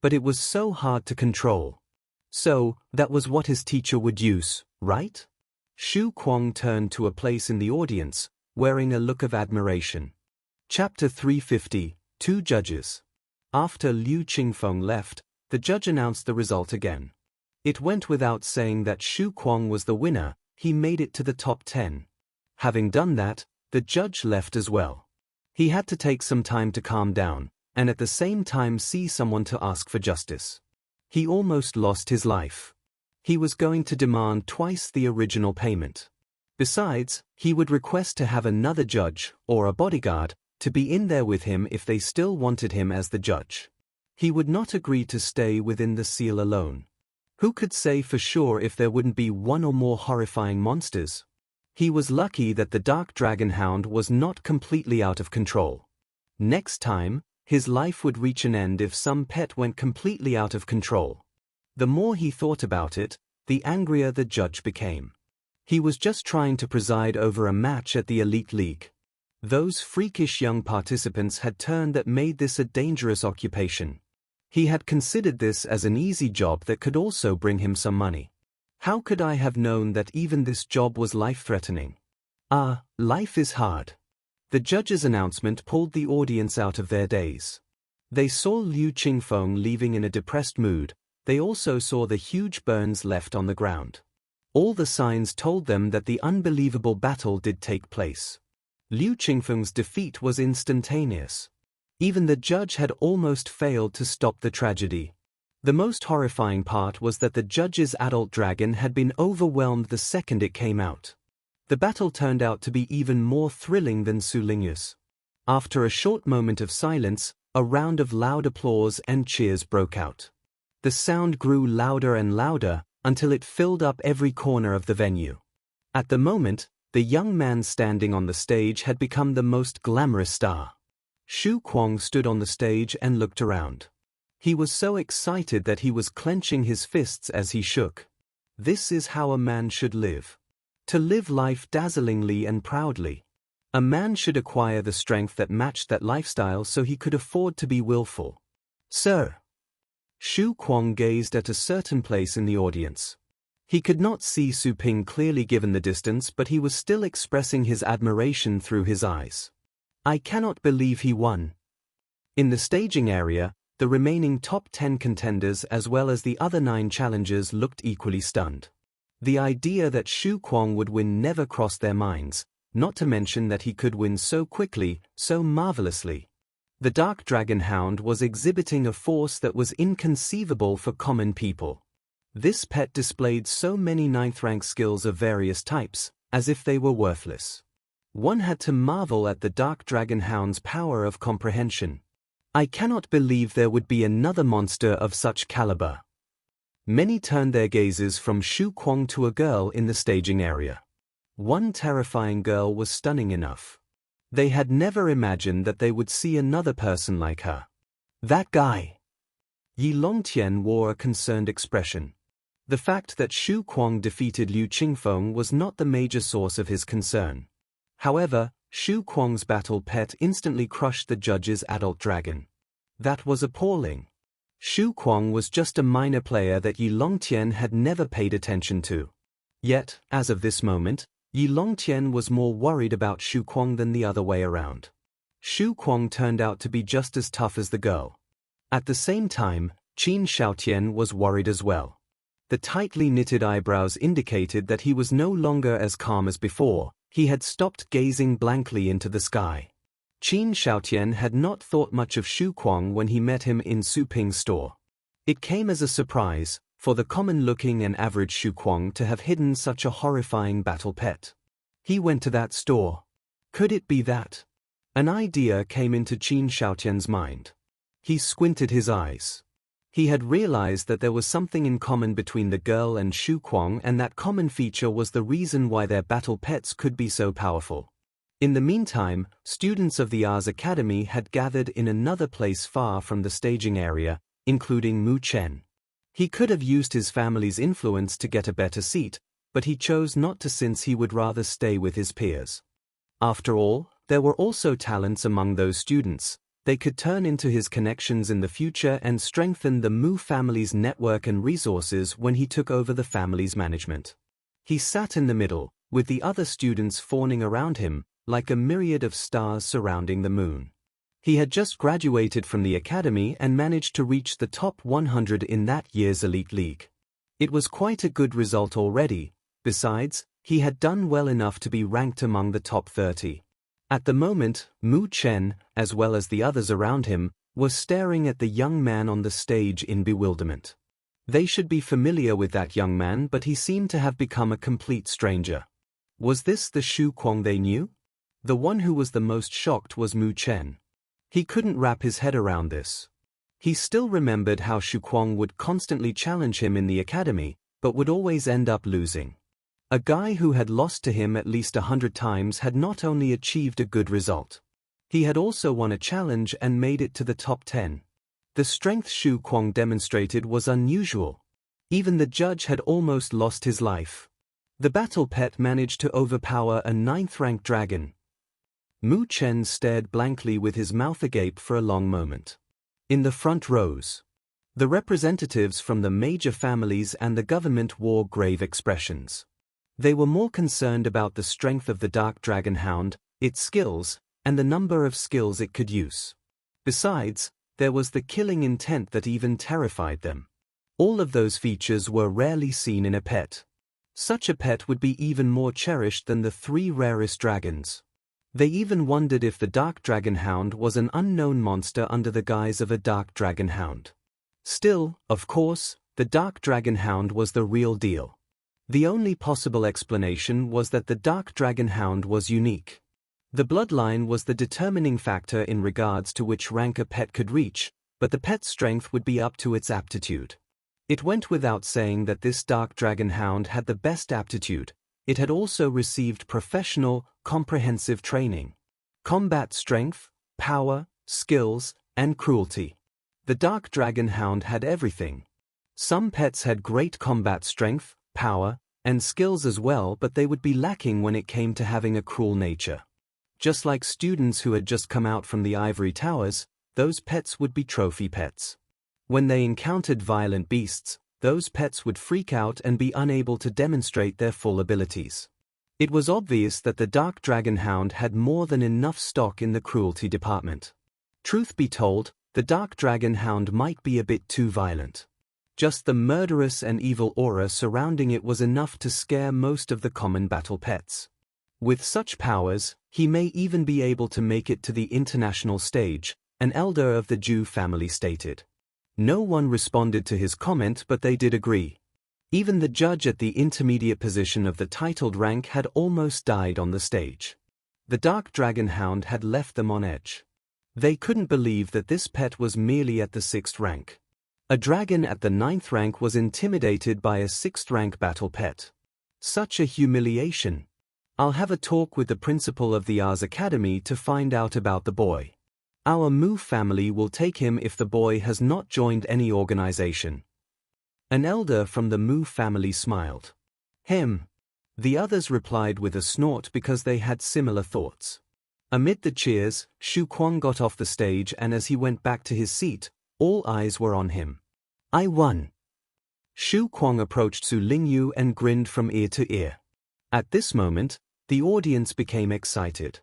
But it was so hard to control. So, that was what his teacher would use, right? Kuang turned to a place in the audience, wearing a look of admiration. Chapter 350, 2 Judges. After Liu Qingfeng left, the judge announced the result again. It went without saying that Kuang was the winner. He made it to the top 10. Having done that, the judge left as well. He had to take some time to calm down, and at the same time see someone to ask for justice. He almost lost his life. He was going to demand twice the original payment. Besides, he would request to have another judge, or a bodyguard, to be in there with him if they still wanted him as the judge. He would not agree to stay within the seal alone. Who could say for sure if there wouldn't be one or more horrifying monsters? He was lucky that the dark dragon hound was not completely out of control. Next time, his life would reach an end if some pet went completely out of control. The more he thought about it, the angrier the judge became. He was just trying to preside over a match at the Elite League. Those freakish young participants had turned that made this a dangerous occupation. He had considered this as an easy job that could also bring him some money. How could I have known that even this job was life-threatening? Life is hard. The judge's announcement pulled the audience out of their daze. They saw Liu Qingfeng leaving in a depressed mood. They also saw the huge burns left on the ground. All the signs told them that the unbelievable battle did take place. Liu Qingfeng's defeat was instantaneous. Even the judge had almost failed to stop the tragedy. The most horrifying part was that the judge's adult dragon had been overwhelmed the second it came out. The battle turned out to be even more thrilling than Su Lingyu's. After a short moment of silence, a round of loud applause and cheers broke out. The sound grew louder and louder, until it filled up every corner of the venue. At the moment, the young man standing on the stage had become the most glamorous star. Kuang stood on the stage and looked around. He was so excited that he was clenching his fists as he shook. This is how a man should live. To live life dazzlingly and proudly. A man should acquire the strength that matched that lifestyle so he could afford to be willful. Sir. Kuang gazed at a certain place in the audience. He could not see Su Ping clearly given the distance, but he was still expressing his admiration through his eyes. I cannot believe he won. In the staging area, the remaining top 10 contenders as well as the other 9 challengers looked equally stunned. The idea that Kuang would win never crossed their minds, not to mention that he could win so quickly, so marvelously. The Dark Dragon Hound was exhibiting a force that was inconceivable for common people. This pet displayed so many 9th-rank skills of various types, as if they were worthless. One had to marvel at the Dark Dragon Hound's power of comprehension. I cannot believe there would be another monster of such caliber. Many turned their gazes from Kuang to a girl in the staging area. One terrifying girl was stunning enough. They had never imagined that they would see another person like her. That guy. Yi Longtian wore a concerned expression. The fact that Kuang defeated Liu Qingfeng was not the major source of his concern. However, Kuang's battle pet instantly crushed the judge's adult dragon. That was appalling. Kuang was just a minor player that Yi Longtian had never paid attention to. Yet, as of this moment, Yi Longtian was more worried about Kuang than the other way around. Kuang turned out to be just as tough as the girl. At the same time, Qin Shaotian was worried as well. The tightly knitted eyebrows indicated that he was no longer as calm as before. He had stopped gazing blankly into the sky. Qin Shaotian had not thought much of Kuang when he met him in Su Ping's store. It came as a surprise, for the common-looking and average Kuang to have hidden such a horrifying battle pet. He went to that store. Could it be that? An idea came into Qin Shaotian's mind. He squinted his eyes. He had realized that there was something in common between the girl and Kuang, and that common feature was the reason why their battle pets could be so powerful. In the meantime, students of the Ars Academy had gathered in another place far from the staging area, including Mu Chen. He could have used his family's influence to get a better seat, but he chose not to since he would rather stay with his peers. After all, there were also talents among those students. They could turn into his connections in the future and strengthen the Mu family's network and resources when he took over the family's management. He sat in the middle, with the other students fawning around him, like a myriad of stars surrounding the moon. He had just graduated from the academy and managed to reach the top 100 in that year's Elite League. It was quite a good result already. Besides, he had done well enough to be ranked among the top 30. At the moment, Mu Chen, as well as the others around him, were staring at the young man on the stage in bewilderment. They should be familiar with that young man, but he seemed to have become a complete stranger. Was this the Kuang they knew? The one who was the most shocked was Mu Chen. He couldn't wrap his head around this. He still remembered how Kuang would constantly challenge him in the academy, but would always end up losing. A guy who had lost to him at least 100 times had not only achieved a good result. He had also won a challenge and made it to the top 10. The strength Kuang demonstrated was unusual. Even the judge had almost lost his life. The battle pet managed to overpower a 9th-rank dragon. Mu Chen stared blankly with his mouth agape for a long moment. In the front rows, the representatives from the major families and the government wore grave expressions. They were more concerned about the strength of the Dark Dragon Hound, its skills, and the number of skills it could use. Besides, there was the killing intent that even terrified them. All of those features were rarely seen in a pet. Such a pet would be even more cherished than the 3 rarest dragons. They even wondered if the Dark Dragon Hound was an unknown monster under the guise of a Dark Dragon Hound. Still, of course, the Dark Dragon Hound was the real deal. The only possible explanation was that the Dark Dragon Hound was unique. The bloodline was the determining factor in regards to which rank a pet could reach, but the pet's strength would be up to its aptitude. It went without saying that this Dark Dragon Hound had the best aptitude. It had also received professional, comprehensive training. Combat strength, power, skills, and cruelty. The Dark Dragon Hound had everything. Some pets had great combat strength, power, and skills as well, but they would be lacking when it came to having a cruel nature. Just like students who had just come out from the ivory towers, those pets would be trophy pets. When they encountered violent beasts, those pets would freak out and be unable to demonstrate their full abilities. It was obvious that the Dark Dragon Hound had more than enough stock in the cruelty department. Truth be told, the Dark Dragon Hound might be a bit too violent. Just the murderous and evil aura surrounding it was enough to scare most of the common battle pets. With such powers, he may even be able to make it to the international stage, an elder of the Zhu family stated. No one responded to his comment, but they did agree. Even the judge at the intermediate position of the titled rank had almost died on the stage. The Dark Dragon Hound had left them on edge. They couldn't believe that this pet was merely at the 6th rank. A dragon at the 9th rank was intimidated by a 6th rank battle pet. Such a humiliation. I'll have a talk with the principal of the Ars Academy to find out about the boy. Our Mu family will take him if the boy has not joined any organization. An elder from the Mu family smiled. Him. The others replied with a snort because they had similar thoughts. Amid the cheers, Kuang got off the stage, and as he went back to his seat, all eyes were on him. I won. Kuang approached Su Lingyu and grinned from ear to ear. At this moment, the audience became excited.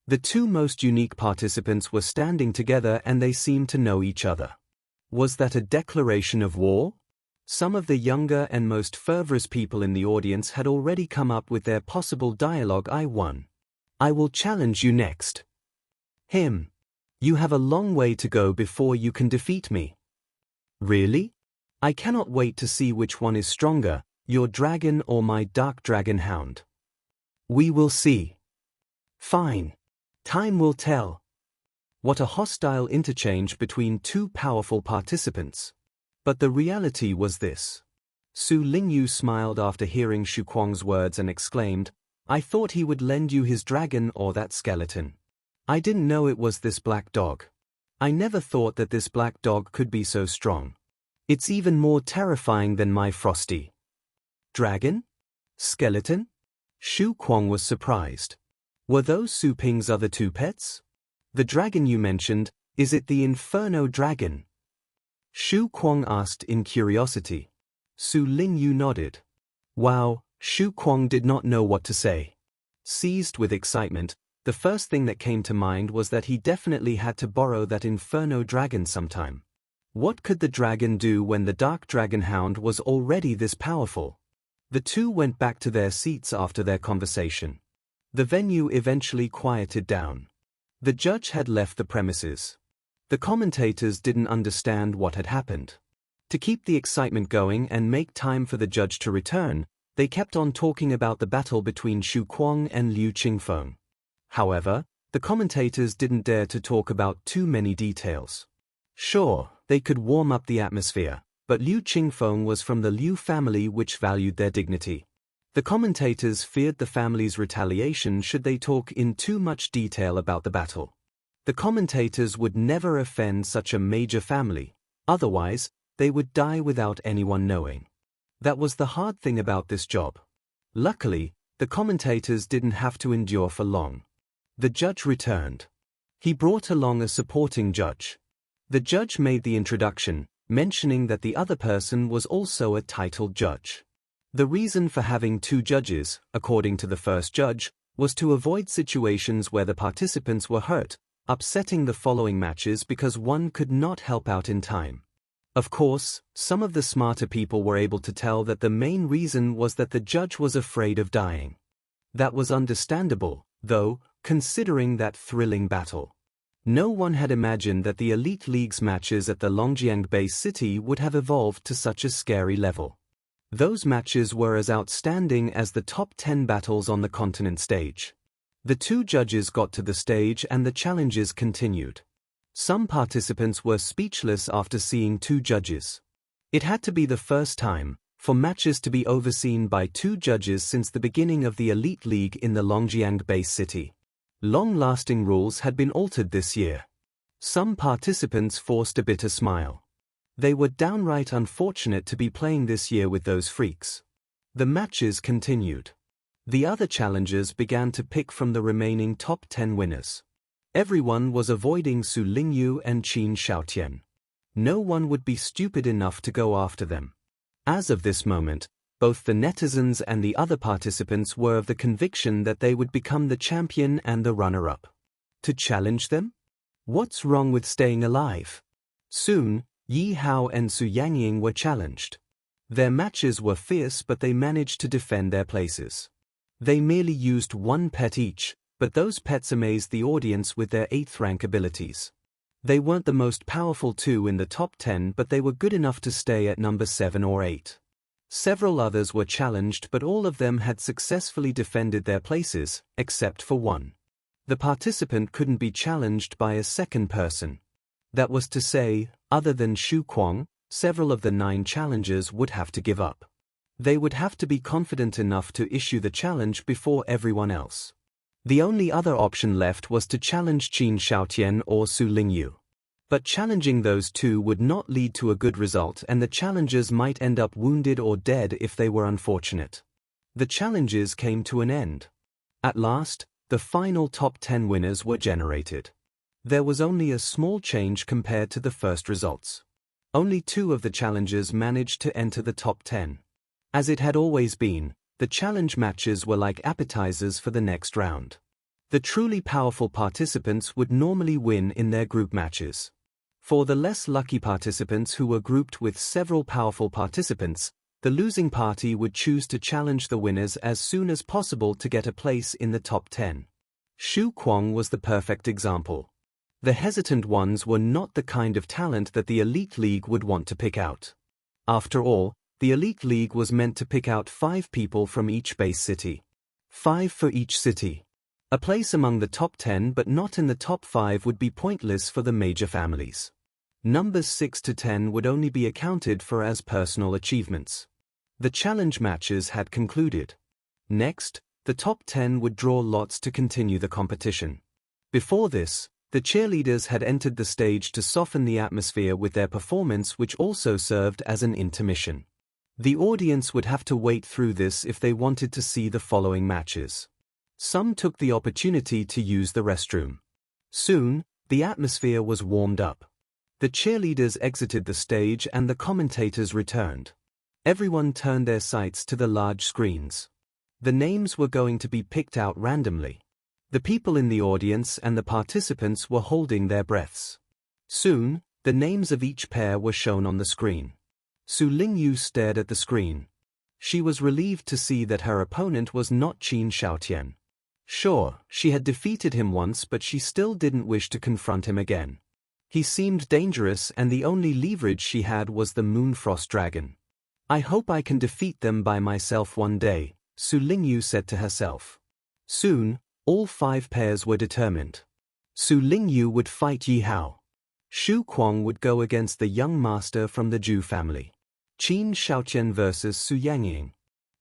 The 2 most unique participants were standing together and they seemed to know each other. Was that a declaration of war? Some of the younger and most fervorous people in the audience had already come up with their possible dialogue. I won. I will challenge you next. Him. You have a long way to go before you can defeat me. Really? I cannot wait to see which one is stronger, your dragon or my Dark Dragon Hound. We will see. Fine. Time will tell. What a hostile interchange between 2 powerful participants. But the reality was this. Su Lingyu smiled after hearing Kuang's words and exclaimed, I thought he would lend you his dragon or that skeleton. I didn't know it was this black dog. I never thought that this black dog could be so strong. It's even more terrifying than my frosty. Dragon? Skeleton? Kuang was surprised. Were those Su Ping's other 2 pets? The dragon you mentioned, is it the Inferno Dragon? Kuang asked in curiosity. Su Lingyu nodded. Wow, Kuang did not know what to say. Seized with excitement, the first thing that came to mind was that he definitely had to borrow that Inferno Dragon sometime. What could the dragon do when the Dark Dragon Hound was already this powerful? The 2 went back to their seats after their conversation. The venue eventually quieted down. The judge had left the premises. The commentators didn't understand what had happened. To keep the excitement going and make time for the judge to return, they kept on talking about the battle between Kuang and Liu Qingfeng. However, the commentators didn't dare to talk about too many details. Sure, they could warm up the atmosphere, but Liu Qingfeng was from the Liu family, which valued their dignity. The commentators feared the family's retaliation should they talk in too much detail about the battle. The commentators would never offend such a major family, otherwise, they would die without anyone knowing. That was the hard thing about this job. Luckily, the commentators didn't have to endure for long. The judge returned. He brought along a supporting judge. The judge made the introduction, mentioning that the other person was also a titled judge. The reason for having two judges, according to the first judge, was to avoid situations where the participants were hurt, upsetting the following matches because one could not help out in time. Of course, some of the smarter people were able to tell that the main reason was that the judge was afraid of dying. That was understandable, though, considering that thrilling battle. No one had imagined that the Elite League's matches at the Longjiang base city would have evolved to such a scary level. Those matches were as outstanding as the top 10 battles on the continent stage. The two judges got to the stage and the challenges continued. Some participants were speechless after seeing two judges. It had to be the first time for matches to be overseen by two judges since the beginning of the Elite League in the Longjiang base city. Long-lasting rules had been altered this year. Some participants forced a bitter smile. They were downright unfortunate to be playing this year with those freaks. The matches continued. The other challengers began to pick from the remaining top 10 winners. Everyone was avoiding Su Lingyu and Qin Xiaotian. No one would be stupid enough to go after them. As of this moment, both the netizens and the other participants were of the conviction that they would become the champion and the runner-up. To challenge them? What's wrong with staying alive? Soon, Yi Hao and Su Yangying were challenged. Their matches were fierce, but they managed to defend their places. They merely used one pet each, but those pets amazed the audience with their 8th rank abilities. They weren't the most powerful two in the top 10, but they were good enough to stay at number 7 or 8. Several others were challenged, but all of them had successfully defended their places, except for one. The participant couldn't be challenged by a second person. That was to say, other than Kuang, several of the 9 challengers would have to give up. They would have to be confident enough to issue the challenge before everyone else. The only other option left was to challenge Qin Xiaotian or Su Lingyu. But challenging those two would not lead to a good result, and the challengers might end up wounded or dead if they were unfortunate. The challenges came to an end. At last, the final top 10 winners were generated. There was only a small change compared to the first results. Only 2 of the challengers managed to enter the top 10. As it had always been, the challenge matches were like appetizers for the next round. The truly powerful participants would normally win in their group matches. For the less lucky participants who were grouped with several powerful participants, the losing party would choose to challenge the winners as soon as possible to get a place in the top 10. Kuang was the perfect example. The hesitant ones were not the kind of talent that the Elite League would want to pick out. After all, the Elite League was meant to pick out 5 people from each base city. 5 for each city. A place among the top 10 but not in the top 5 would be pointless for the major families. Numbers 6 to 10 would only be accounted for as personal achievements. The challenge matches had concluded. Next, the top 10 would draw lots to continue the competition. Before this, the cheerleaders had entered the stage to soften the atmosphere with their performance, which also served as an intermission. The audience would have to wait through this if they wanted to see the following matches. Some took the opportunity to use the restroom. Soon, the atmosphere was warmed up. The cheerleaders exited the stage and the commentators returned. Everyone turned their sights to the large screens. The names were going to be picked out randomly. The people in the audience and the participants were holding their breaths. Soon, the names of each pair were shown on the screen. Su Lingyu stared at the screen. She was relieved to see that her opponent was not Qin Xiaotian. Sure, she had defeated him once, but she still didn't wish to confront him again. He seemed dangerous, and the only leverage she had was the Moonfrost Dragon. I hope I can defeat them by myself one day, Su Lingyu said to herself. Soon, All 5 pairs were determined. Su Lingyu would fight Yi Hao. Shu Kuang would go against the young master from the Zhu family. Qin Shaotian versus Su Yangying.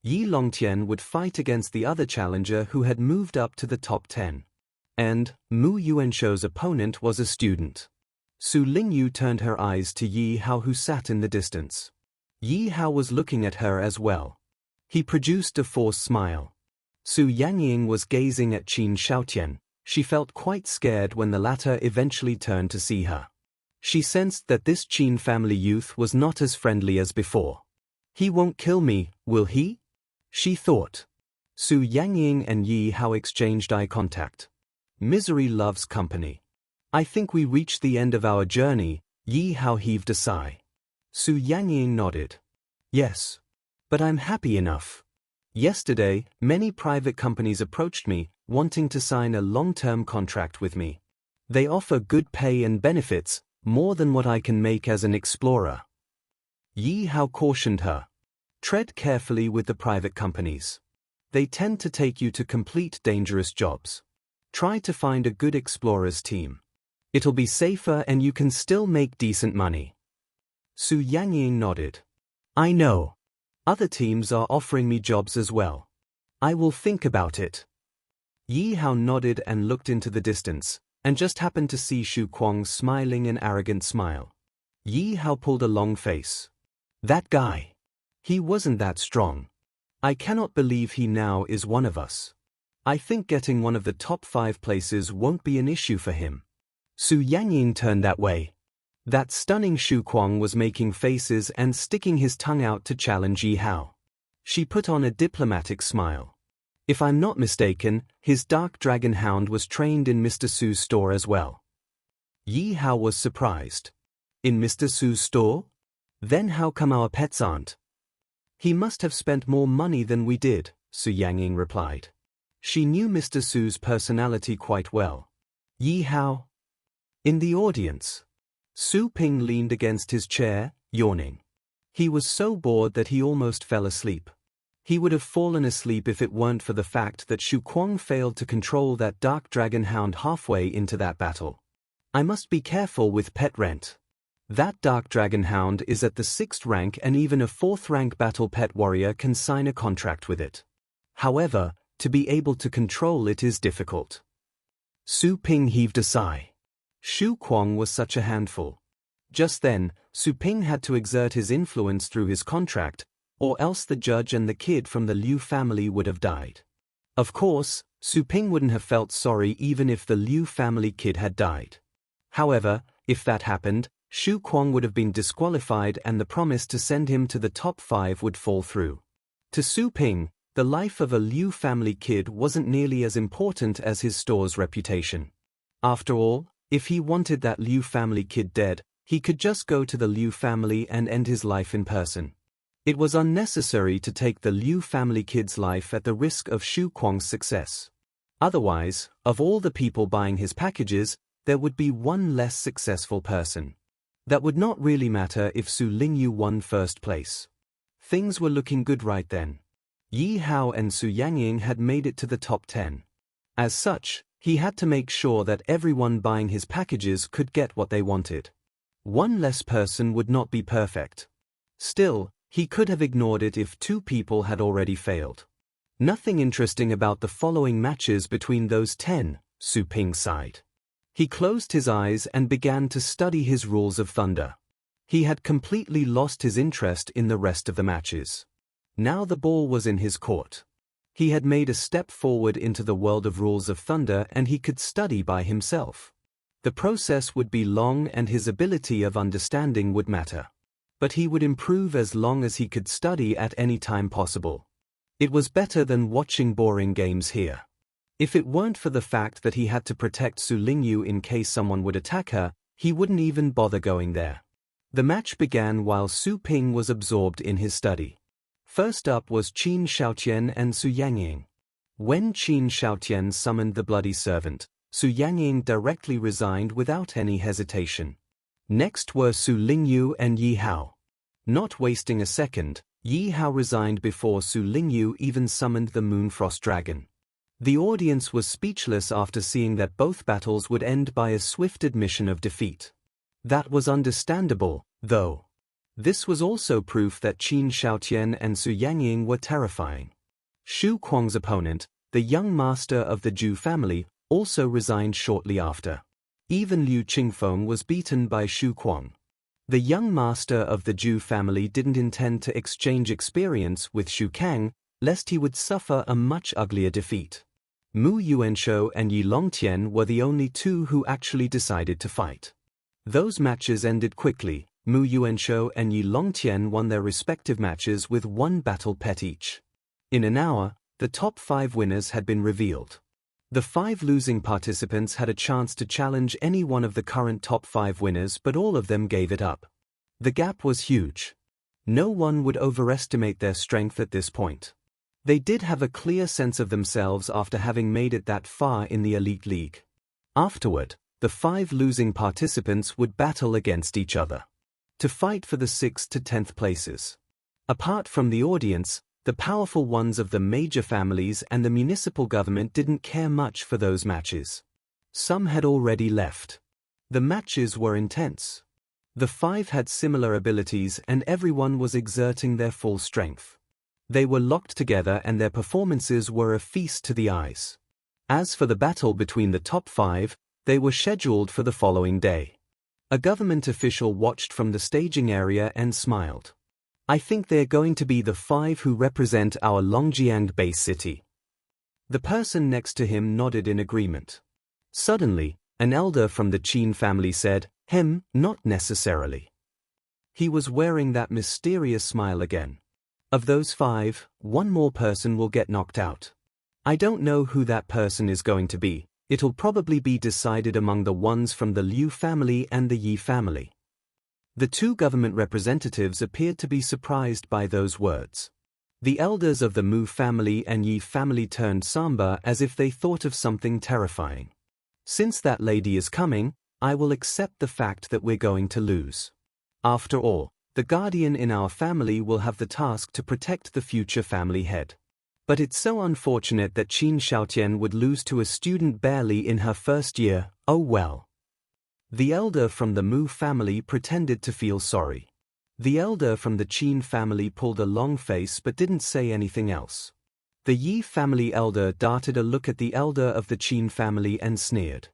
Yi Longtian would fight against the other challenger who had moved up to the top 10. And Mu Yuanshou's opponent was a student. Su Lingyu turned her eyes to Yi Hao, who sat in the distance. Yi Hao was looking at her as well. He produced a forced smile. Su Yangying was gazing at Qin Shaotian. She felt quite scared when the latter eventually turned to see her. She sensed that this Qin family youth was not as friendly as before. He won't kill me, will he? She thought. Su Yangying and Yi Hao exchanged eye contact. Misery loves company. I think we reached the end of our journey, Yi Hao heaved a sigh. Su Yangying nodded. Yes. But I'm happy enough. Yesterday, many private companies approached me, wanting to sign a long-term contract with me. They offer good pay and benefits, more than what I can make as an explorer. Yi Hao cautioned her. Tread carefully with the private companies. They tend to take you to complete dangerous jobs. Try to find a good explorer's team. It'll be safer and you can still make decent money. Su Yangying nodded. I know. Other teams are offering me jobs as well. I will think about it. Yi Hao nodded and looked into the distance, and just happened to see Shu Kuang smiling an arrogant smile. Yi Hao pulled a long face. That guy. He wasn't that strong. I cannot believe he now is one of us. I think getting one of the top 5 places won't be an issue for him. Su Yangying turned that way. That stunning Shu Kuang was making faces and sticking his tongue out to challenge Yi Hao. She put on a diplomatic smile. If I'm not mistaken, his dark dragon Hound was trained in Mr. Su's store as well. Yi Hao was surprised. In Mr. Su's store? Then how come our pets aren't? He must have spent more money than we did, Su Yangying replied. She knew Mr. Su's personality quite well. Yi Hao? In the audience. Su Ping leaned against his chair, yawning. He was so bored that he almost fell asleep. He would have fallen asleep if it weren't for the fact that Shu Kuang failed to control that dark dragon Hound halfway into that battle. I must be careful with pet rent. That dark dragon Hound is at the 6th rank and even a 4th rank battle pet warrior can sign a contract with it. However, to be able to control it is difficult. Su Ping heaved a sigh. Shu Kuang was such a handful. Just then, Su Ping had to exert his influence through his contract, or else the judge and the kid from the Liu family would have died. Of course, Su Ping wouldn't have felt sorry even if the Liu family kid had died. However, if that happened, Shu Kuang would have been disqualified and the promise to send him to the top 5 would fall through. To Su Ping, the life of a Liu family kid wasn't nearly as important as his store's reputation. After all, if he wanted that Liu family kid dead, he could just go to the Liu family and end his life in person. It was unnecessary to take the Liu family kid's life at the risk of Shu Kuang's success. Otherwise, of all the people buying his packages, there would be one less successful person. That would not really matter if Su Lingyu won 1st place. Things were looking good right then. Yi Hao and Su Yangying had made it to the top 10. As such, he had to make sure that everyone buying his packages could get what they wanted. One less person would not be perfect. Still, he could have ignored it if 2 people had already failed. Nothing interesting about the following matches between those 10, Su Ping sighed. He closed his eyes and began to study his rules of thunder. He had completely lost his interest in the rest of the matches. Now the ball was in his court. He had made a step forward into the world of rules of thunder and he could study by himself. The process would be long and his ability of understanding would matter. But he would improve as long as he could study at any time possible. It was better than watching boring games here. If it weren't for the fact that he had to protect Su Lingyu in case someone would attack her, he wouldn't even bother going there. The match began while Su Ping was absorbed in his study. First up was Qin Shaotian and Su Yangying. When Qin Shaotian summoned the Bloody Servant, Su Yangying directly resigned without any hesitation. Next were Su Lingyu and Yi Hao. Not wasting a second, Yi Hao resigned before Su Lingyu even summoned the Moonfrost Dragon. The audience was speechless after seeing that both battles would end by a swift admission of defeat. That was understandable, though. This was also proof that Qin Shaotian and Su Yangying were terrifying. Shu Kuang's opponent, the young master of the Zhu family, also resigned shortly after. Even Liu Qingfeng was beaten by Shu Kuang. The young master of the Zhu family didn't intend to exchange experience with Shu Kang, lest he would suffer a much uglier defeat. Mu Yuanshou and Yi Longtian were the only two who actually decided to fight. Those matches ended quickly. Mu Yuanshou and Yi Longtian won their respective matches with one battle pet each. In an hour, the top 5 winners had been revealed. The 5 losing participants had a chance to challenge any one of the current top 5 winners, but all of them gave it up. The gap was huge. No one would overestimate their strength at this point. They did have a clear sense of themselves after having made it that far in the Elite League. Afterward, the 5 losing participants would battle against each other to fight for the 6th to 10th places. Apart from the audience, the powerful ones of the major families and the municipal government didn't care much for those matches. Some had already left. The matches were intense. The 5 had similar abilities and everyone was exerting their full strength. They were locked together and their performances were a feast to the eyes. As for the battle between the top 5, they were scheduled for the following day. A government official watched from the staging area and smiled. I think they're going to be the 5 who represent our Longjiang base city. The person next to him nodded in agreement. Suddenly, an elder from the Qin family said, not necessarily. He was wearing that mysterious smile again. Of those 5, one more person will get knocked out. I don't know who that person is going to be. It'll probably be decided among the ones from the Liu family and the Yi family. The 2 government representatives appeared to be surprised by those words. The elders of the Mu family and Yi family turned somber as if they thought of something terrifying. Since that lady is coming, I will accept the fact that we're going to lose. After all, the guardian in our family will have the task to protect the future family head. But it's so unfortunate that Qin Shaotian would lose to a student barely in her first year. Oh well. The elder from the Mu family pretended to feel sorry. The elder from the Qin family pulled a long face but didn't say anything else. The Yi family elder darted a look at the elder of the Qin family and sneered.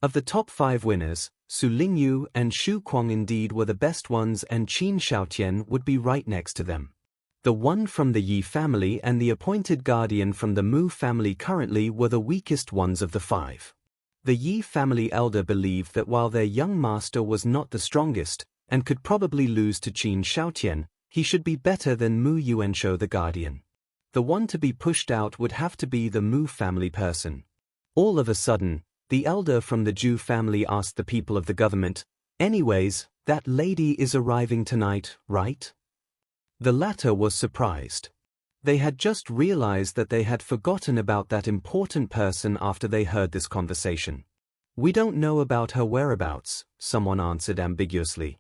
Of the top 5 winners, Su Lingyu and Shu Kuang indeed were the best ones and Qin Shaotian would be right next to them. The one from the Yi family and the appointed guardian from the Mu family currently were the weakest ones of the 5. The Yi family elder believed that while their young master was not the strongest, and could probably lose to Qin Shaotian, he should be better than Mu Yuanshou the guardian. The one to be pushed out would have to be the Mu family person. All of a sudden, the elder from the Zhu family asked the people of the government, "Anyways, that lady is arriving tonight, right?" The latter was surprised. They had just realized that they had forgotten about that important person after they heard this conversation. "We don't know about her whereabouts," someone answered ambiguously.